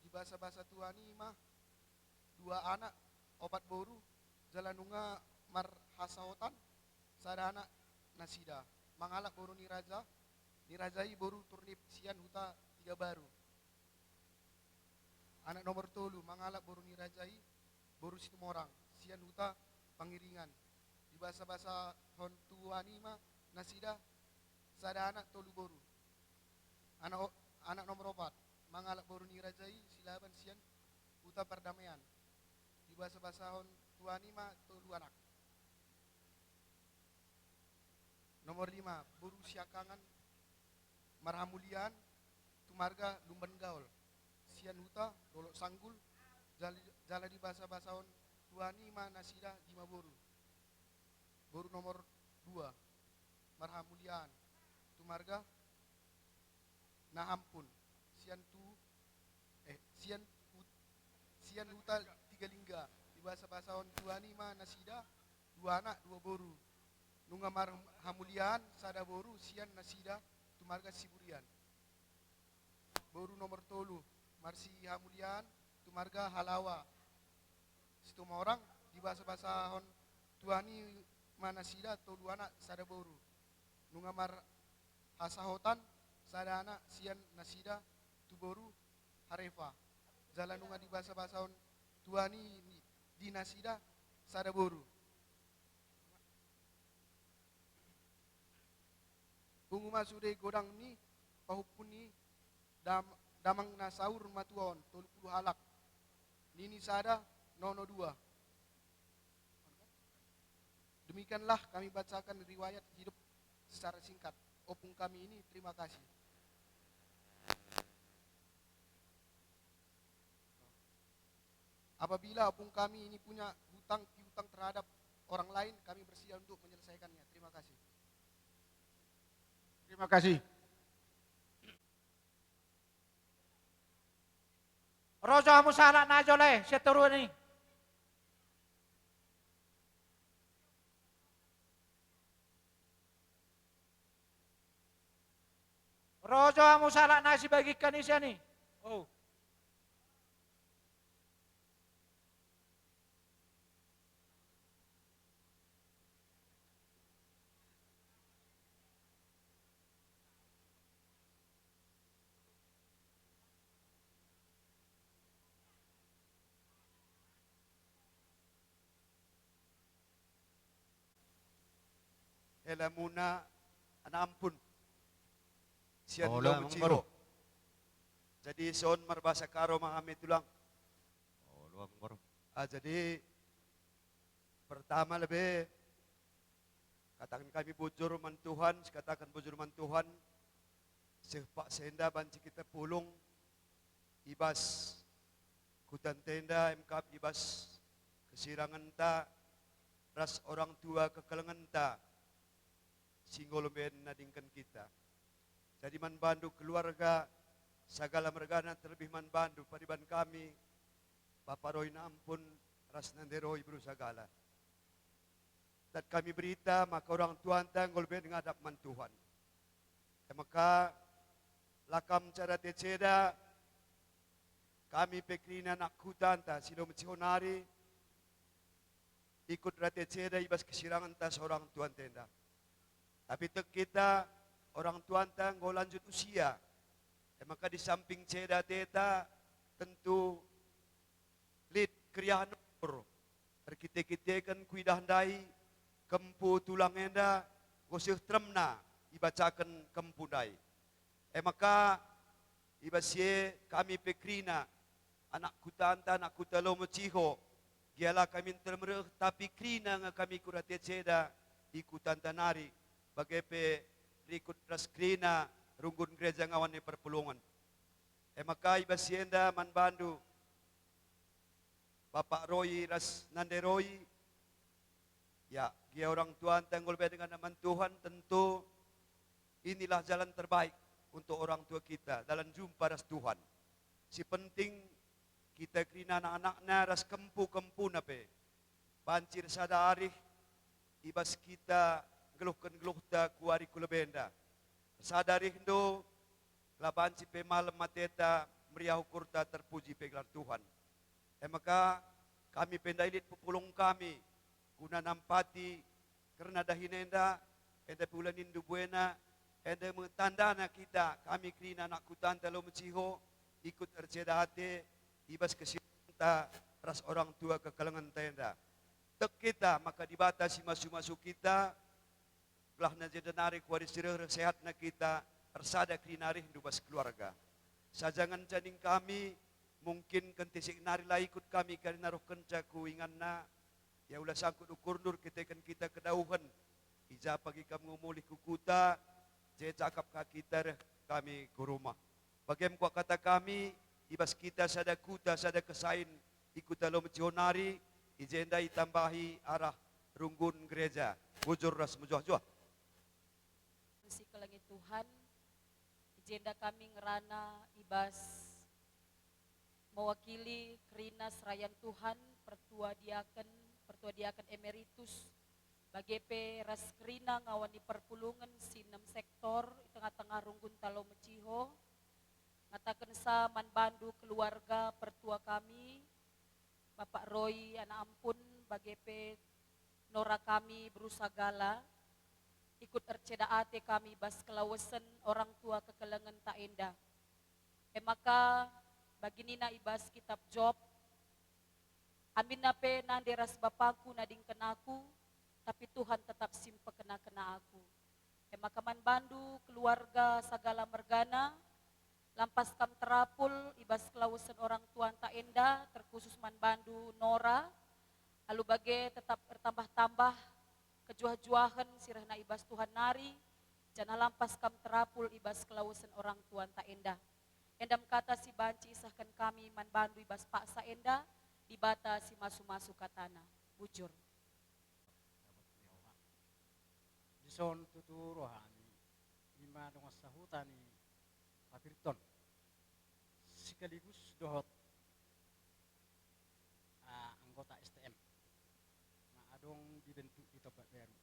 Di bahasa tuani mah 2 anak opat boru jalan nunga mar hasaotan sada anak Nasida mangalap boru ni rajai boru turnip sian Huta 3 baru. Anak nomor 3 mangalap boru ni rajai boru Situmorang sian Huta Pangiringan. Di bahasa hontuani mah Nasida sada anak 3 boru. Anak nomor 4 mangalap boru ni rajai silaban sian Huta Perdamaian. Di bahasa hontuani mah 3 anak. Nomor 5, boru siakangan Marhamulian, Tumarga Lumban Gaul, sian Huta Dolok Sanggul, jala di bahasa tuani ma Nasida 5 boru. Boru nomor 2, Marhamulian, Tumarga Nahampun, sian Huta 3 lingga. Di bahasa tuani ma Nasida 2 anak 2 boru. Nunga Marhamulian sada boru sian Nasida Tumarga Siburian. Boru nomor tolu Marsi Hamulian Tumarga Halawa. Situ orang di bahasa hon tuani manasida tolu anak sada boru. Nungamar hasahotan sada anak sian nasida tu boru harefa. Jalan nunga di bahasa hon tuani di nasida sada boru. Punguma sude godang ni pahupun ni damang nasaur matuon 30 halak. Nini sada nono 2. Demikianlah kami bacakan riwayat hidup secara singkat. Opung kami ini terima kasih. Apabila opung kami ini punya hutang piutang terhadap orang lain, kami bersedia untuk menyelesaikannya. Terima kasih. Terima kasih. Rojo hamu salak na jole, seturu ni. Rojo hamu salak na si bagikan isya ni. Oh. Ela muna anampun. Sian Ola, lo Mang ciro. Jadi son marbasa karo mangame tulang. Luang boro. Jadi pertama lebih katakan kami bujur man Tuhan, katakan bujur man Tuhan. Sepak senda banci kita pulung ibas kutan tenda MKP ibas kesirangan ta ras orang tua kekelengan ta singgol ben nadingkan kita. Jadi man bandu keluarga segala mergana terlebih man bandu pariban kami Bapak Roy na ampun ras nanderoy bro sagala. Dan kami berita maka orang Tuhan tanggol ben ngadap man Tuhan. Maka lakam cara teceda kami pekrina nak kutan ta silo mecionari ikut rate ceda ibas kesirangan ta seorang Tuhan tenda. Tapi kita orang Tuhan tanggo lanjut usia. Maka di samping ceda teta tentu lid kriyahan nur. Terkite-kitekan kuidah handai kempu tulang enda gosih tremna ibacakan kempu dai. Maka ibasye kami pekrina anak kutanta anak kutalo meciho giala kami termereh tapi krina nga kami kurate ceda ikutan tanari bagepe rikut raskrina runggun gereja ngawan ni perpulungan. Maka ibasienda man bandu Bapak Roy ras nande Roy ya dia orang Tuhan tanggul dengan nama Tuhan tentu inilah jalan terbaik untuk orang tua kita dalam jumpa ras Tuhan. Si penting kita krina anak-anaknya ras kempu-kempu nape bancir sadari ibas kita geluh ta kuari kulebenda. Sadari hindo laban si pemalem mateta meriah kurta terpuji pegelar Tuhan. Maka kami pendailit pupulung kami guna nampati karena dahinenda enda pulan indu buena enda mentandana kita kami krina anak kutan talo menciho ikut ercedate ibas kesinta ras orang tua kekalangan tenda. Tek kita maka dibatasi masuk-masuk kita belah na jedenari kuari sireh sehat na kita ersada krinari hindubas keluarga. Sajangan janing kami mungkin kentisik nari lah ikut kami karena roh kencaku ingan na ya ulah sangkut ukur nur kita kedauhan ija pagi kamu ngumulih kukuta je cakap kita kami ke rumah. Bagaimana kuat kata kami ibas kita sada kuta sada kesain ikut dalam mecionari ijenda itambahi arah runggun gereja bujur ras mujuah-juah. Si kelangit Tuhan, agenda kami ngerana ibas mewakili Kerina Serayan Tuhan, Pertua Diaken Emeritus Bagepe raskrina ngawani perpulungan si 6 sektor di tengah-tengah runggun talo meciho. Ngatakan sa manbandu keluarga pertua kami, Bapak Roy anak ampun, bagepe Nora kami berusagala, ikut ercedaate kami bas kelawasan orang tua kekelengan tak endah. Maka bagi nina ibas kitab Job, amin nape nanderas bapakku nading kenaku, tapi Tuhan tetap simpe kena aku. Maka manbandu keluarga sagala mergana, lampas kam terapul ibas kelausan orang tua tak endah, terkhusus manbandu Nora, lalu bage tetap bertambah-tambah kejuah-juahan sirahna ibas Tuhan nari, jana lampas kam terapul ibas kelausan orang tua tak endah. Endam kata si banci isahkan kami manbandu ibas paksa endah, dibata si masu-masu katana, bujur. Dison tutu rohani, lima dengan sahutani, papirton, sekaligus dohot anggota STM. Nah, adong dibentuk di tempat baru.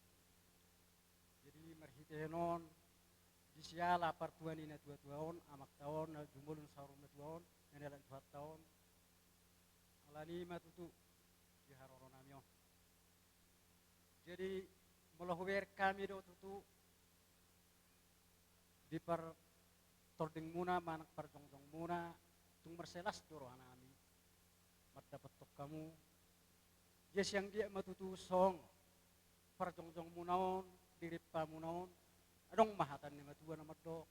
Jadi merhitenon di siala partuan ini 2 tahun, amak tahun, jumulun sarum 2 tahun, nenelan 2 tahun. Alani matutu di haroronamyo. Jadi melahuir kami do tutu di per tording muna manak perjongjong muna tung merselas doro anami dapat tok kamu yes yang dia matutu song perjongjong munaon dirip pamunaon adong mahatan ni matua na madok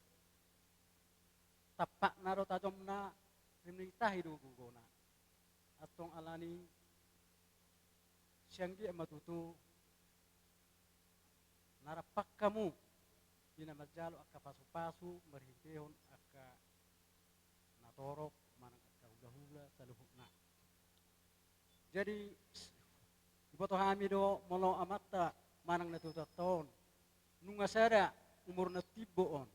tapak naro tajomna rimnita hidu gugona atong alani siang dia matutu narapak kamu dina majalo akka pasu-pasu merhintehon akka natorok manang akka hula-hula saluhukna. Jadi iboto hami do molo amatta manang natutaton nunga sada umur na tiboon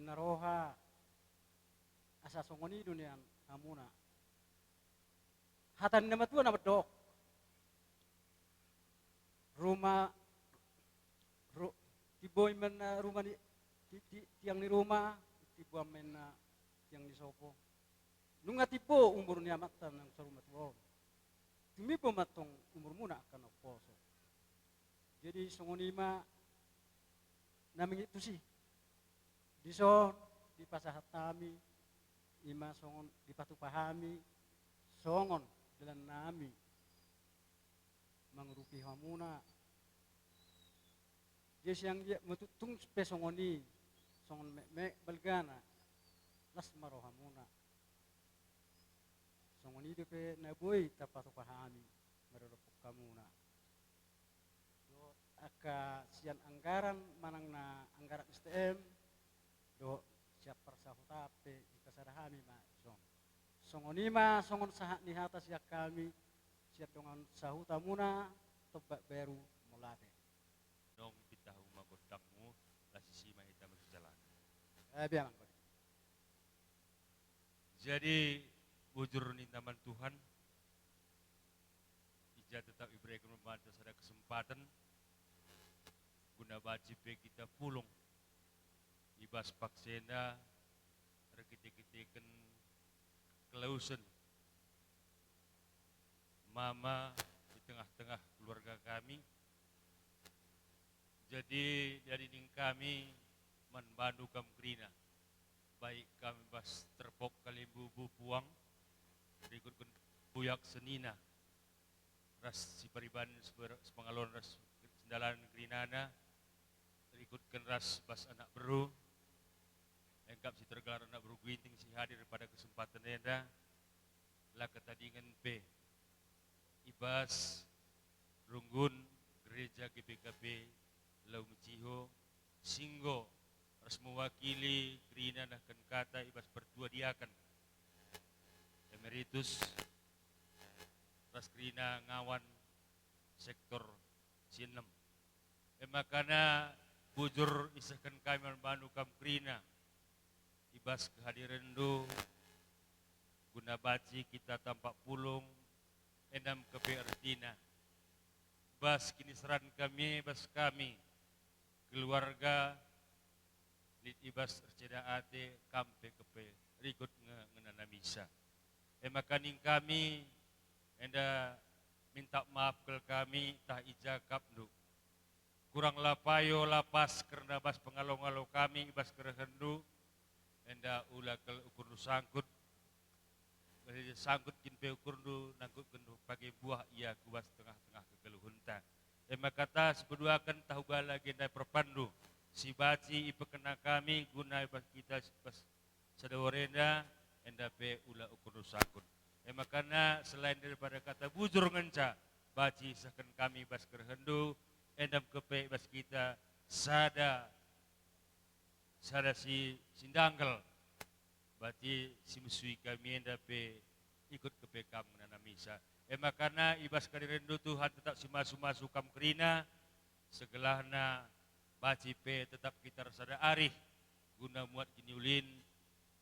inaroha asa songoni dunian hamuna hatan na matua na madok rumah tiboy man na rumah ni tiang ni rumah tibo men na tiang ni sopo nunga tipo umur ni amatan ng sarumah tuon tumipo matong umur muna akan oposo jadi songonima namin itu sih dison di pasahatami ima songon di patupahami songon dalam nami mangrupi hamuna yes yang dia matutung pesongoni songon me balgana las marohamuna songoni de pe naboy tapato pahami maroropok kamuna do aka sian anggaran manang na anggaran STM do siap persahuta pe ikasarahami ma song songoni ma songon sahat ni hata siak kami siap dengan sahuta muna tobak baru mulate Nong pitahu magodangmu lasisi mahita berjalan. Biar Jadi bujur nintaman Tuhan, ija tetap iberikan membantu ada kesempatan guna baci kita pulung ibas paksena rekite-kiteken kelausan mama di tengah-tengah keluarga kami. Jadi dari ning kami manbandu kam krina baik kami bas terpok kali bubu puang berikut buyak senina ras si pariban sepengalon ras sendalan krinana berikutkan ras bas anak beru lengkap si tergelar anak beru guinting si hadir pada kesempatan enda lah ketadingan P ibas runggun gereja GPKB Lau Meciho, Singgo, harus mewakili Krina dan kata ibas pertua diakan. Emeritus, Ras Krina ngawan sektor Sinem. Makanya bujur isahkan kami membantu kam Krina. Ibas kehadiran do, guna baci kita tampak pulung, enam ke Artina. bas kiniseran kami, bas kami, keluarga, lit ibas erceda ate, kampe kepe, rikut ngenana misa. Makaning kami, enda minta maaf ke kami, tah ijakap du. Kurang lapayo lapas karena bas pengalau-ngalau kami, bas kerehendu, enda ula ke ukur sangkut, sangkut kinpe ukur du, nangkut kendu pakai buah ia kubas tengah-tengah kekeluhunta. Kata sepeduakan tahu bala genda perpandu, si baci ipekena kami guna bas kita bas sadawarenda, enda pe ula ukur sangkut. Makanya selain daripada kata bujur ngenca, baci saken kami bas kerhendu, endam kepe bas kita sada si sindangkel, baci si musui kami enda pe ikut kepe kam menanam misa. Makanya ibas kadirendu Tuhan tetap si masu kam kerina, segelahna baci pe tetap kita sada arih, guna muat kiniulin,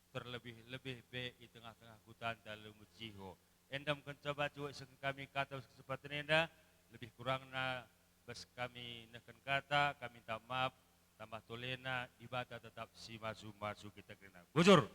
terlebih-lebih be di tengah-tengah hutan dalam muciho. Endam kencoba cuak seken kami kata kesempatan enda, lebih kurangna bas kami neken kata, kami minta maaf, tambah tolena, ibadah tetap si masu kita kena. Bujur.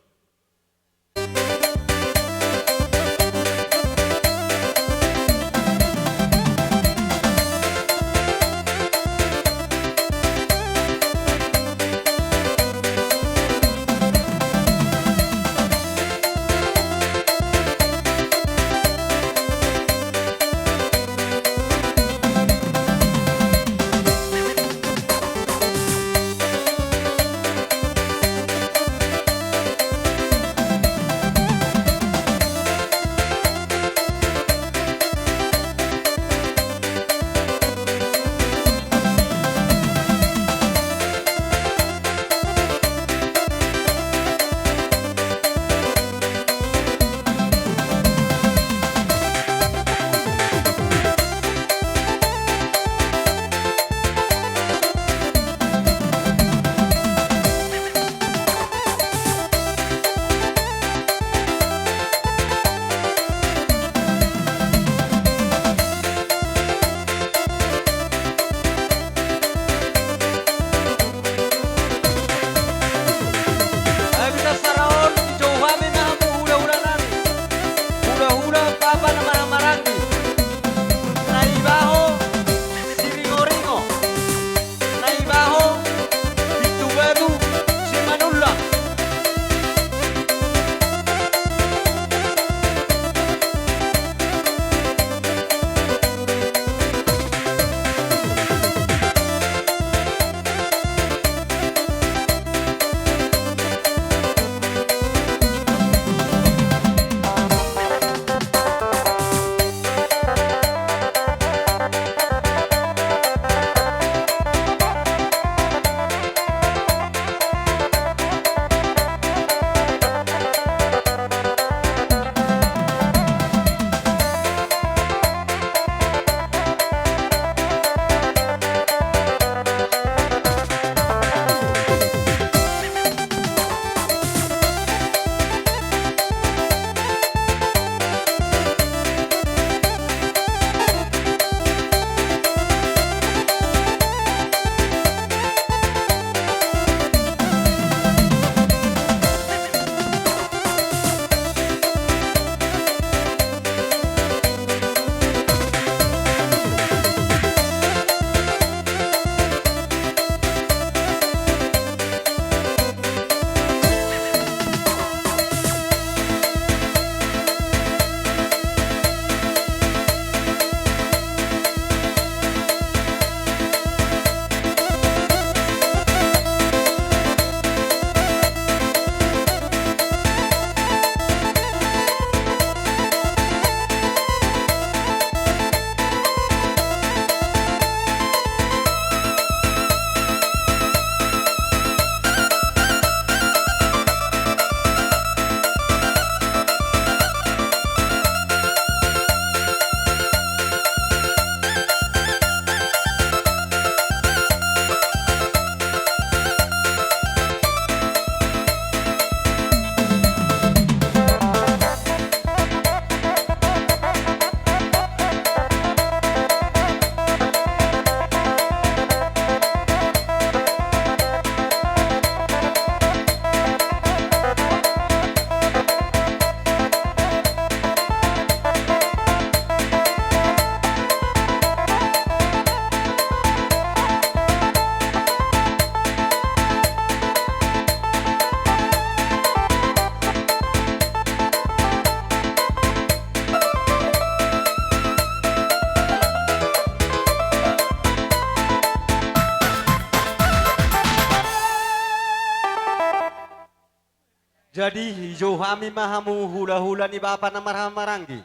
Jadi hijau kami mahamu hula-hula ni bapa na marhamanggi.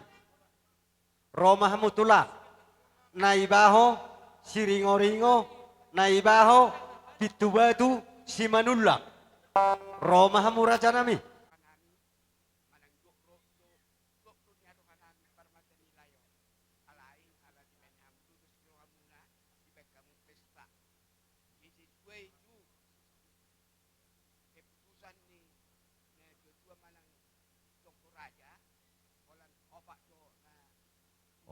Romahamu tulak. Naibaho siringo-ringo. Naibaho pitubatu si manulak. Romahamu raja nami.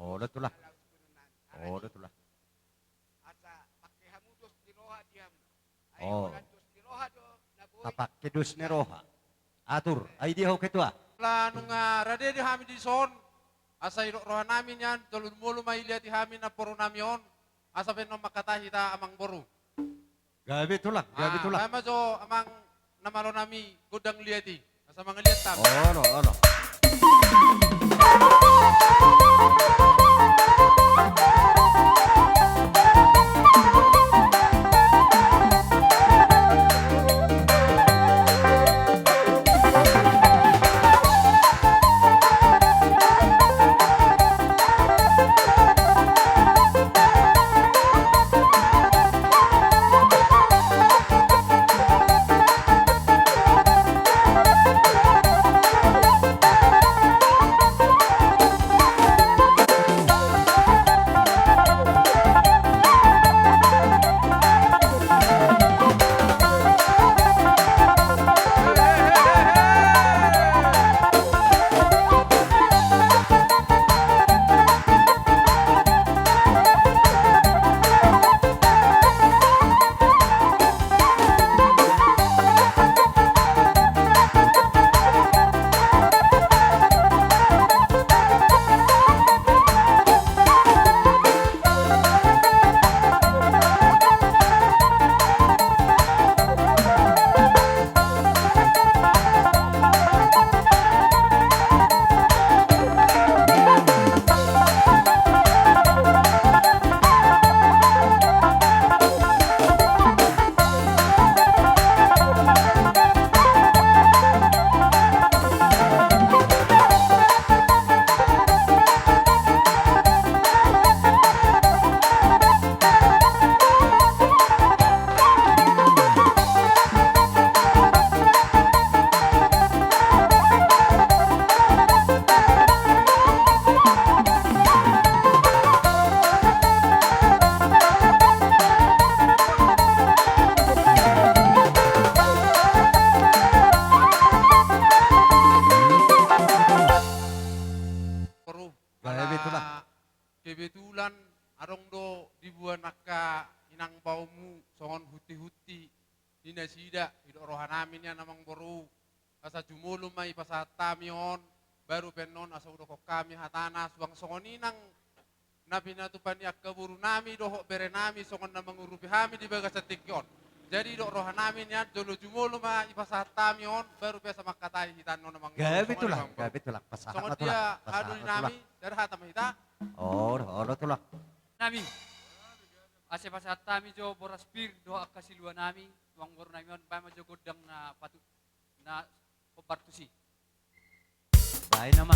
Oh, itulah. Oh, itulah. Oh. Tapak kedus neroha. Atur, ay di ho ketua. Nung rade di hami di son, asa iro rohan namin yan, tulun mulu mailiya di hami na puro namion, asa penon makatahi ta amang boru. Gabi tulang, gabi tulang. Kaya so amang namalo nami gudang liyati, asa mga liyat tam. Oh, no, no. Kebetulan arong do dibuan naka inang baumu songon huti-huti dina sida hido rohan amin ya namang boru asa jumulu mai pasatamion baru penon asa udo kami hatana suang songon inang nabi natupan yak keburu nami dohok bere nami songon namang urupi hami di bagas tikyon jadi do rohan amin ya jolo jumulu mai pasatamion baru biasa makatai hitan non namang gabi tulang pasahat songon tulang dia adu nami dari hatam hita. Oh, tulang. Nami, ase pasata mi jo boras pir do akasilua nami, tuang boru nami on pa jo godang na patu na pepartusi. Baik nama.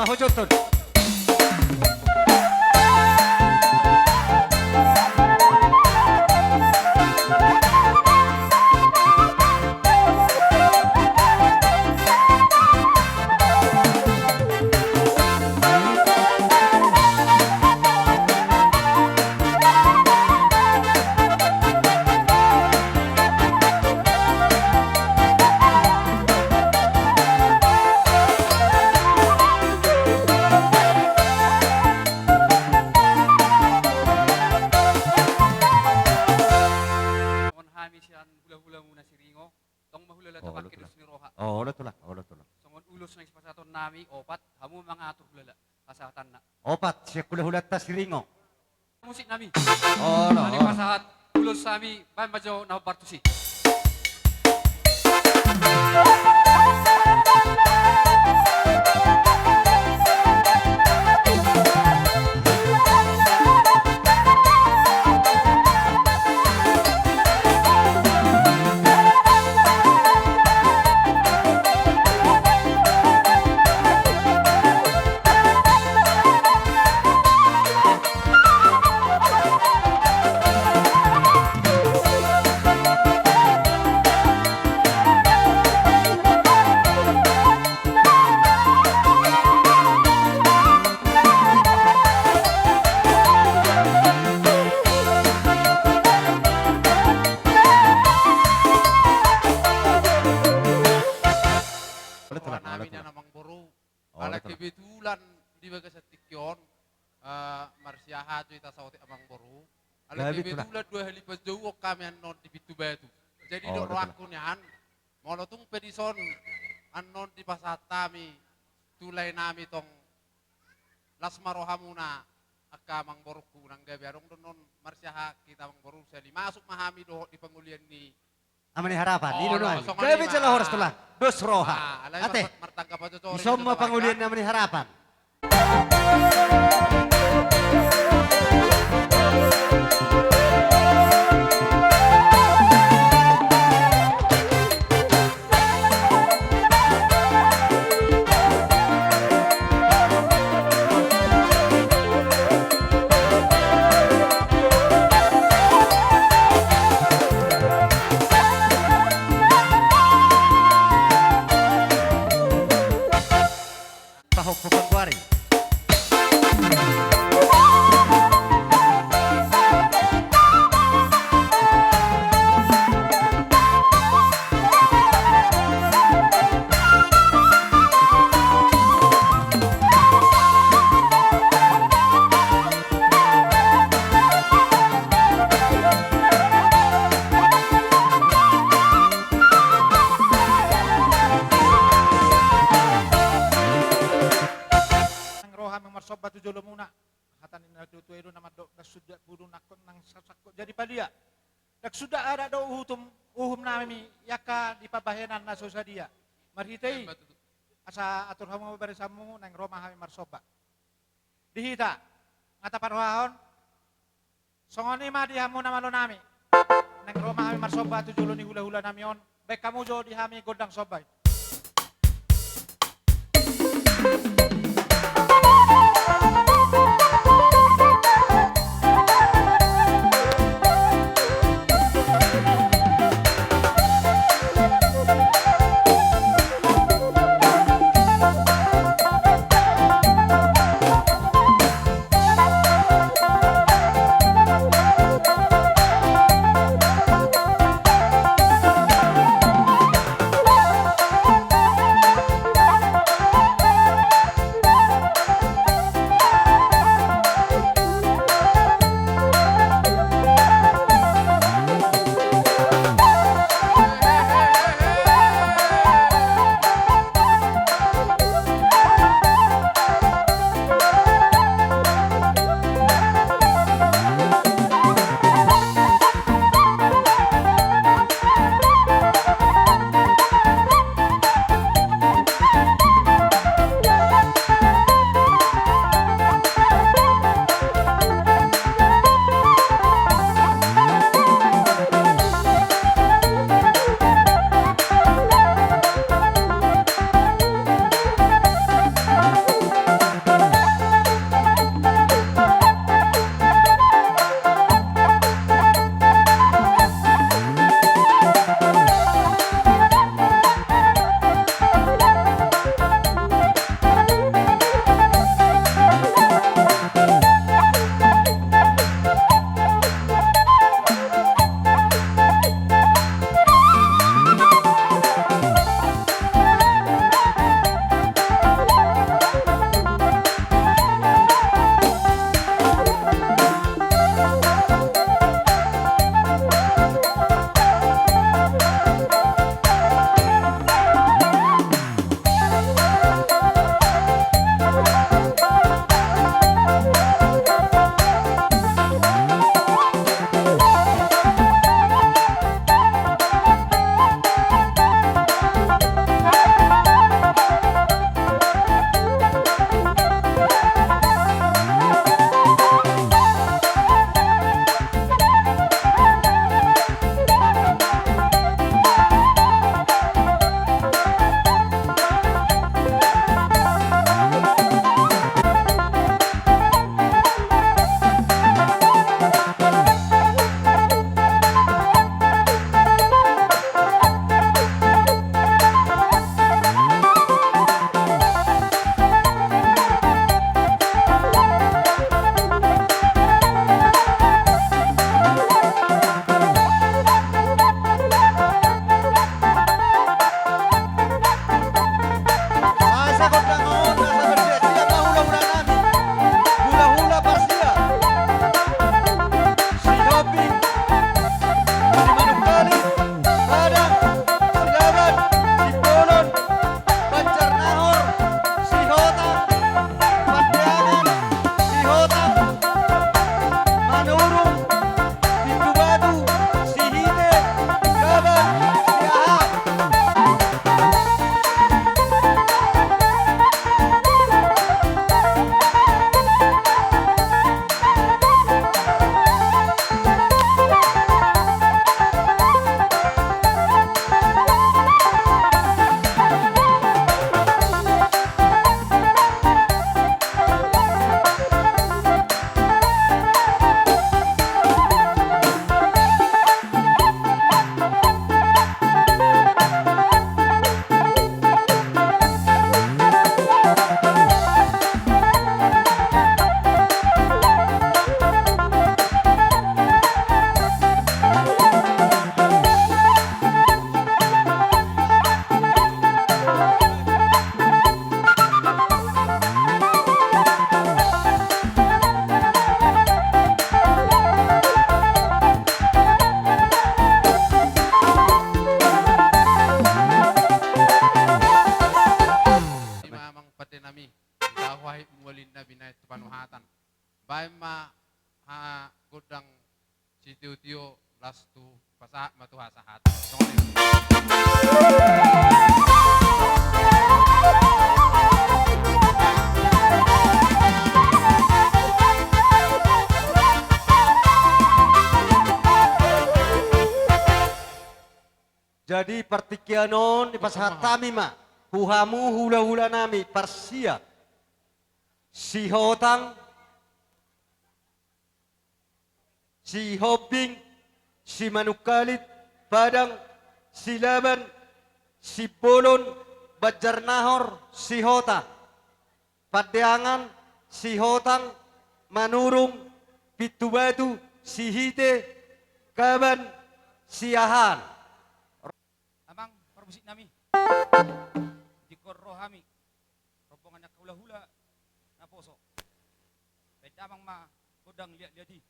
hojotun. Songon hami sian hula-hula muna si Ringo. Tong mahulala Oh, tapak ulo kidus ni Roha. Oh, ulo tulah, ulo tulah. Songon ulos ng pasaton nami, opat, hamu mga atur hulala. Pasahatan na. Opat, siya kula-hulat ta si Ringo. Musik nami. Oh, no. Ani pasahat, ulos sami, bahan majo na bartusi. Ulo tulah, Roha ulo namin tulah. yan amang boro. Oh, Ala ulo tulah. kebetulan di baga sa tikyon, marsiaha tu ita sauti amang boro. Ala Gabi tu lah. kebetulan dua hali pas jauh kami anon di pitu batu. Jadi Oh, dok ulo tulah. roaku niyan, molotung pedison anon di pasatami, tulay nami tong lasma rohamuna akka mang boruku nang gabi arong donon marsiaha kita mang boru sali masuk mahami do di pengulian ni Amani harapan, Oh, ini dulu. no, songon Gabi lima. jalan horas tulah. Dos roha. alay Ate, martangkap aja to. di semua pangulian namanya harapan. Tahok Pupangwari. Nang roha memarsob batu jolo muna. Hatanin na tutuero na madok na sudah puro nakon nang sasako. Jadi padia. Dak sudah ada do uhum nami yaka di pabahenan na sosadia. Marhitay asa atur hamu beresamu nang Roma hami marsoba. Dihita ngata parwahon songoni ma di hamu na malo nami. Nang Roma hami marsoba tu jolo ni hula-hula namion. Baik kamu jo di hami godang sobay. pasa matuha sahat. Songon. Jadi partikianon di pashatami ma. Huhamu hula-hula nami parsia. Si hotang, si hobing, si manukalit, padang, si laban, si bolon, bajarnahor, si hota. Padeangan, si hotang, manurung, pitubatu, si hite, kaban, si ahan. Amang perbusik nami dikor rohami rombongan nak hula-hula na poso pedamang ma kodang liat-liati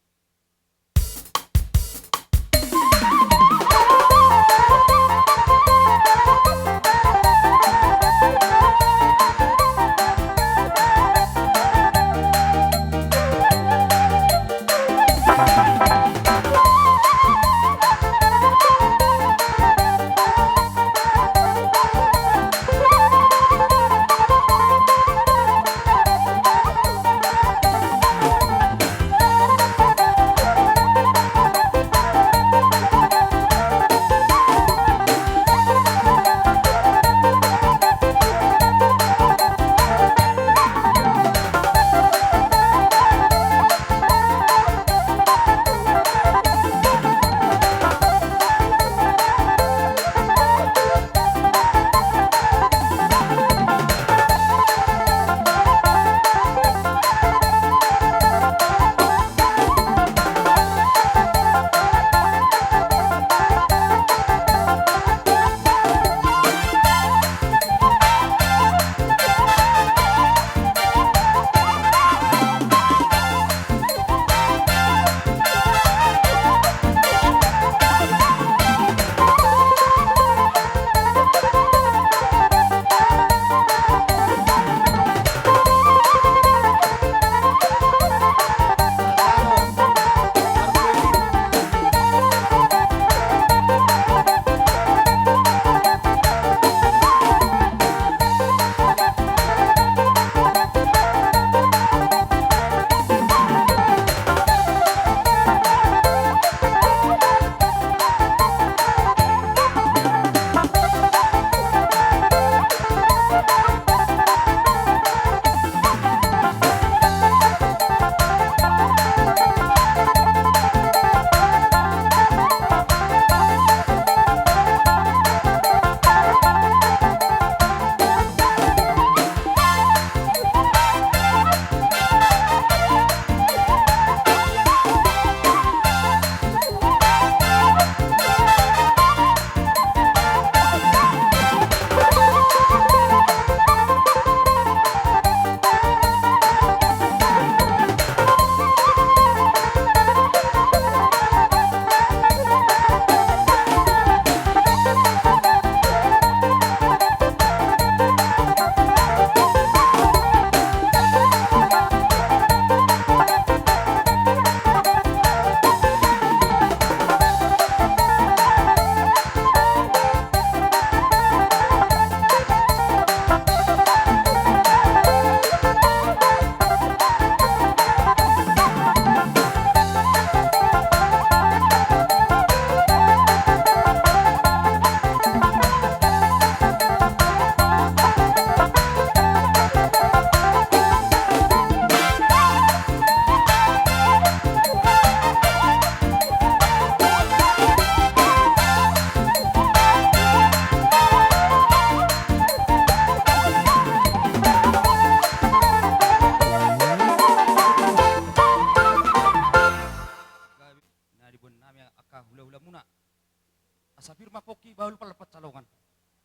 asabirma poki bahul palepat salongan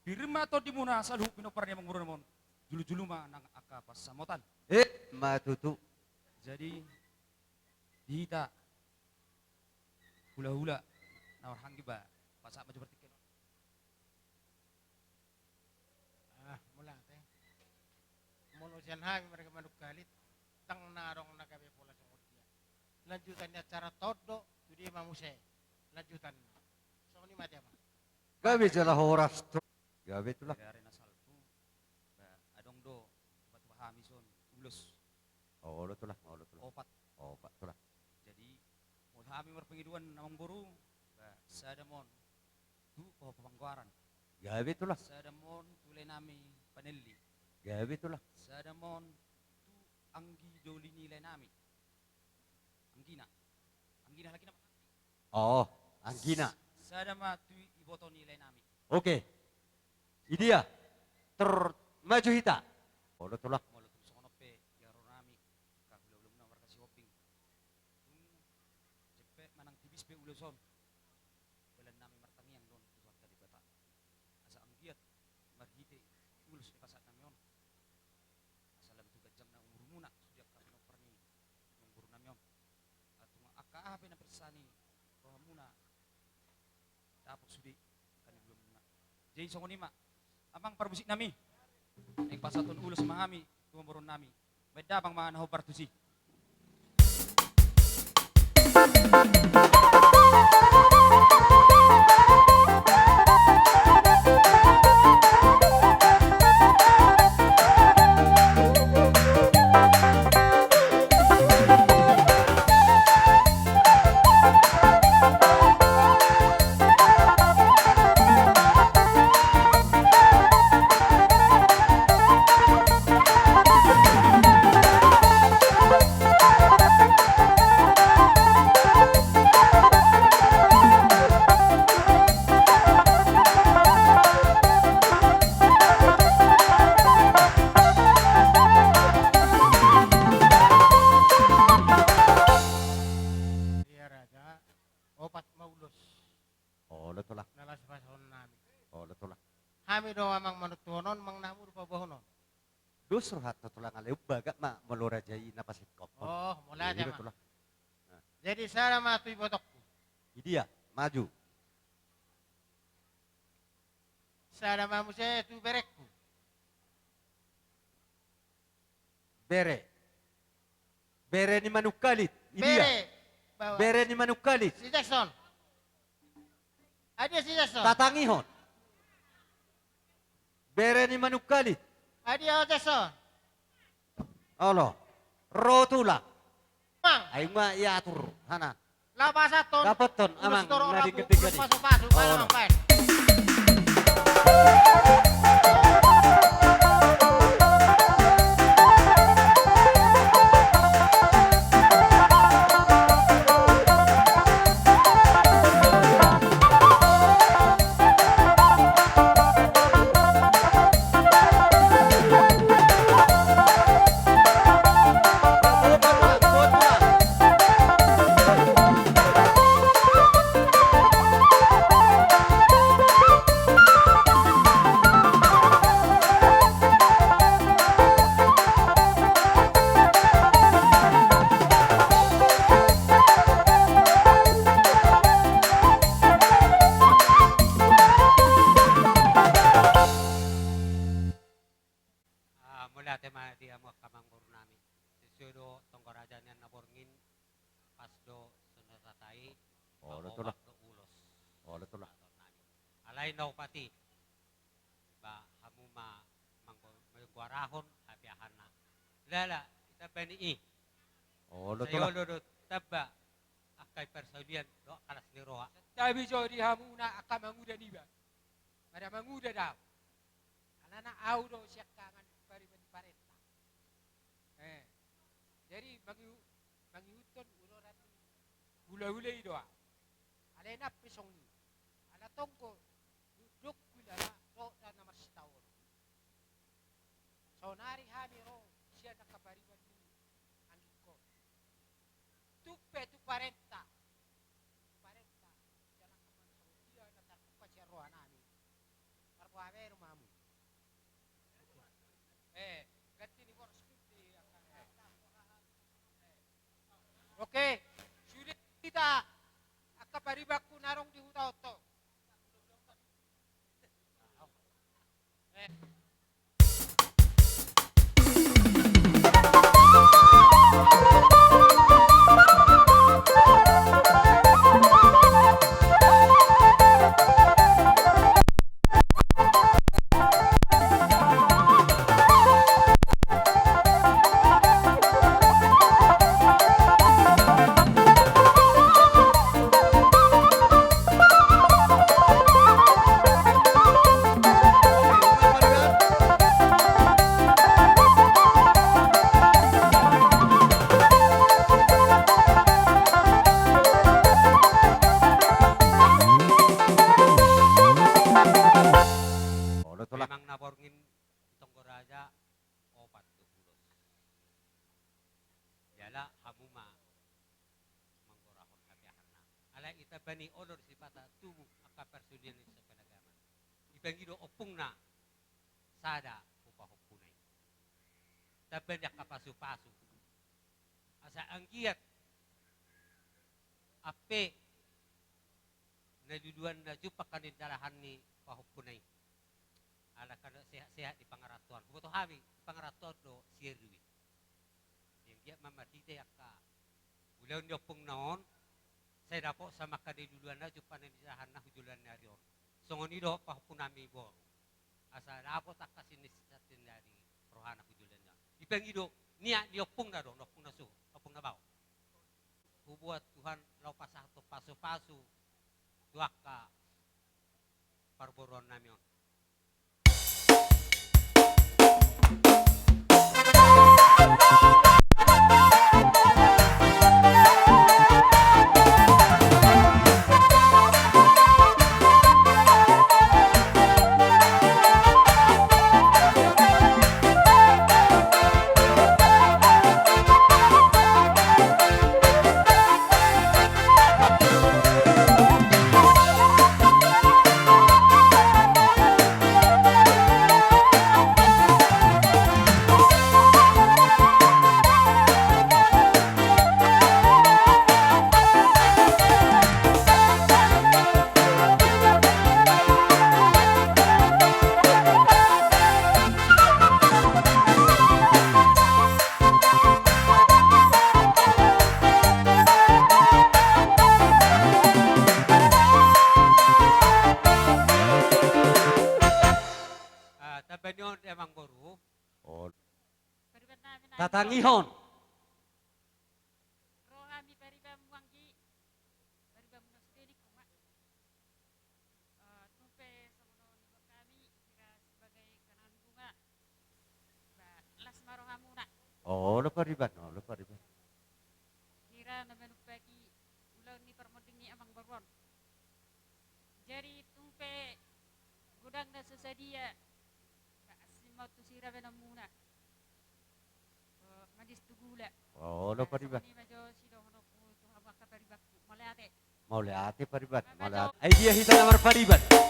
birma to dimuna salu pinoparnya mengurun julu-julu mah nang aka pas samotan matutu jadi dihita hula-hula nawar hanggi ba pasak maju bertikin mula teh manusian hami mereka manuk galit tang narong nagabe pola sungguh dia lanjutannya cara todo jadi mamuse lanjutan Gabi jala horas tu. Gabi itulah. Dari nasalku, adong do batu hamison ulus. Oh, lo tulah, oh lo tulah. Opat. Opat tulah. Jadi mul kami merpengiduan namang buru, sadamon tu pemangguaran. Gabi itulah. Sadamon tulay nami panelli. Gabi itulah. Sadamon tu anggi doli nilai nami. Anggina. Anggina lagi nama. Oh, Anggina. Sadama tu iboto nilai nami. Oke. Ini dia. Termaju hita. Oh, lo tulah. Molo tu sono pe yaro nami. Kahululum na markasi hoping. Jepe manang tibis pe uluson. Belan nami martangiang don tuwat tadi bata. Asa anggiat marhite ulus ni pasat nami on. Asalam tu gajang na umur muna sujak kami no perni umur nami on. Atung akaabe na persani roh muna. Tapos sudi kan belum muna. Jadi songo nima amang parbusik nami. Ing pasatun ulus mahami tumurun nami. Beda bang mga naho partusi. Iya raja, opat maulus. Oh, lo tulah. Nalas pason nami. Oh, lo tulah. Kami do amang manutunon, mang namur pabohonon. Dusro hatta tulang aleu baga ma melorajai napasit kop. Oh, mulai aja Iya, mah. tulah. Jadi saya matui botokku. Ini dia, maju. Saya mamu saya tu berekku. Bere. Bere ni manukalit. Ini dia. Bere. Bawa. Bere ni manukalit. Si Jackson. Ada si Jackson. Tatangihon. Bere ni manukalit. Ada Jackson. Allah. Rotula. Mang. Ayo ma iatur. Hana. Lapasaton. Dapaton amang Ulus nadi toro gede-gede. pasu-pasu. Oh, Mana no. mang paen. Mula tema dia mo kamang buru nami. Sesudo tongkorajan yang naborngin pasdo sunatatai. Oh, lo tulah. Ulos. Oh, lo tulah. Alay na pati. Ba hamu ma mangguarahon hapiahan na. Lala kita bani i. Oh, lo Sayo tulah. lo taba akay persaudian do kalas ni roha. Tabi jodi hamu na akamanguda ni ba. Pada manguda daw. Anak au do siak kangan pari parenta. Jadi bagi uton uloran hula-hula itu. Alena pisong ni. Ala tongko duduk kulara do na nomor setahun. Sonari hani ro siya nakapariban ni angko. Tupe tu parenta. Parenta. Jangan kaman dia na takupa siya ro anani. Parbuave rumamu. Ganti ni boros putih akan. Oke, sulit kita akaparibaku narong di huta oto. bani olor sifata tubuh aka persudin sa penagaman. Ibangido opung na sada upah hukunay. Taban yak kapasu-pasu. Asa anggiat ape naduduan na jupak kanindalahan ni pahukunay. Ala kana sehat-sehat di pangaratuan. Buto habi pangaratuan do sirwi. Yang dia mamatite aka ulaw niyo pong naon saya dapo sa makadiduluan na jupan nindalahan na hujulan na riyon. So ngonido pahukunami bo. Asa dapo takasinis sa tindari rohana hujulan na. Ipangido niya niyo pong na do, nopong na su, nopong na bao. Hubuat Tuhan lau pasato paso-paso duaka parboron namin. Tabanyon emang guru. Oh. Tatangihon. Rohani paribam wanggi paribam nasdeni kuma tumpe samono ni kami kira sebagai kanan bunga las marohamuna Oh, lupa ribat, no, lupa ribat. kira namanupaki ulau ni permoding ni amang baron jadi tumpe gudang na sesadia mau tu sira benamuna madis tugula Oh, lupa ribat. ni majo sidohono tu habaka paribak maleate Mau lihat paribat, mau lihat. Idea kita nomor paribat.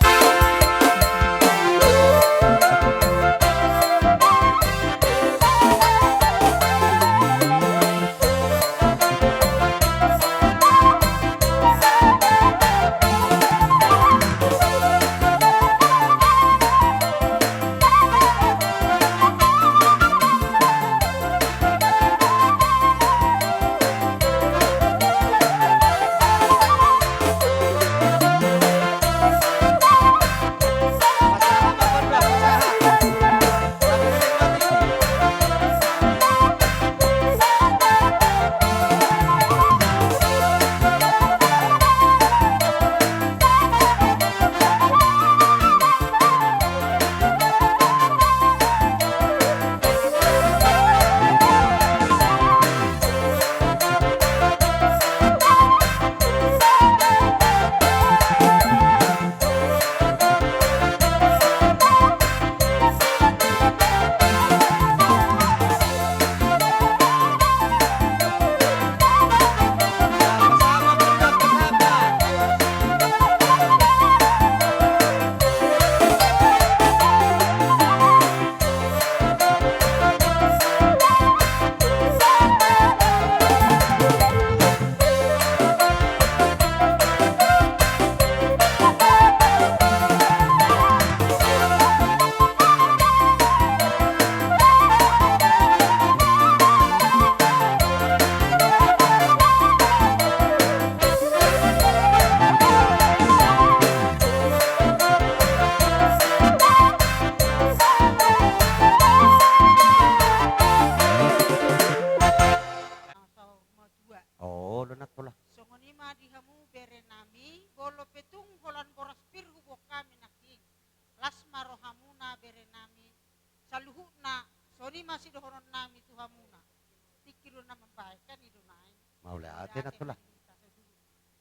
Atin at pula.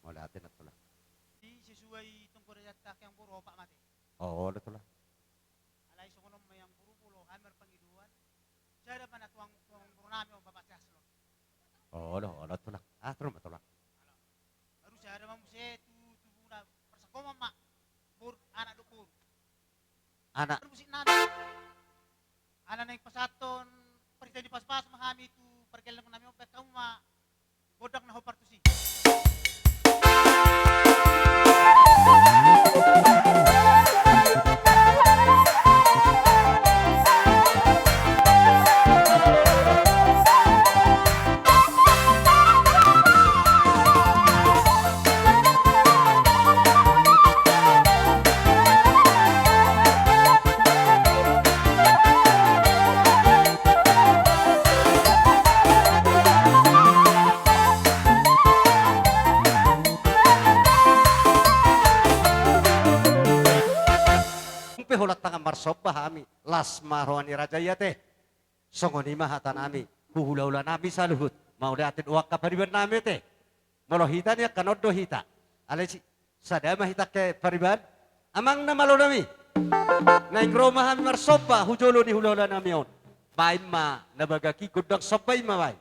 Wala atin at pula. Di sesuai tungkol yatak yang puro pak mati. Oo, ulit pula. Alay sungunom may ang puro pulo hammer pangiduan. Sada pa natuang puro namin ang papasaslo. Oo, ulit pula. Terus pula. Aru sada mamuset Anak Musik nami. Anak naik pasaton, pergi di pas-pas mahami itu, pergi lang namin opet kamu ma. Bodak na hopar tu si. Hulat tangan marsoba hami las marwani rajaya teh songoni mahatan nami huhula-hula nami saluhut mau liatin uak kapariban nami teh molo hita nya kanodo hita alesi sadama hita ke pariban amang na malo nami naik rumah hami marsoba hujolo ni hula-hula nami on baim ma nabagaki gudang sobay ma bay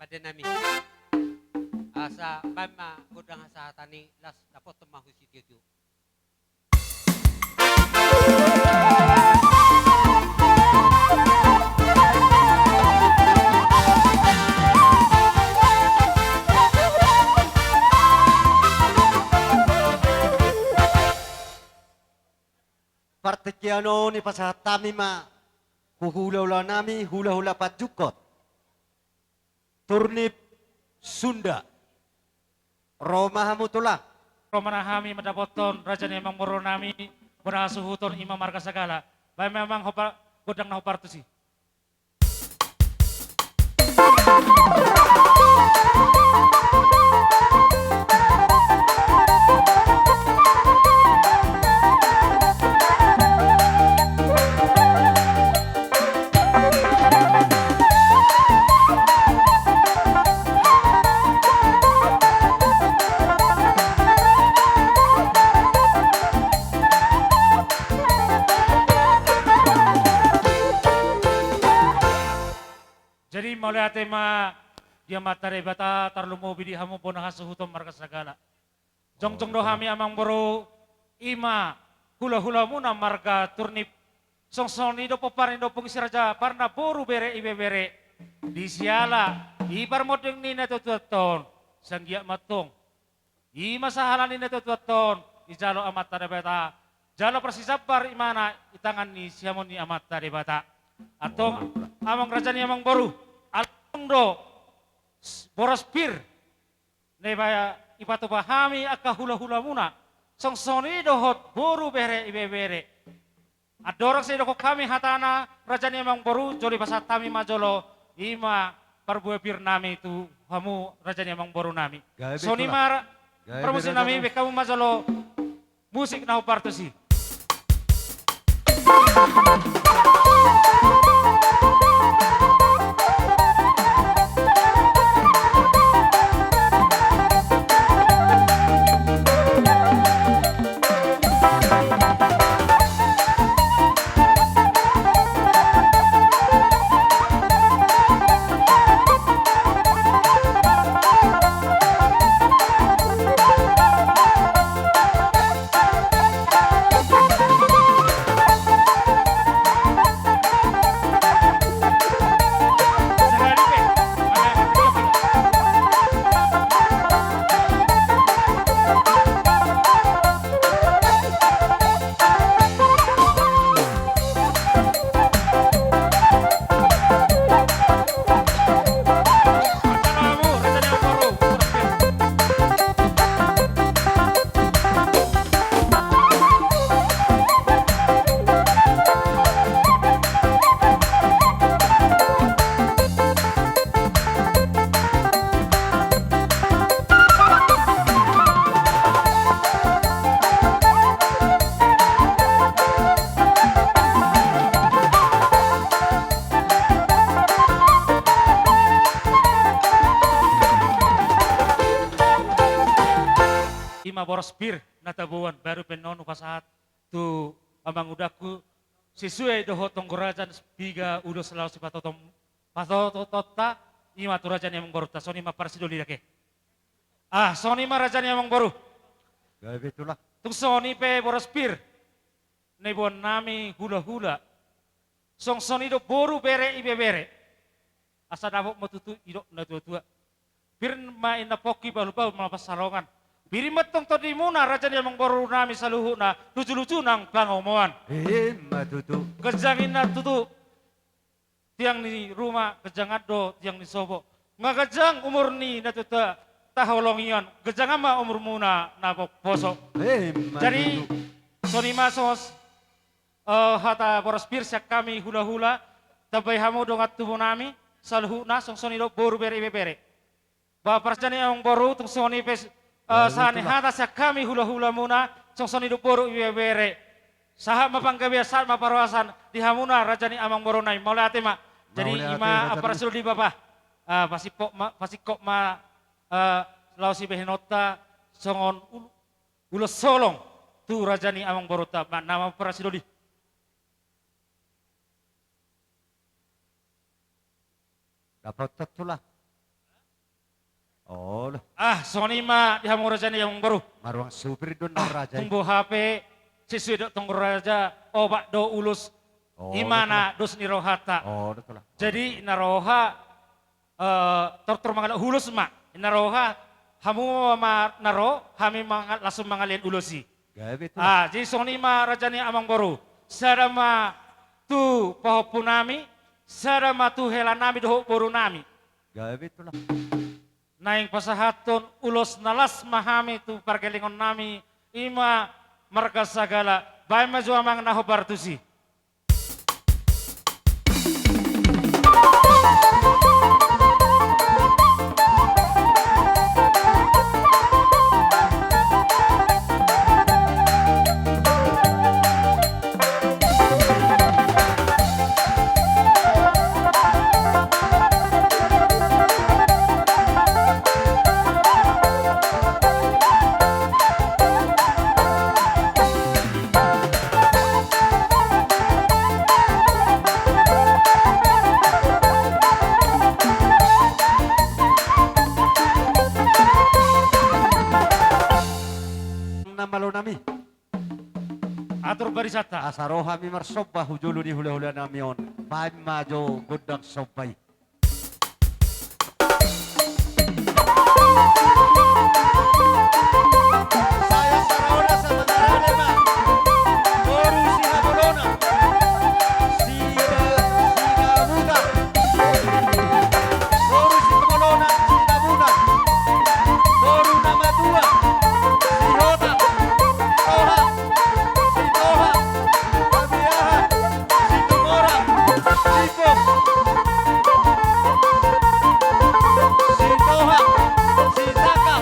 pada nami. Asa bama godang asa tani las dapat temahu si dia tu. Partikiano ni pasatami ma huhula-hula nami hula-hula pajukot. Turnip Sunda. Roma hamutulah. Romana hami mendapoton raja ni emang moro nami berasuhuton imam marga segala. Baik memang godang na hopartusi. Jadi mulai tema dia matare bata tarlumo bidi hamu pona hasuhutom marga segala. Jong do hami amang boro ima hula-hula muna marga turnip songsoni do poparin do pungsi raja parna boru bere ibe bere di siala ibar modeng ni natutuaton sanggia matong ima sahalan ni natutuaton ijalo amat tare bata jalo persisabar imana itangan ni siamon ni amat tare bata atong amang raja ni amang boru alungdo boros pir nebaya ipatu pahami aka hula-hula muna songsoni dohot boru bere ibe bere adorok se doko kami hatana raja ni amang boru joli pasatami majolo ima parbuah pir nami itu hamu raja ni amang boru nami soni mar promosi nami be kamu majolo musik na partusi. Boros bir natabuan baru penon upasahat tu amang udaku sesuai doho tonggораjan biga udo selalu si patotom patotota ima tu rajan yang baru ta soni ma parsidoli dake soni ma rajan yang baru gaya itulah tung soni pe boros bir nebon nami hula-hula song soni do boru bere ibe bere asa dabok matutu idok na tua-tua bir ma ina poki balu-balu malapas salongan biri metong tadi muna raja yang baru nami saluhu na lucu-lucu nang pangomoan. Matutu. Kejangin na tutu tiang ni rumah kejang ado tiang ni sobo. Nga kejang umur ni na tuta taholongian kejang ama umur muna na poso. Jadi soni masos hata boros pirsak kami hula-hula tabay hamo dongat tubo nami saluhu na song soni do boru bere bere. Bapak rajani yang baru tung soni pes sani hata sa kami hula-hula muna songsoni dupuru iwe bere saha mapanggabiya saat maparwasan di hamuna rajani amang boronai maulai ate ma jadi ima aparasul di bapa pasiko ma lausi behenota songon ulos solong tu rajani amang borota ma nama aparasul di dapat tetulah Oh, sonima di hamu raja ni yang baru. maruang supir don ng raja. Tunggu HP, siswi dok tunggu raja, obat do ulus. Oh, Imana dos ni rohata. Oh, betul lah. Jadi naroha tortor mangal hulus mak. Naroha hamu ma naro, hami mangal langsung mangalin ulusi. Gabi tu. Jadi sonima raja ni amang baru. Sarama tu pahopunami, sarama tu helanami doho boru nami. Gabi tu lah. Naing pasahaton ulos nalas mahami tu pargelingon nami ima marga sagala bay maju amang naho bartusi. Namalo nami. Atur barisata. Asaroha mi marsobba hujulu ni hula-hula namion. Paim majo gudang sobbay. Saya Saraona sa Mandarale ma. Boru Singa Bolona. Singa Buta. Boru Singa Bolona, Singa Buta. Boru nama dua. Sihota. Toha. Sitoha. Kabiyahan. Situmora. Sipok. Sitoha. Sitaka.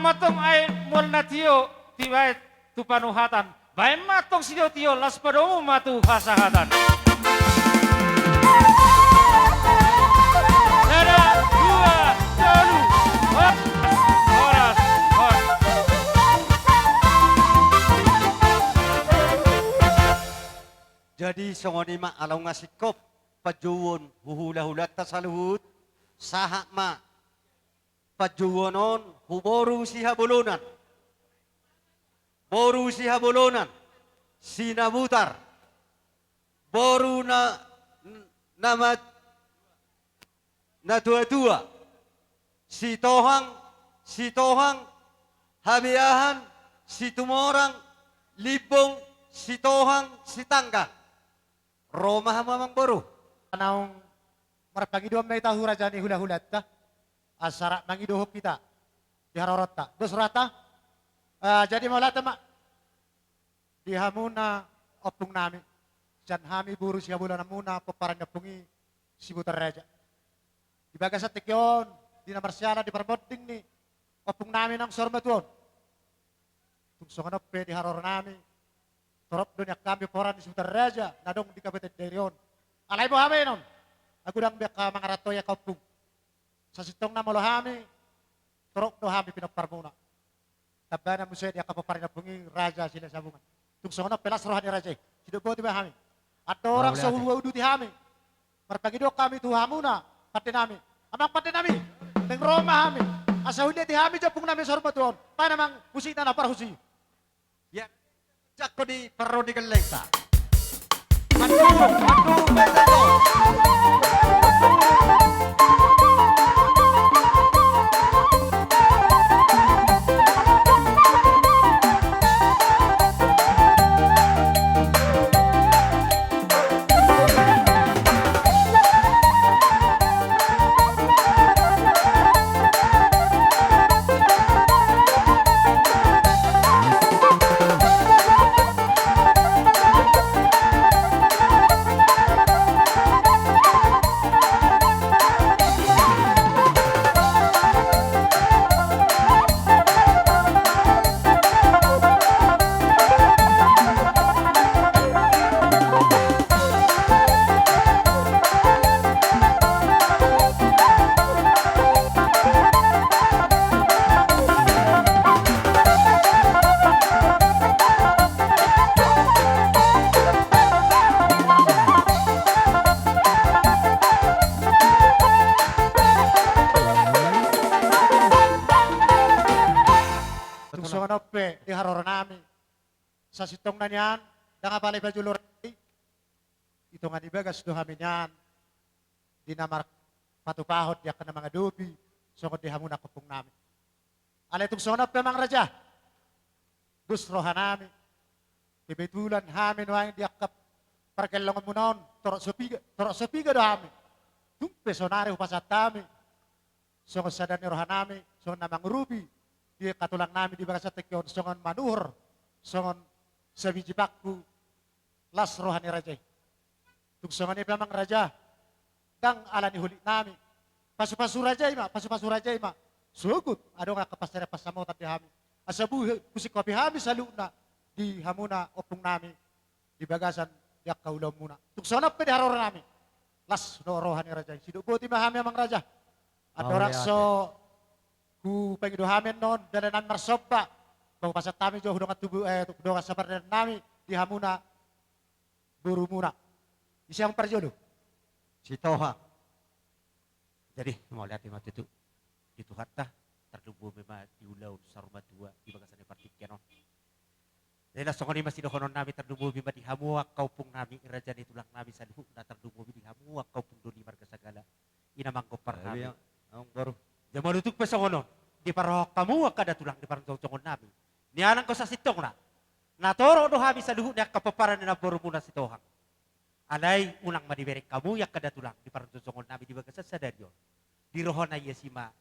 Matong ay mol na tiyo, tiwai tu panuhatan. Bae matong siyo tiyo, las padomo matu hasahatan. Ada dua, lalu, horas. Jadi songoni ma alaw nga sikop pajuwon huhula-hula ta sa luhut saha ma pajuwonon huboru si habulunan. Boru si habulunan. Sinabutar. Boru na nama na tua-tua. Si tohang, habiyahan, si tumorang, libong, si tohang, si tangga. Roma hamamang boru. Naong marapagi doon may tahu raja ni hula-hulat ta. Asara mangidohop kita. di harorota. Dus rata, jadi maulata mak, di hamuna opung nami, jan hami buru siya bulan muna peparan pungi si butar raja. Di bagas sa tikyon, di na marsyala di parbodding ni opung nami ng sormatuon. Tungsong pe di haror nami, torop dunia kami poran di si butar raja, nadong di kabupaten Derion. Alay mo hami nun, agudang biak ka mga ratoya kaupung. Sa sitong na malohami, torok do hami pinaparmuna. Tabana mo siya di kapaparin na pungi raja sila sabungan. Tungsong pelas rohani raja, sinubo di ba hami? At orang sa huwaudu di hami, marpagido kami tuhamuna, pati nami. Amang pati nami, ng Roma hami. Asa huli di hami japung namin sa rumatuon. Pa namang musita na para husi. Ya, jako di perro di kelengsa. Di haror nami. Sa sitong na niyan, nga balay bajulor, ito nga nibagas do hamin yan. Di na patupahod yak na mga dubi, sungod di hamuna kupong namin. Alay itong sonop na mga raja, gustrohan namin. Tibetulan hamin wang di akap parkalongan mo noon, torok sopiga do hamin. Tung pesonari upasat namin. Sungod sa danirohan namin, sungod na mga rubi, di katulang namin di bagas sa tekyon, songon manuhor, songon sa bijibakku, las rohani raja. Tugsongan ni pamang raja, dang ala ni huli namin. Pasu-pasu raja ima, sugut, ado nga kapastera pasamotan di hami. Asabu, kusik kopi hami sa luna, di hamuna opung namin, di bagasan, di akaulaw muna. Tugsongan pa di haror namin, las no rohani raja. Sinubuti mahami amang raja. At orang so, ku pengiduhamin non dalanan marsoba bahwa pasat kami jauh dengan tubuh dengan sabar dan nami di hamuna buru muna isi yang perjodoh Si Toha. Jadi mau lihat lima itu di Tuhatta terdubu memang di ulau saruma dua di bagasan partikan non. Jadi songoni masih dohonon nami terdubu memang di hamua kaupung nami raja di tulang nami saduh na terdubu di hamua kaupung doni marga segala ina mangkopar nami. Baru Jaman itu pesangono di parohok kamu kada tulang di parang congon nami. Nianang ko sa sitong na. Natoro do habi sa duhut na kapaparan na boru muna si Tohang. Alay unang madiberek kamu yak kada tulang di parang congon nami di bagas sa dadyon. Di rohon na yesima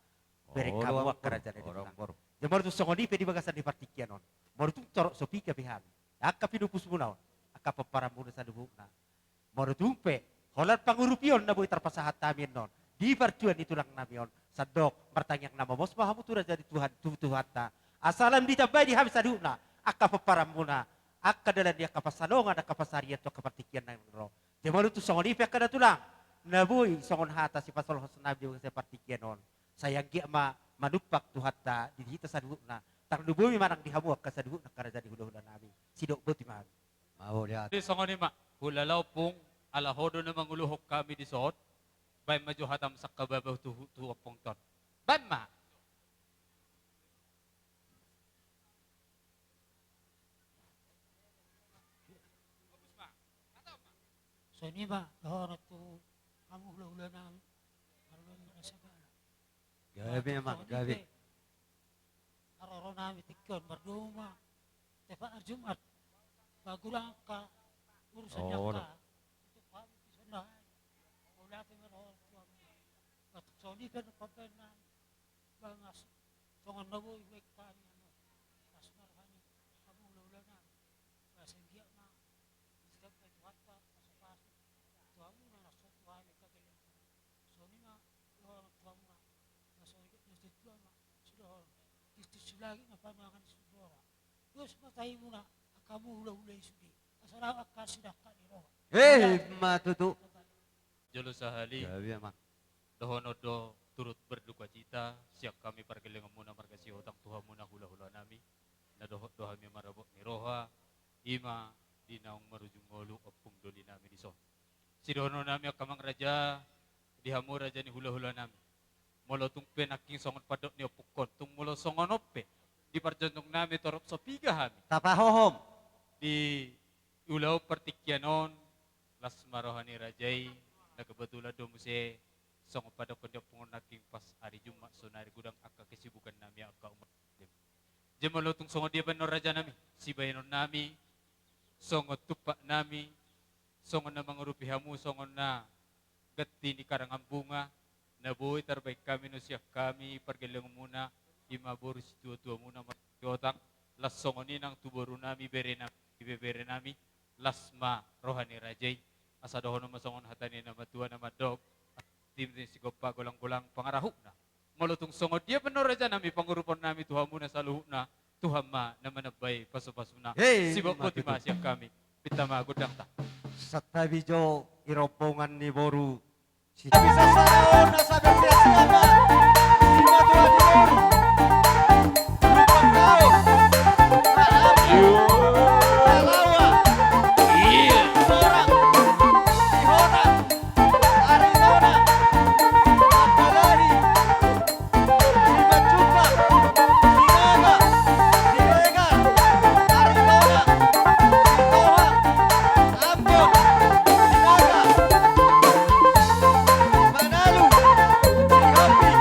berek kamu ak kerajaan di tulang. Jaman itu songoni pe di bagasan di partikian non. Moru tu torok sopi ka bihami. Akka pinupus muna on. Akka paparan muna sa duhut na. Moru tu pe holat pangurupion na boy terpasahat tamin non. Di perjuan itu lang namion sadok bertanya nama bos mahamu tu jadi Tuhan ta asalam ditabai di habis aduna akka paparamuna akka dalan dia kapasalongan akka pasarian to kapatikian nang ro jemalu tu songoni pe kada tulang nabuy songon hata si pasol hosna di sa partikian on sayang gi ma manupak Tuhan ta di hita saduna tar dubumi marang dihamu akka saduna kada jadi hudah nami sidok boti mah mau lihat Di songoni mak hulalaw pong alahodo na manguluhok kami di soot bay maju hatam sa kababaw tu apong ton. Bay ma. So ini ba, lahor tu kamu hula-hula namin. Marunong na sa gala. Gabi mak gabi. Aroro namin tikyon, berduma. Tepa na Jumat. Bago lang ka, urusan niya ka. Ito kami pisonahan. Wala kami marunong tuwa. At so hindi ka napapay na bangas. So songon na boy wek kami ano. Asmar kami kamu ulah na. Kasi dia ma istab kay tuhat pa sa paso. Tuamu na naso tuhay ka kaya. So ni ma lo tuamu na. Naso ni tuwa ma sudah. Kistis lagi na pamakan sudora. Terus matay mo na kamu ulah sudi. Asal akan sudah ka ni roh. Matutu. Jolo sahali. Gabi amak. Dohonodo turut berduka cita siap kami pergelengan muna margasi hutang Tuhan muna hula-hula nami na doha mi marabot ni roha ima dinaong marujung ngolu opung doli nami di son. Si dohono nami akamang raja dihamu raja ni hula-hula nami. Molo tung penaking songon padok ni opukon tung molo songon ope di parjantong nami torop sopiga hami. Tapahohom. Di ulau pertikyanon las marohani rajai na kebetulan domuse songo pada kondok pengonaking pas hari Jumat sonari gudang akka kesibukan nami akka umat dem. Jemalotung songo dia benor raja nami, si bayanon nami, songo tupak nami, songo na mangurupi hamu, songo na gati ni karangan bunga, na buhay terbaik kami no siya kami pergelang muna, ima boris tua-tua muna martiotang, las songo ninang tuboru nami bere nami, las ma rohani rajai, asa dohono masongon hatani nama tua nama dog, tim si gopa golang-golang pangarahuk na. Malutong songod dia benar raja nami pangurupon nami Tuhan muna saluhuk na. Tuhan ma na manabay paso-paso na. Sibok ko timasyak kami. Pitama gudang ta. Sa tabi jo iropongan ni Boru. Si bisa salaon na sabi siya siyama. Sima Tuhan ni Boru. Lupang tao. Dalawa. Sorang. Ihona. Arizona. Apalagi. Lima Cupa. Sinaga. Silega. Arizona. Sitoha. Ambon. Sinaga. Manalu. Ihapi.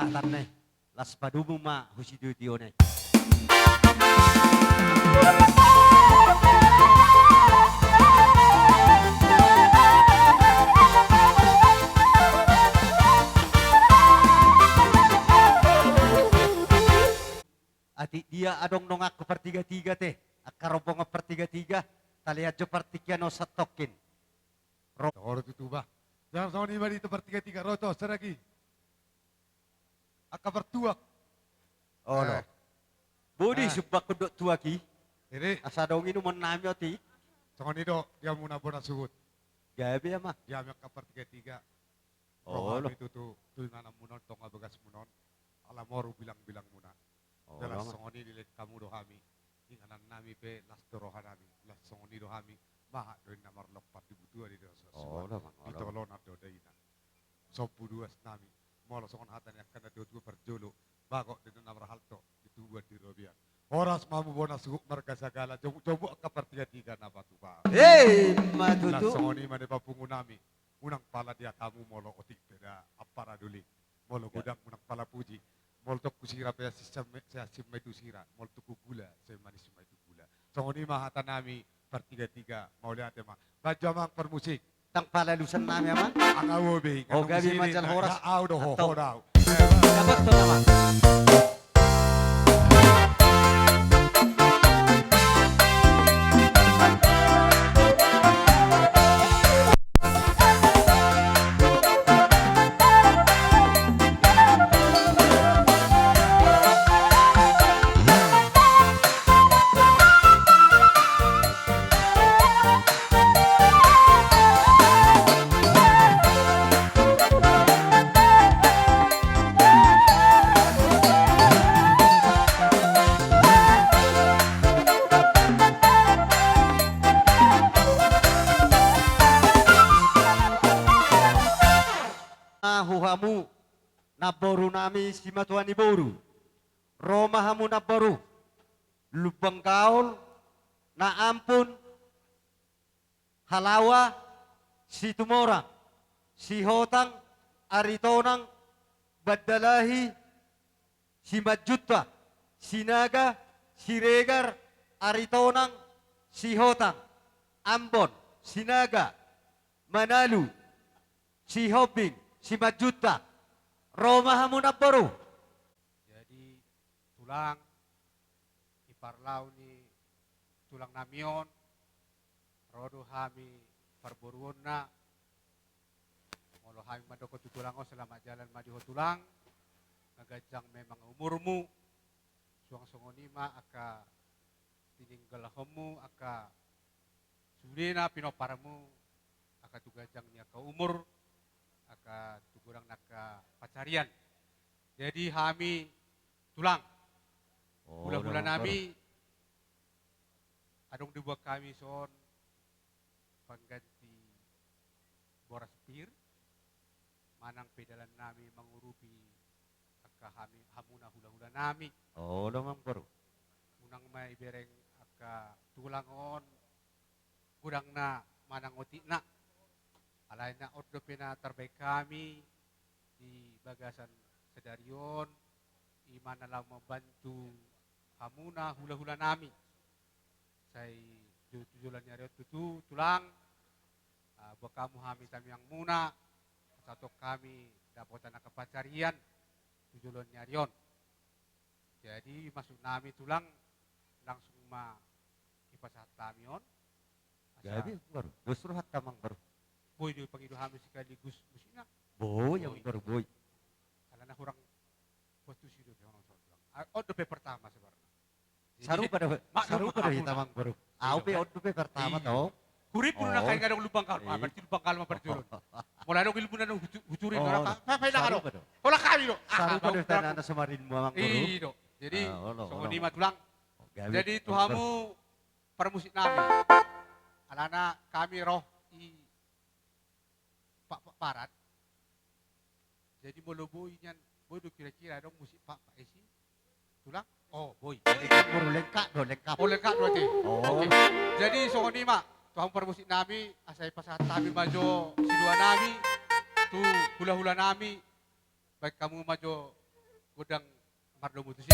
hatan nih. Las padumu ma husidu dione. Ati dia adong nongak ke pertiga-tiga teh. Akaropong ke pertiga-tiga. Talihat jo partikian no satokin. Oro tutuba. Jangan sama ni mari itu pertiga-tiga roto seragi. Aka bertuak. Oh no. Budi subak kuduk tua ki. Ini. Asa dong ini menami oti. Sama ni do dia muna bona suhut. Gabi ya mah. Dia mek pertiga-tiga. Oh lo. Itu tuh nana munon tonga begas munon. Alamoru bilang-bilang muna. Oh, Jelas lama. songoni dilet kamu dohami. Inganan nami pe las dorohanami. Las songoni dohami. Maha doin namar lopat dibutua di dosa. Oh, lama. Ditolon atau daina. Sopu dua nami. Molo songon hatan yang kena dua perjolo. Bagok di namar halto. Itu buat di robian. Horas mamu bona suhuk marga sagala. Coba ke pertiga-tiga na batu ba. Hei, matutu. Las songoni mane papungunami. Unang pala dia kamu molo otik beda. Apara duli. Molo gudang unang pala puji. Molto kusira pa saya simay tu sira, molto gula saya manis simay tu gula. So ni mahata nami pertiga-tiga mau lihat ya mah. Baca mang permusik. Tang palalusan nami ama. Ang awobe. Oh gabi macam horas. Au do ho daw. Dapat to nama. Huhamu naboru nami si matuani boru. Roma hamu naboru. Lubang gaul na ampun halawa si tumorang si hotang aritonang badalahi si majutta si naga si regar aritonang si hotang ambon si naga manalu si hobing si majuta, Roma hamu naboru. Jadi tulang iparlau ni tulang namion, rodo hami parboruonna, molo hami madoko tutulango selamat jalan madiho tulang, nagajang memang umurmu, suang songonima aka tininggal homu aka sudena pinoparamu aka tugajang ni aka umur aka tugurang naka pacarian. Jadi kami tulang. Bulan-bulan nami adong dibuat kami son pengganti boras pir manang pedalan nami mengurupi aka kami hamuna hula-hula nami. Oh, lamang baru. Unang may bereng aka tulangon kurang na manang otik na. Alay na ordo pina terbaik kami di Bagasan Sedarion, iman na lang membantu hamuna hula-hula nami. Say tujulan nyari tutu tulang, buat kamu hami kami yang muna, satu kami dapat anak kepacarian tujulan nyarion. Jadi masuk nami tulang langsung ma kipasahat tamion. Gabi baru. Justru hat tamang baru. Boy di pangido kami sekaligus musina. Boy yang baru boy. Karena kurang posisi itu orang soal. Odope pertama sebenarnya. Saru pada hitamang baru. Aupe odope pertama tau. Hurip pun nak kain kadang lubang kal. Berarti lubang kal mah berjulun. Mulai dong ilmu nang hucurin orang kah? Apa nak kado? Olah kami do. Saru pada tanah semarin mamang baru. Iyo. Jadi songoni mah tulang. Jadi tuhamu permusik nami. Alana kami roh i Pak Parat. Jadi molo boy nyan, boy do kira-kira dong musik Pak Esi. Tulang? Oh, boy. Baru lengkap do lengkap. Oh, lengkap berarti. Oh. Oke. Jadi songoni mah tuang permusik nami, asai pasat kami majo sidua nami, tu hula-hula nami, baik kamu majo godang mardo mutusin.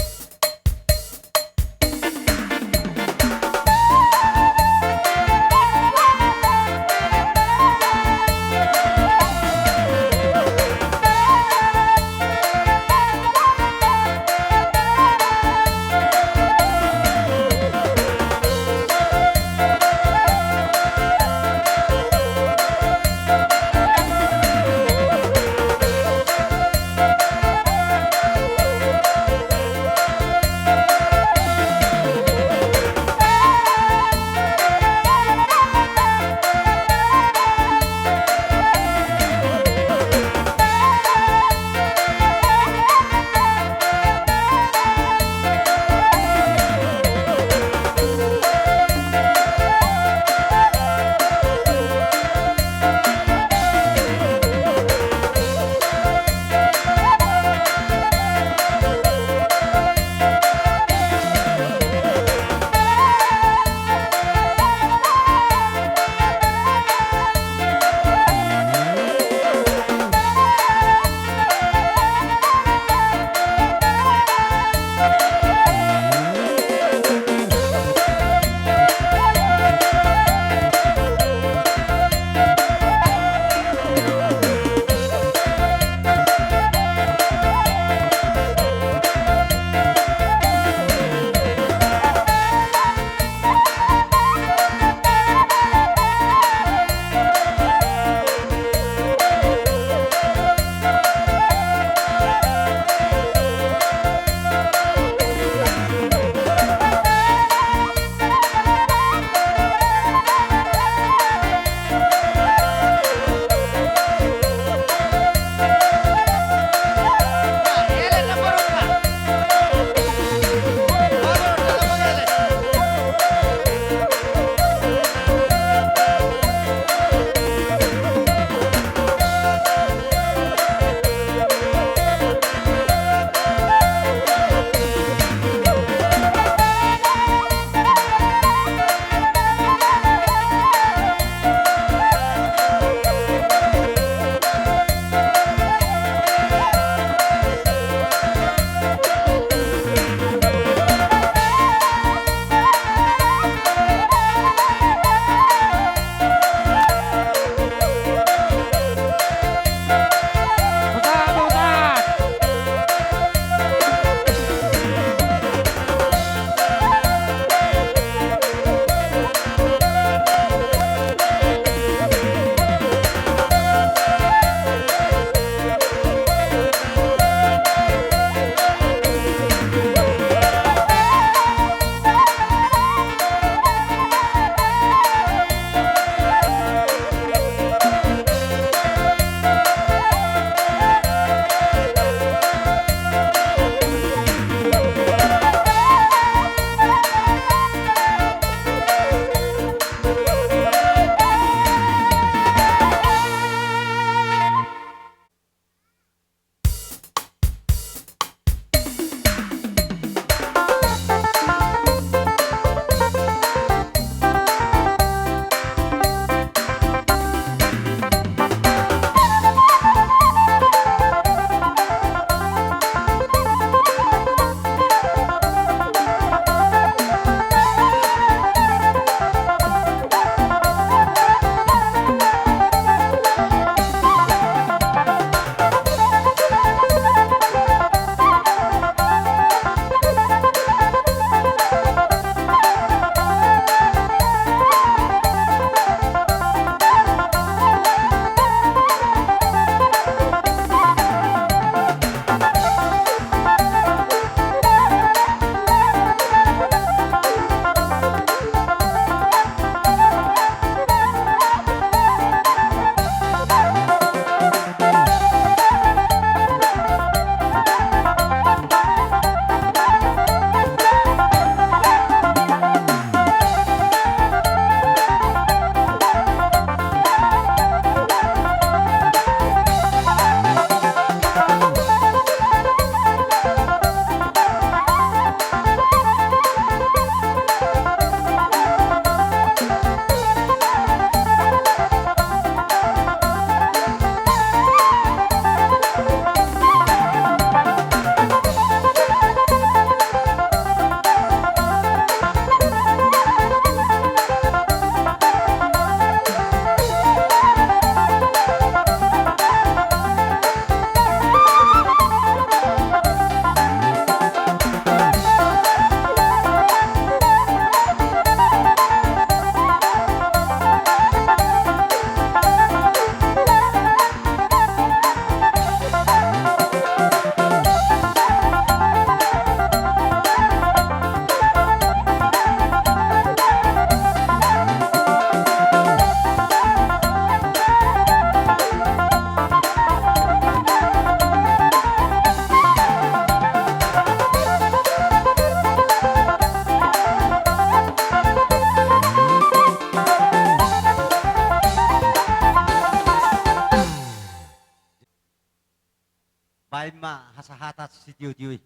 si Tiyo-Tiyo.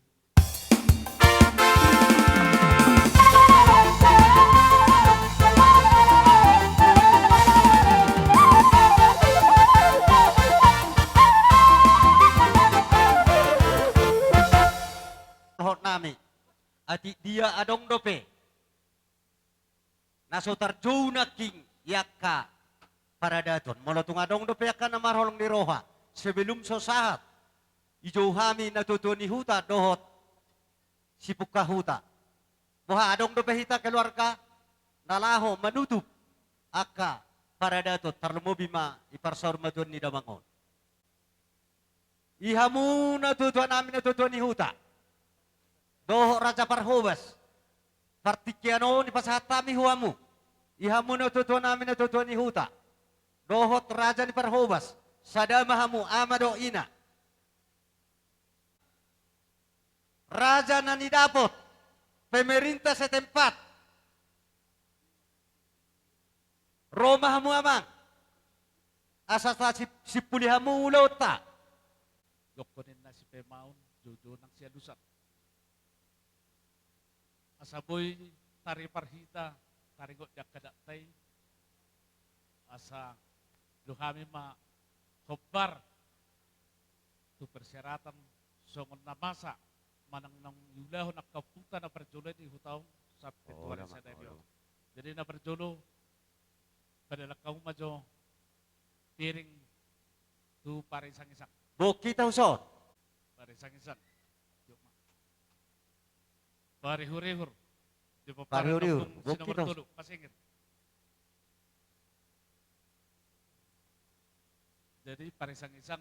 Hot nami, ati dia adong dope, nasotar juna king yakka para daton, molotung adong dope yakka na marholong ni roha, sebelum sosahat, ijo hami natutuni huta dohot, sipukka huta, moha adong dope hita keluarga, nalaho manutup, akka para daton, tarlumobima iparsor matun ni damangon. Ihamu natutuan namin natutuan ni huta, doho raja parhobas, partikiano ni pasatami huamu, ihamu natutuan namin natutuan ni huta, dohot raja ni parhobas, sadamahamu amado ina, raja na nidapot, pemerintah setempat, romahamu amang, asasa sipulihamu ulota, Yokonin na si Pemaun, jojo ng siya lusat. Asaboy tari parhita, taringot yak kadatay, asa luhami ma hobbar, tu persyaratan songon na masa, manang nang yulahu nakaputa na perjulo di hutaw sa pituan sa debyo. Jadi na perjulo, padala kau majo, piring tu parisang-isang. Bukit Tauson. Parisang-isang. Parihur-hur. Di ba Parihur-hur. si nomor tulo, pasingit. Jadi parisang-isang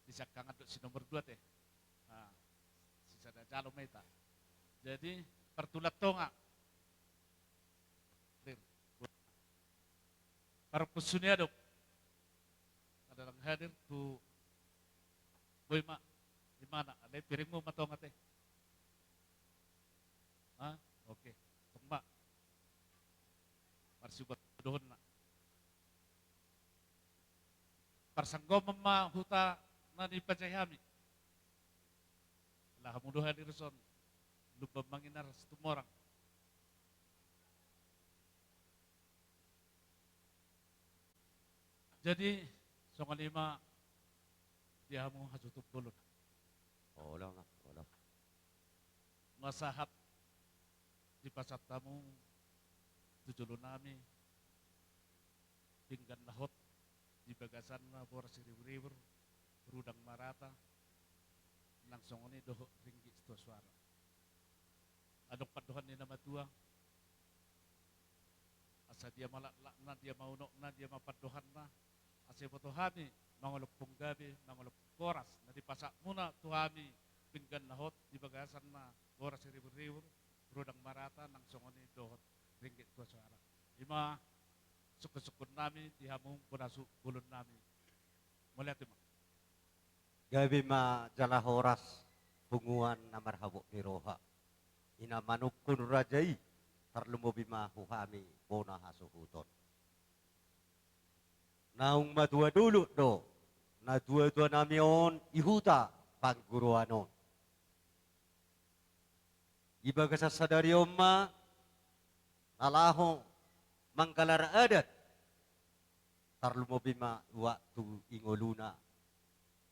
bisa kangat si nomor 2 teh. Nah, si sada jalo meta. Jadi pertulat tonga. Para pusunyadok. Adalang hadir tu boy ma, di mana? Ada piring mo matonga teh. Ah, oke. Tungba. Marsubat dohon na. Parsanggo mama huta na di pacayami. Lah muduhan irson. Lubang manginar setumorang. Jadi songa lima dia mau hasutup bulun. Olah na, olah. Masahat di pasat tamu tujulun nami pinggan lahot di bagasan na boras ribu-ribu rudang marata langsung ini doh ringgi sto suara adok paduhan ni nama tua asa dia malak na dia mau nok na dia mapaduhan na asa potohani mangolok punggabi mangolok boras na di pasak muna tuhami pinggan lahot di bagasan na boras ribu-ribu rudang marata nang songoni dohot ringgit tua suara. Ima sukun nami dihamung punasu bulun nami. Melihat ima. Gabi ma jala horas bunguan namar habuk ni roha. Ina manukun rajai tarlumo bima huhami bona hasuhuton. Naung madua dulu do. Na dua-dua nami on ihuta pangguruanon. Iba kasasadari oma nalaho mangkalar adat tarlumo bima waktu ingoluna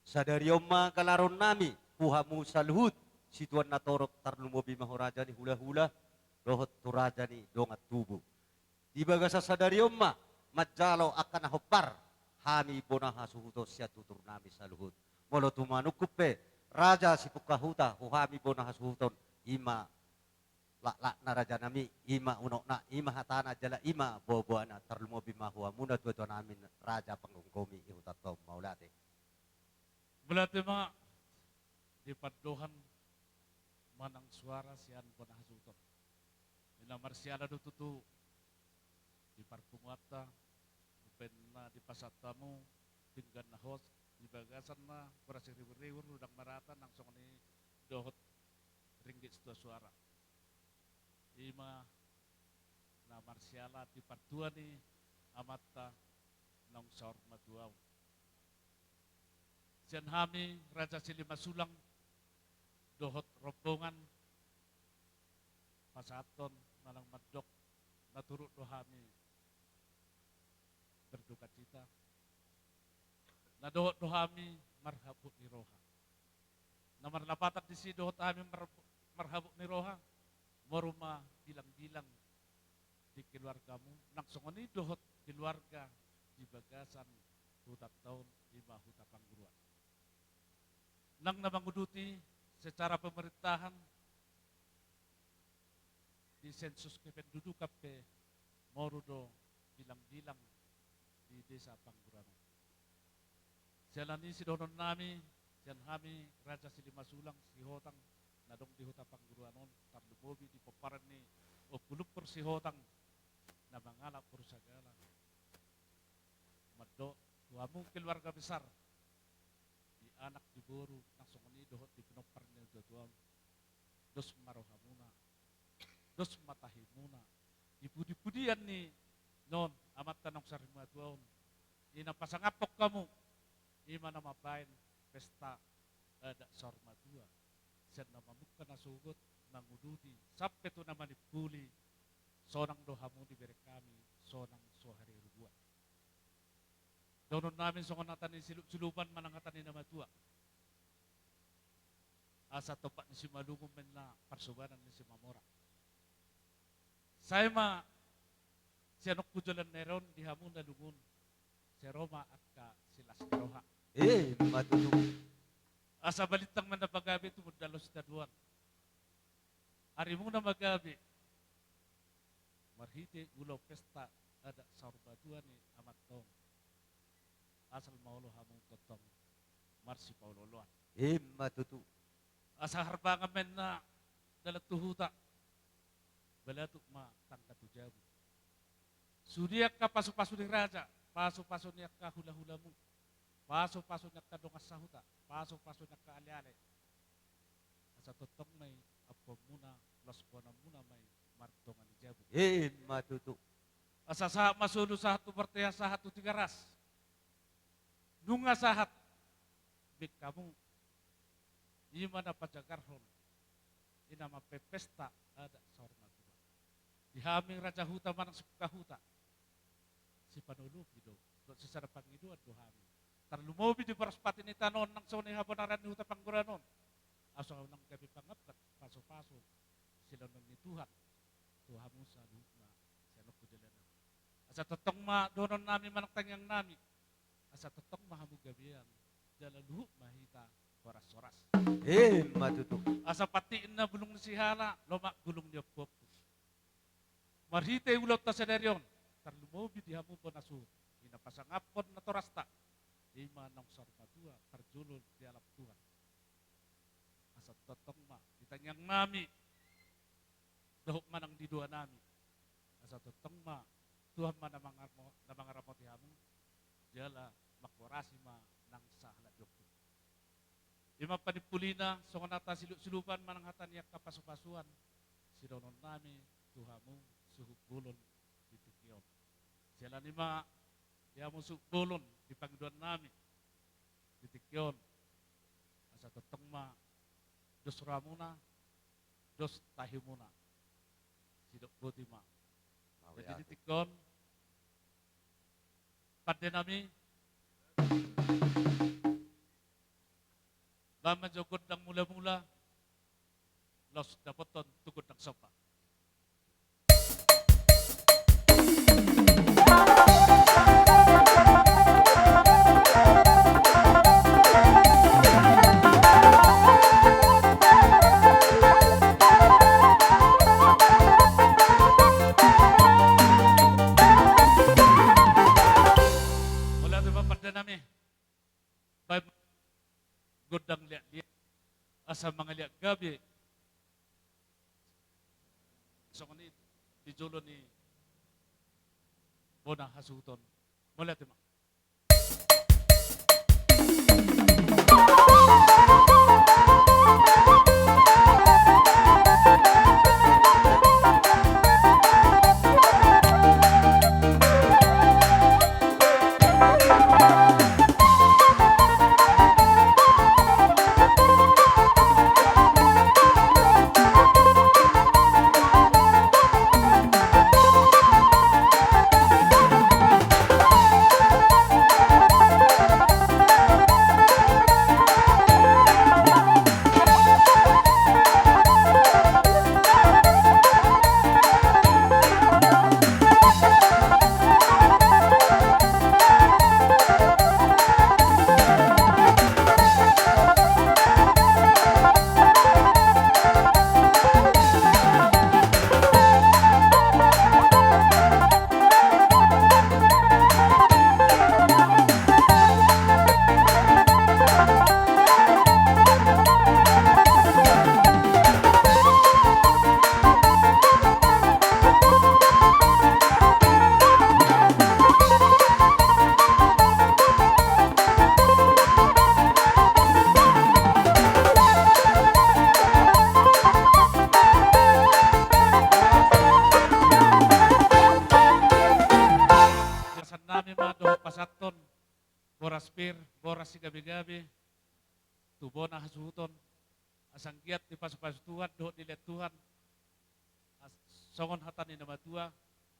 sadari oma kalaron nami puhamu saluhut situan natorok tarlumo bima horaja ni hula-hula rohot turaja ni dongat tubuh iba kasasadari oma majalo akan hopar hami bonaha suhuto siya tutur nami saluhut molo tumanukupe raja si pukahuta huhami bonaha suhuton ima la na raja nami ima unok na ima hatana jala ima boboana tarlumo bima huwa muna tuwa namin raja pangungkomi ihutatom maulate. Berarti ma di paduhan manang suara sian bonah hasuton. Ina marsiala do tutu di parpungata penna di pasatamu tinggan na hos di bagasan na berasir ribu-ribu udang marata nang songni dohot ringgit suara. Ima na marsiala di partua ni amata nang saur maduaw. Sian hami Raja Silima Sulang dohot rombongan pasaton malang madok naturut dohami berduka cita. Nadohot dohami marhabut ni roha. Namar lapatan di si dohot kami marhabut ni roha. Moruma bilang-bilang di keluargamu. Nang songoni dohot keluarga di bagasan hutat tahun 5 hutat pangguruan. Nang namanguduti secara pemerintahan di sensus kependudukan pe morudo bilang-bilang di desa Pangguruan. Jalani si donon nami, jan kami Raja Silima Sulang, si Hotang, nadong di huta Pangguruanon, tarlubobi di peparan ni o kulupur si Hotang, na mangalap pur sagala. Maddo, tuamu keluarga besar, di anak di boru, langsung ini dohot di penopar ni tuam, dos marohamuna, dos matahimuna, ibudi-budian ni non amat tanong sarima tuaon, inapasangapok kamu, ima na mabain pesta ada sorma dua sen na mamukka na sugot nanguduti sampai tu na manipuli sonang dohamu diberi kami sonang sohari rubuan donon namin songon natan ni silupan manangatan ni nama tua asa topak ni si malungum men na parsubanan ni si mamora saya ma sianok kujolan neron di hamun na lungun si Roma at ka silas roha. Matutup. Asa balitang man na pagabi tumudalos na duwan. Ari mo na magabi. Marhiti ulaw pesta ada sarbaduan ni amat tong. Asal maulo hamong totong. Marsi Paulo luan. Matutup. Asa harbangan men na dalatuhuta. Balatuk ma tangka tujabu. Sudiak ka pasu-pasu ni raja. Paso-paso niya ka hula-hula mo. Paso-paso niya ka dongas sa huta. Paso-paso niya ka ali-ali. Asa totong may apo muna, lasbona muna may martongan ni Jabu. Matutup. Asa sa masulo sa hatu berteha sa hatu tigaras. Nunga sahat. Bik kamu. Ima na pajagarhon. Ina mapepesta ada sorma tua. Dihaming raja huta manang sepuka huta. Si panulog gitu, do sesara pangiduan dohami. Tarlumobi di paraspati ni tanon nang sone habonaran ni huta Pangguranon. Aso nang gabi pangapat paso-paso sila nang ni Tuhan. Tuhamu sa luhna sanok kujalanan. Asa totong ma donon nami manang tangyang nami. Asa totong mahamu gabian jala luhuk mahita soras-soras. Matutup. Asa patiin na bulong ni sihala lomak gulong ni Pop. Marhite ulot ta senaryon. Tarlumobi di hamu po nasu, inapasangapon na torasta, ima nang sarpadua, tarjulol di alap Tuhan. Asat totong ma, ditanyang nami, dahok manang di dua nami. Asat totong ma, Tuhan ma namangaramot di hamu, jala makwarasi ma nang sahala jokto. Ima panipulina, songonata silupan manang hataniak kapasupasuan, sidonon nami, Tuhamu, suhuk bulon, titikyon. Sila lima, dia musuk bulon di panggiduan nami, titikyon. Asa totong ma, dos ramuna, dos tahimuna. Sidok buti ma. Jadi titikyon, pada nami, lama jogod ng mula-mula, los dapoton tugod ng sopa. Wala diba pada nami? Godang liat-liat asa mga liat gabi. So ni di jolo ni Bona hasuton. Mula tema. bir boras si gabi-gabi, tubo na hasuton, asang giat di pasu-pasu Tuhan, doh dilihat Tuhan, songon hatan ni nama tua,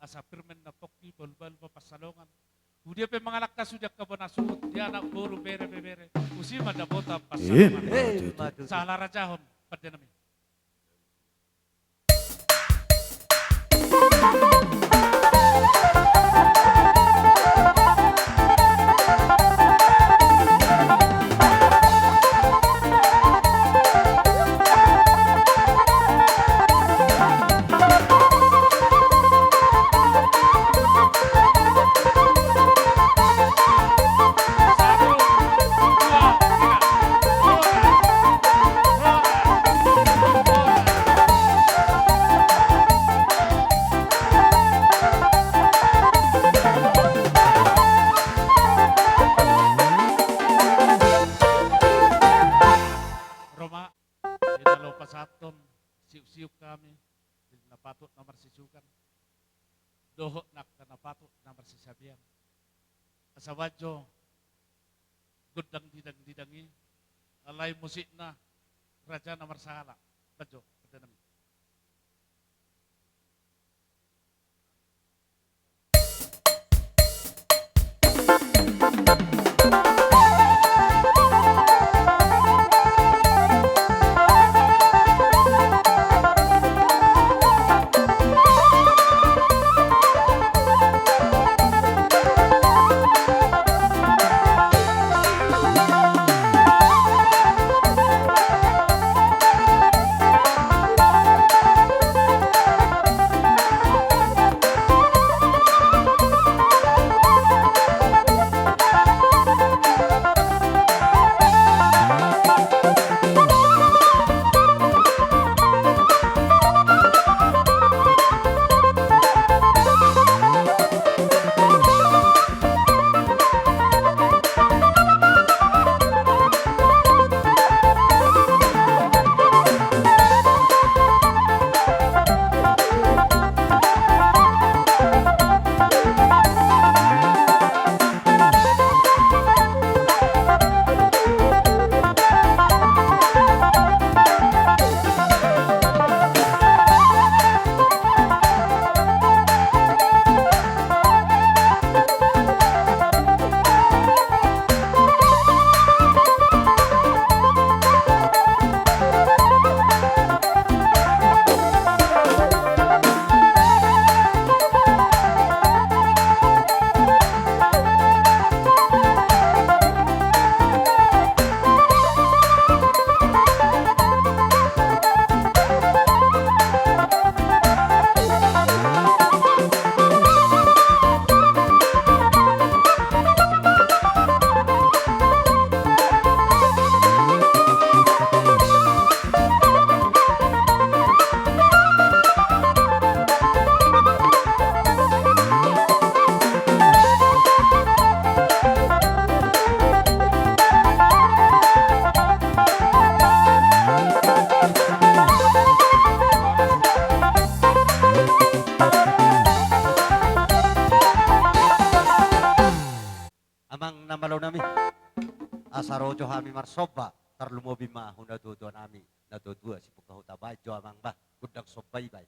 asa firmen na pokki bal-bal papasalongan. Udia pe mangalak ka sudah kabonasut, dia anak buru bere-bere, usi mada bota pasalongan. Salah rajahon, pada nami. Siup kami, napatut na marsisukan, doho nak napatut na marsisabihan. Asawadyo, gudang didangi, alay musik na, raja na marsahala. Badyo, pada namin. Asarojo hami marsoba tarlumobi ma hunda dua nami na dua si pukahuta bajo amang bah gudang sobai bay.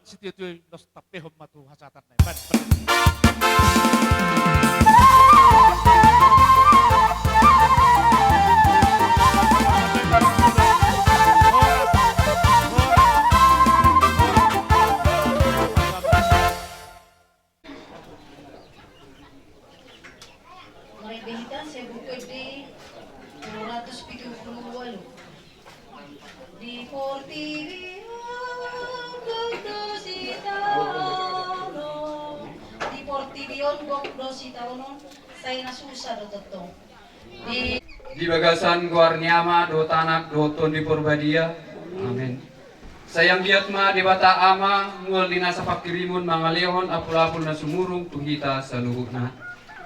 sitioy los tapehom matu hasatan na. Ban. May bihita siya bukod di 278. Di 40 di 40 biyon gokdo si taonon saya nasusa do totong. Di bagasan guarniama do tanak do ton di porbadia. Amin. Sayang giat ma di bata ama ngul dina sapakirimun mangalehon apul-apul na sumurung tuhita saluhuna.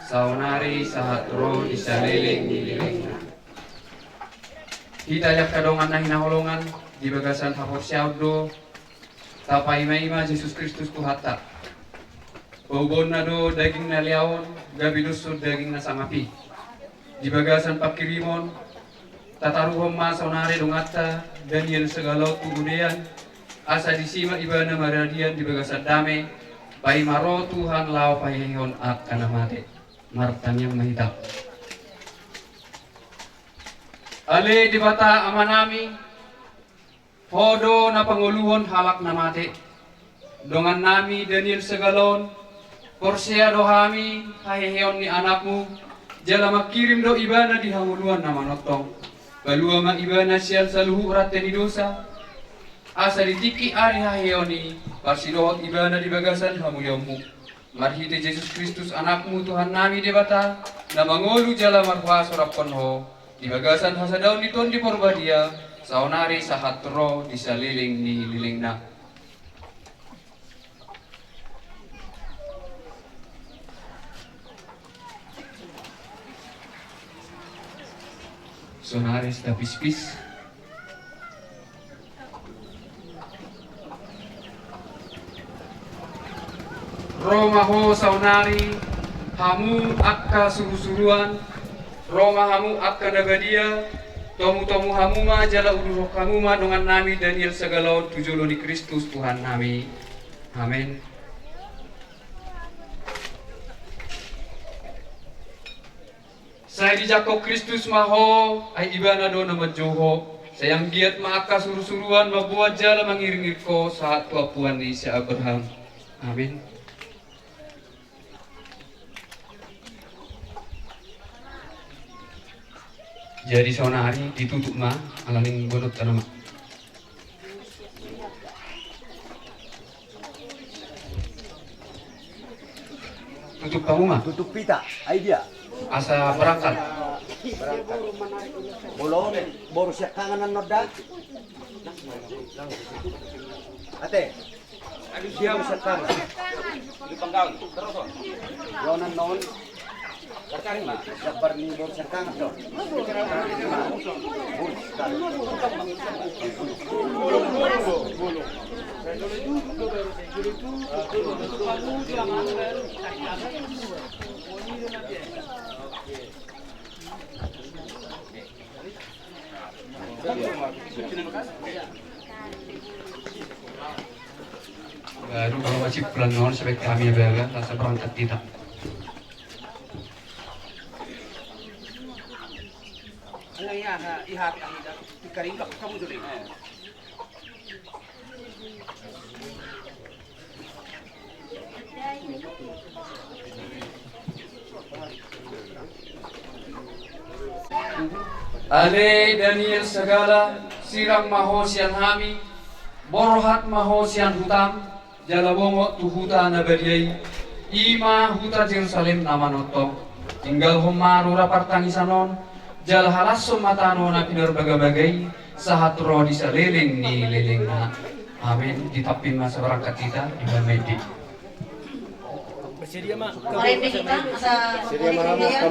Saunari sahatro isaliling nililingna. Kita yak kadongan na hinaholongan di bagasan hapor siawdo tapai maima Yesus Kristus kuhata. Bobon na do daging na liawon gabi dusud daging na sangapi. Di bagasan pakirimon tataruhom ma saunari dongata Daniel segala tugudean asa disima ibana maradian di bagasan dame pai maro Tuhan lau pahingon at kanamate. Martan yang mahitap. Ale di bata amanami, hodo na panguluhon halak na mati. Dongan nami Daniel segalon, Korsea dohami haheheon ni anakmu, jala makirim do ibana di hanguluan na manotong. Balua ma ibana sial saluhu rateni dosa, asa ditiki ari haheoni, parsidohot ibana di bagasan hamuyomu. Marhite Yesus Kristus anakmu Tuhan nami debata na mangolu jala marhua sorak konho di bagasan hasadaun diton di porbadia saunari sahatro di saliling ni lilingna. Sonaris tapispis Roma ho saunari hamu akka surusuruan Roma hamu akka nabadia tomu hamu ma jala uduh kamu ma dengan nami Daniel segala tujulo di Kristus Tuhan nami. Amin. Saya dijako Kristus maho ay ibana do na majoho sayang giat ma akka surusuruan mabuat jala mangiringir ko saat tuapuan ni si Abraham. Amin. Jadi sonari ditutup mah alaning bonot tanam. Tutup kamu mah? Tutup pita, idea. Asa berangkat. Bolong, baru siap kangenan noda. Ate, dia bisa kangen. Di panggawi, terus. Lonan non. Terkari mah, dapat ni baru siap kangen tuh. Baru kalau masih pelan non sampai kami beragam rasa berangkat tidak. Ano yan, ihati ang ikaringgak kamu dulu. Ale Daniel segala sirang mahosian hami borohat mahosian hutam jalabongo tu huta nabadiai ima huta Jerusalem nama notong tinggal homaru rapar tangisanon jal halasso matano na pinar baga-bagai sahatro di saliling ni lilingna. Amin. Ditapin masa berangkat kita di Bamedi. Bersedia mak. Kemarin kita masa Bolivia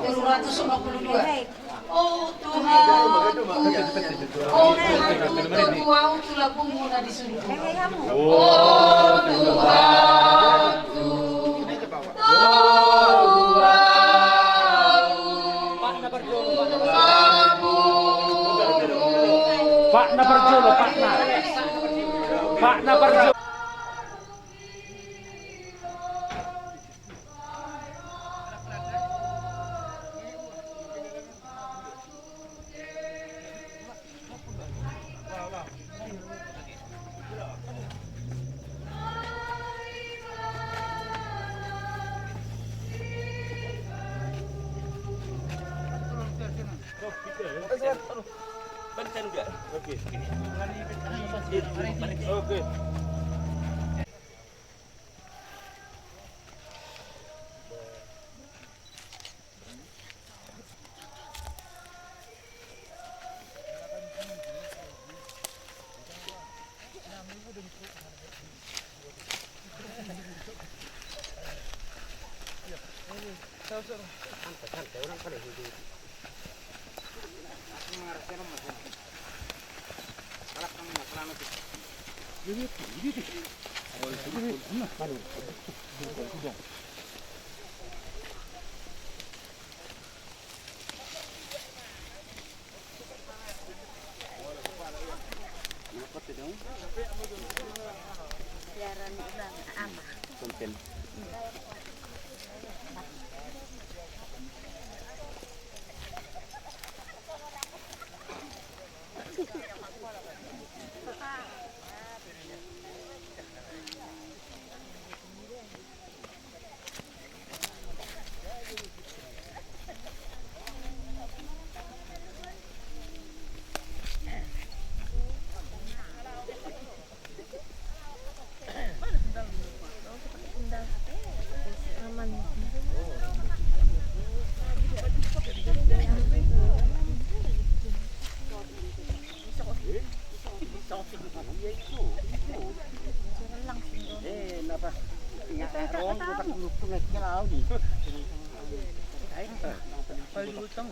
252. Oh Tuhanku, oh Tuhanku, Tuhan tulaku muna di surga. Oh Tuhanku, Pak na perjolo, Pak na. Pak na perjolo. Oke.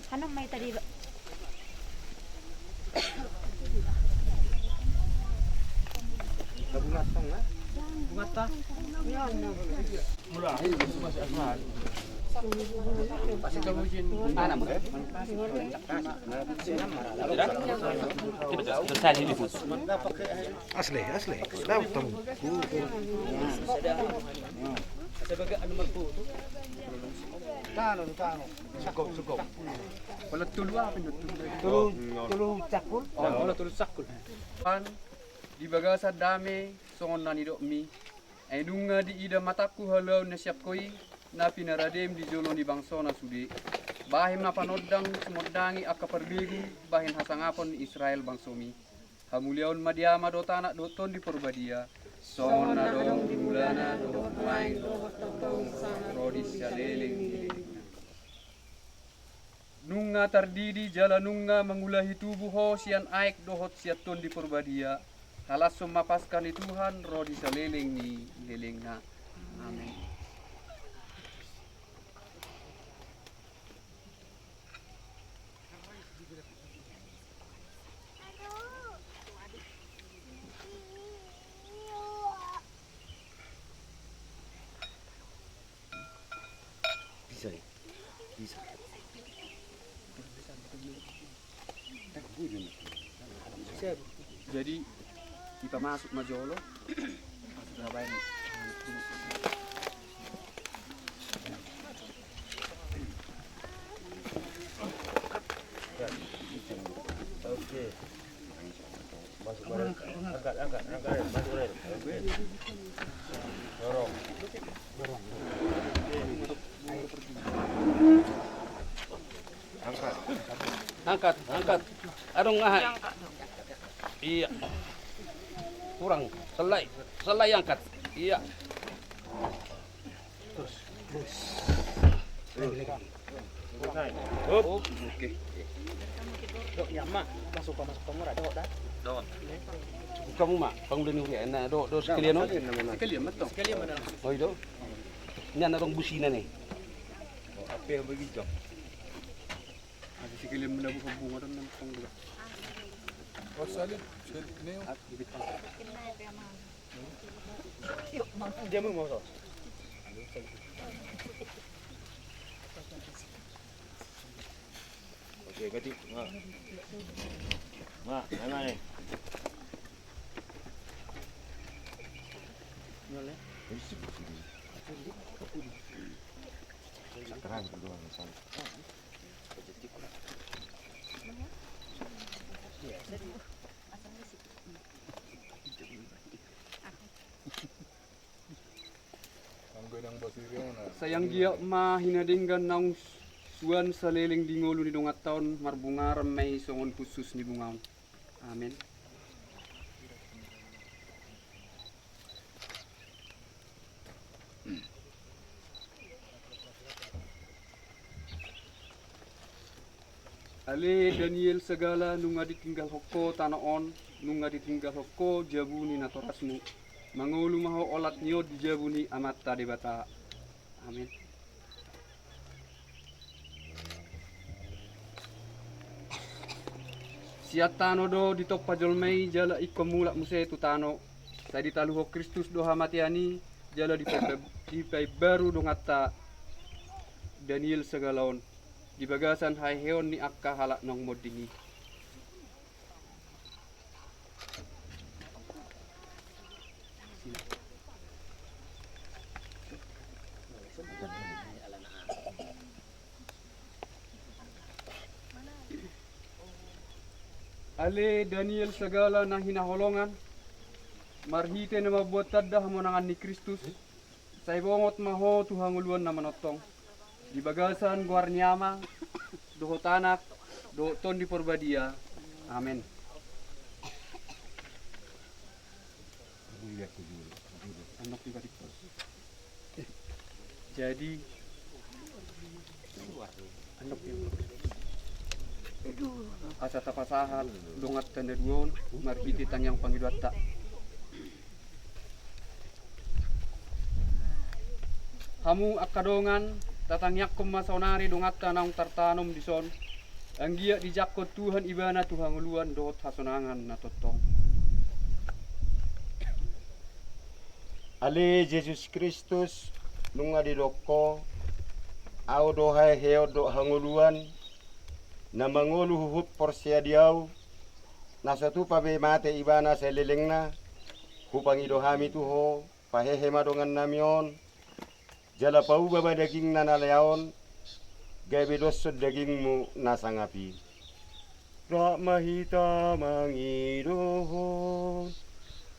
Ano may tadi? Asli. Dapat tamu. Sebagai anu marfu tu. Tano. Cukup. Wala tulu apa itu? Tulu cakul. Wala tulu cakul. Kan di bagasa dame songon nani dok mi. Enunga di ida mataku halau na siap koi na pinaradem di jolo ni bangsona sudi. Bahim na panodang sumodangi aka perbigu bahin hasangapon Israel bangsomi. Hamuliaun madiama do tanak do ton di porbadia. Songon na dong di mulana do maing do tong rodis yaleling. Nunga tardidi jala nunga mengulahi tubuh ho sian aik dohot siaton di porbadia. Halas memapaskan di Tuhan roh di saleleng ni lelengna. Amin. Bisa. Jadi kita masuk Majolo, masuk Surabaya. Oke. Masuk bareng. Angkat. Masuk bareng. Oke. Dorong. Angkat. Adong ngahat. Iya. Kurang. Selai angkat. Iya. Terus. Oke. Dok, ya mak, masuk kamu ada kok dah. Dok. Kamu mak, pangulan ni enak. Dok sekalian no. Sekalian betul. Sekalian mana? Oh itu. Ini anak orang busina nih. Apa yang begitu? Ada sekalian menabung bunga dan nampang juga. Salih, Neo. Dia mau masuk. Oke, ganti. Mak, mana nih? Nyole. Sekarang berdua misal. Sayang dia mah hinadinggan naung Suan saliling di ngulu ni dongat taon marbungar may songon khusus ni bungaw. Amin. Ale Daniel segala nunga ditinggal hoko tanaon, nunga ditinggal hoko jabuni natorasmu. Mangulu maho olat nyo dijabuni amat tadi bata. Amin. Siatano do ditok pajolmei jala ikomulak muse tutano. Sa ditaluho Kristus do hamatiani jala dipai baru do ngata Daniel segalaon. Di bagasan hai heon ni akka halak nong modingi. Ale Daniel segala nang hinaholongan marhite na mabuat tadda hamonangan ni Kristus sa ibongot maho tuhanguluan na manotong di bagasan guarniama doho tanak doho ton di porbadia. Amin. Jadi asa tapasahan dongat tendeduon marhiti tang yang pangidwata. Hamu akadongan tatangyak kumasonari dongat tanang tartanom dison anggia dijakot Tuhan ibana Tuhan uluan dohot hasonangan natotong. Ale Yesus Kristus nunga di doko au dohai heo do hanguluan na mangulu huhut porsia diau na satu pabe mate ibana selelengna hupangi dohami tuho pahehe madongan namion jala pau baba daging na nalayaon gabe dosod dagingmu nasangapi ra mahita mangidohon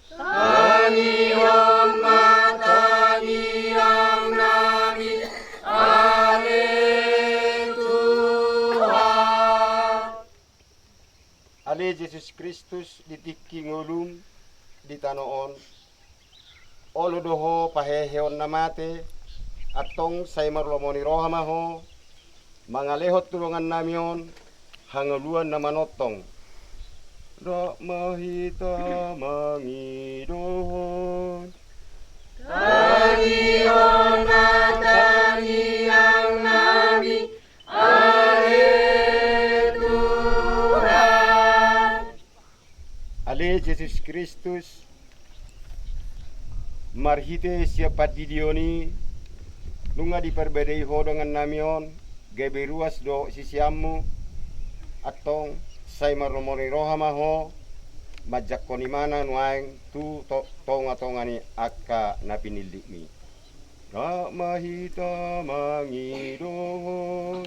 Tangion matangiang nami ale Tuhan. Ale Yesus Kristus ditiki ngulum ditanoon olo doho paheheon namate atong say marlomoni rohamaho mangalehot tulungan namion hangaluan na manotong ra mahita mangidohon Tangion matangiang nami ale Tuhan. Ale Yesus Kristus marhite siapa didioni nunga diperbedai ho dengan namion gebe ruas do sisiammu atong say maromori rohamaho majak koni mana nuaing tu tonga-tongani akka napinilimi ra mahita mangidohon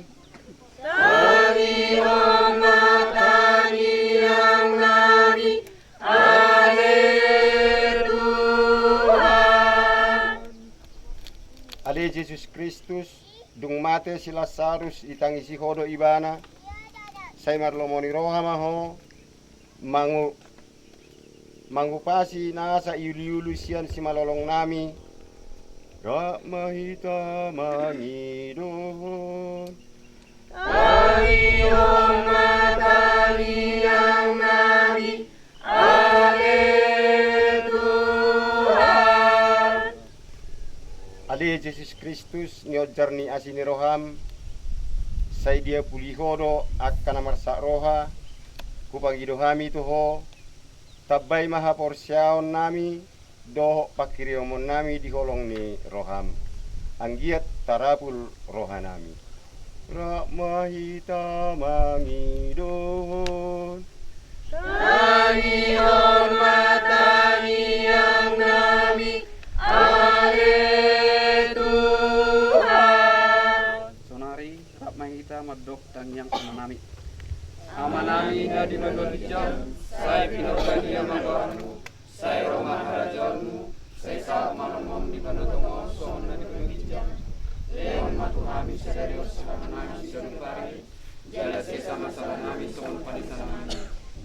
Tangion matangiang nami ale Tuhan. Ale Yesus Kristus dung mate si Lazarus itangisi hodo ibana say marlomoni rohamaho mangupasi nasa iuli-uli siyan si malolong nami ra mahita mangidohon Tangion matangiang nami ale Tuhan. Ale Yesus Kristus nyojar ni asini roham say dia pulihodo akka namarsa roha kupangidohami tuho tabay maha porsyaon nami doho pakiriomon nami diholong ni roham anggiat tarapul roha nami ra mahita mangidohon Tangion matangiang nami ale Tuhan. Sonari rap mahita madok tang yang amanami. Amanami na di mandolijam say pinagkani amaganu say romah rajamu say sa malamom di panotongo son na di pangijam leon matu kami serius sama nami sedang pari. Jala sesama sama nami songon panisan nami.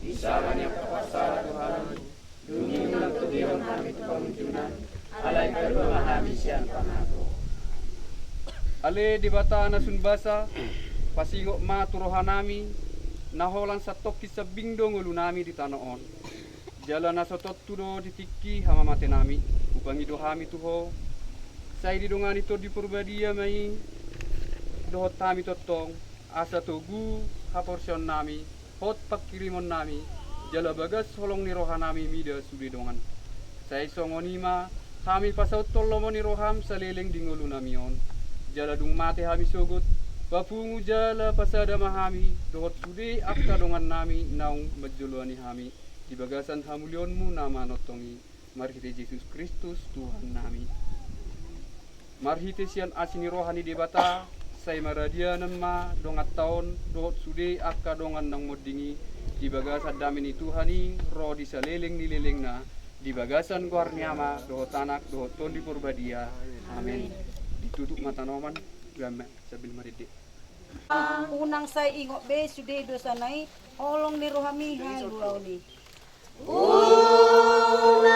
Isaran yang kapasara Tuhan. Dungi ulang tujuan kami kemunculan. Alai kedua kami sian pangako. Ale di bata na sunbasa. Pasingok ma turohanami. Naholan sa toki sa bingdong ulu nami di tanoon. Jala na sotot tudo ditiki hama mate nami. Ubangi dohami tuho. Saya didongani to di purbadia mai. Dohot tami totong. Asa togu haporsion nami. Hot pakirimon nami. Jala bagas holong ni rohanami mida sudi dongan. Saya songonima. Kami pasaut tolomon ni roham saleleng dingulu namion. Jala dung mate hami sogot. Papungu jala pasada mahami. Dohot sudi akta dongan nami. Naung majuluani hami. Di bagasan hamulionmu nama notongi. Marhite Yesus Kristus Tuhan nami. Marhite sian asini rohani debata. Saya maradia nema dongat tahun. Dohot sudi akka dongan nang modingi. Di bagasan damini Tuhani. Roh di saleleng nileleng na. Di bagasan guarniama. Dohot anak. Dohot tondi purbadia. Amin. Ditutup mata noman. Gamek sabil maride. Unang saya ingok be sude dosa nai. Olong ni rohami halulau ni. Unang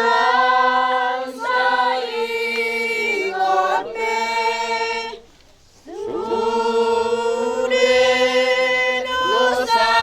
saingot be sude dosa.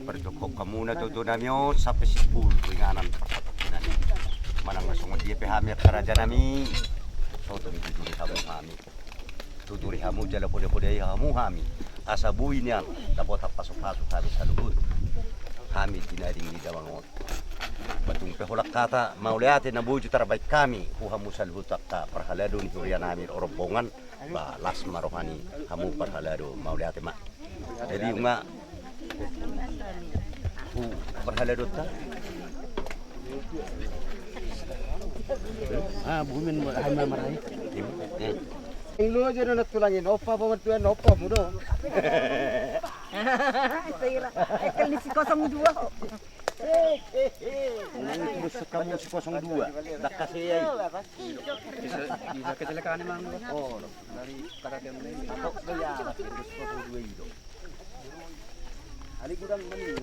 Perjokok kamu na tuto namyo sampai 10 ringanan persatuan manang nasungod dia pehami kerajaan nami so to tuturi kamu kami tuturi kamu jala pode-pode kamu kami asa buin yang dapat pasok-pasok kami sa lubut kami tinaring di dawangot batung peholak kata mauliatin na buju terbaik kami huhamu sa lubut takta perhalado ni hurian nami orombongan balas marohani kamu perhalado mauliatin mak jadi mak perhalado ta bumin mo ay mamaray. Ang luwa dyan na natulangin, opa pa matuan, opa mo do. Saya ekal ni si 02. Gusto ka mo si 02. Dak kasi ay. Bisa kecelakaan emang. Oh, dari karatem ni. Ako kaya gusto ko 02 ito. Ali gudang maniru.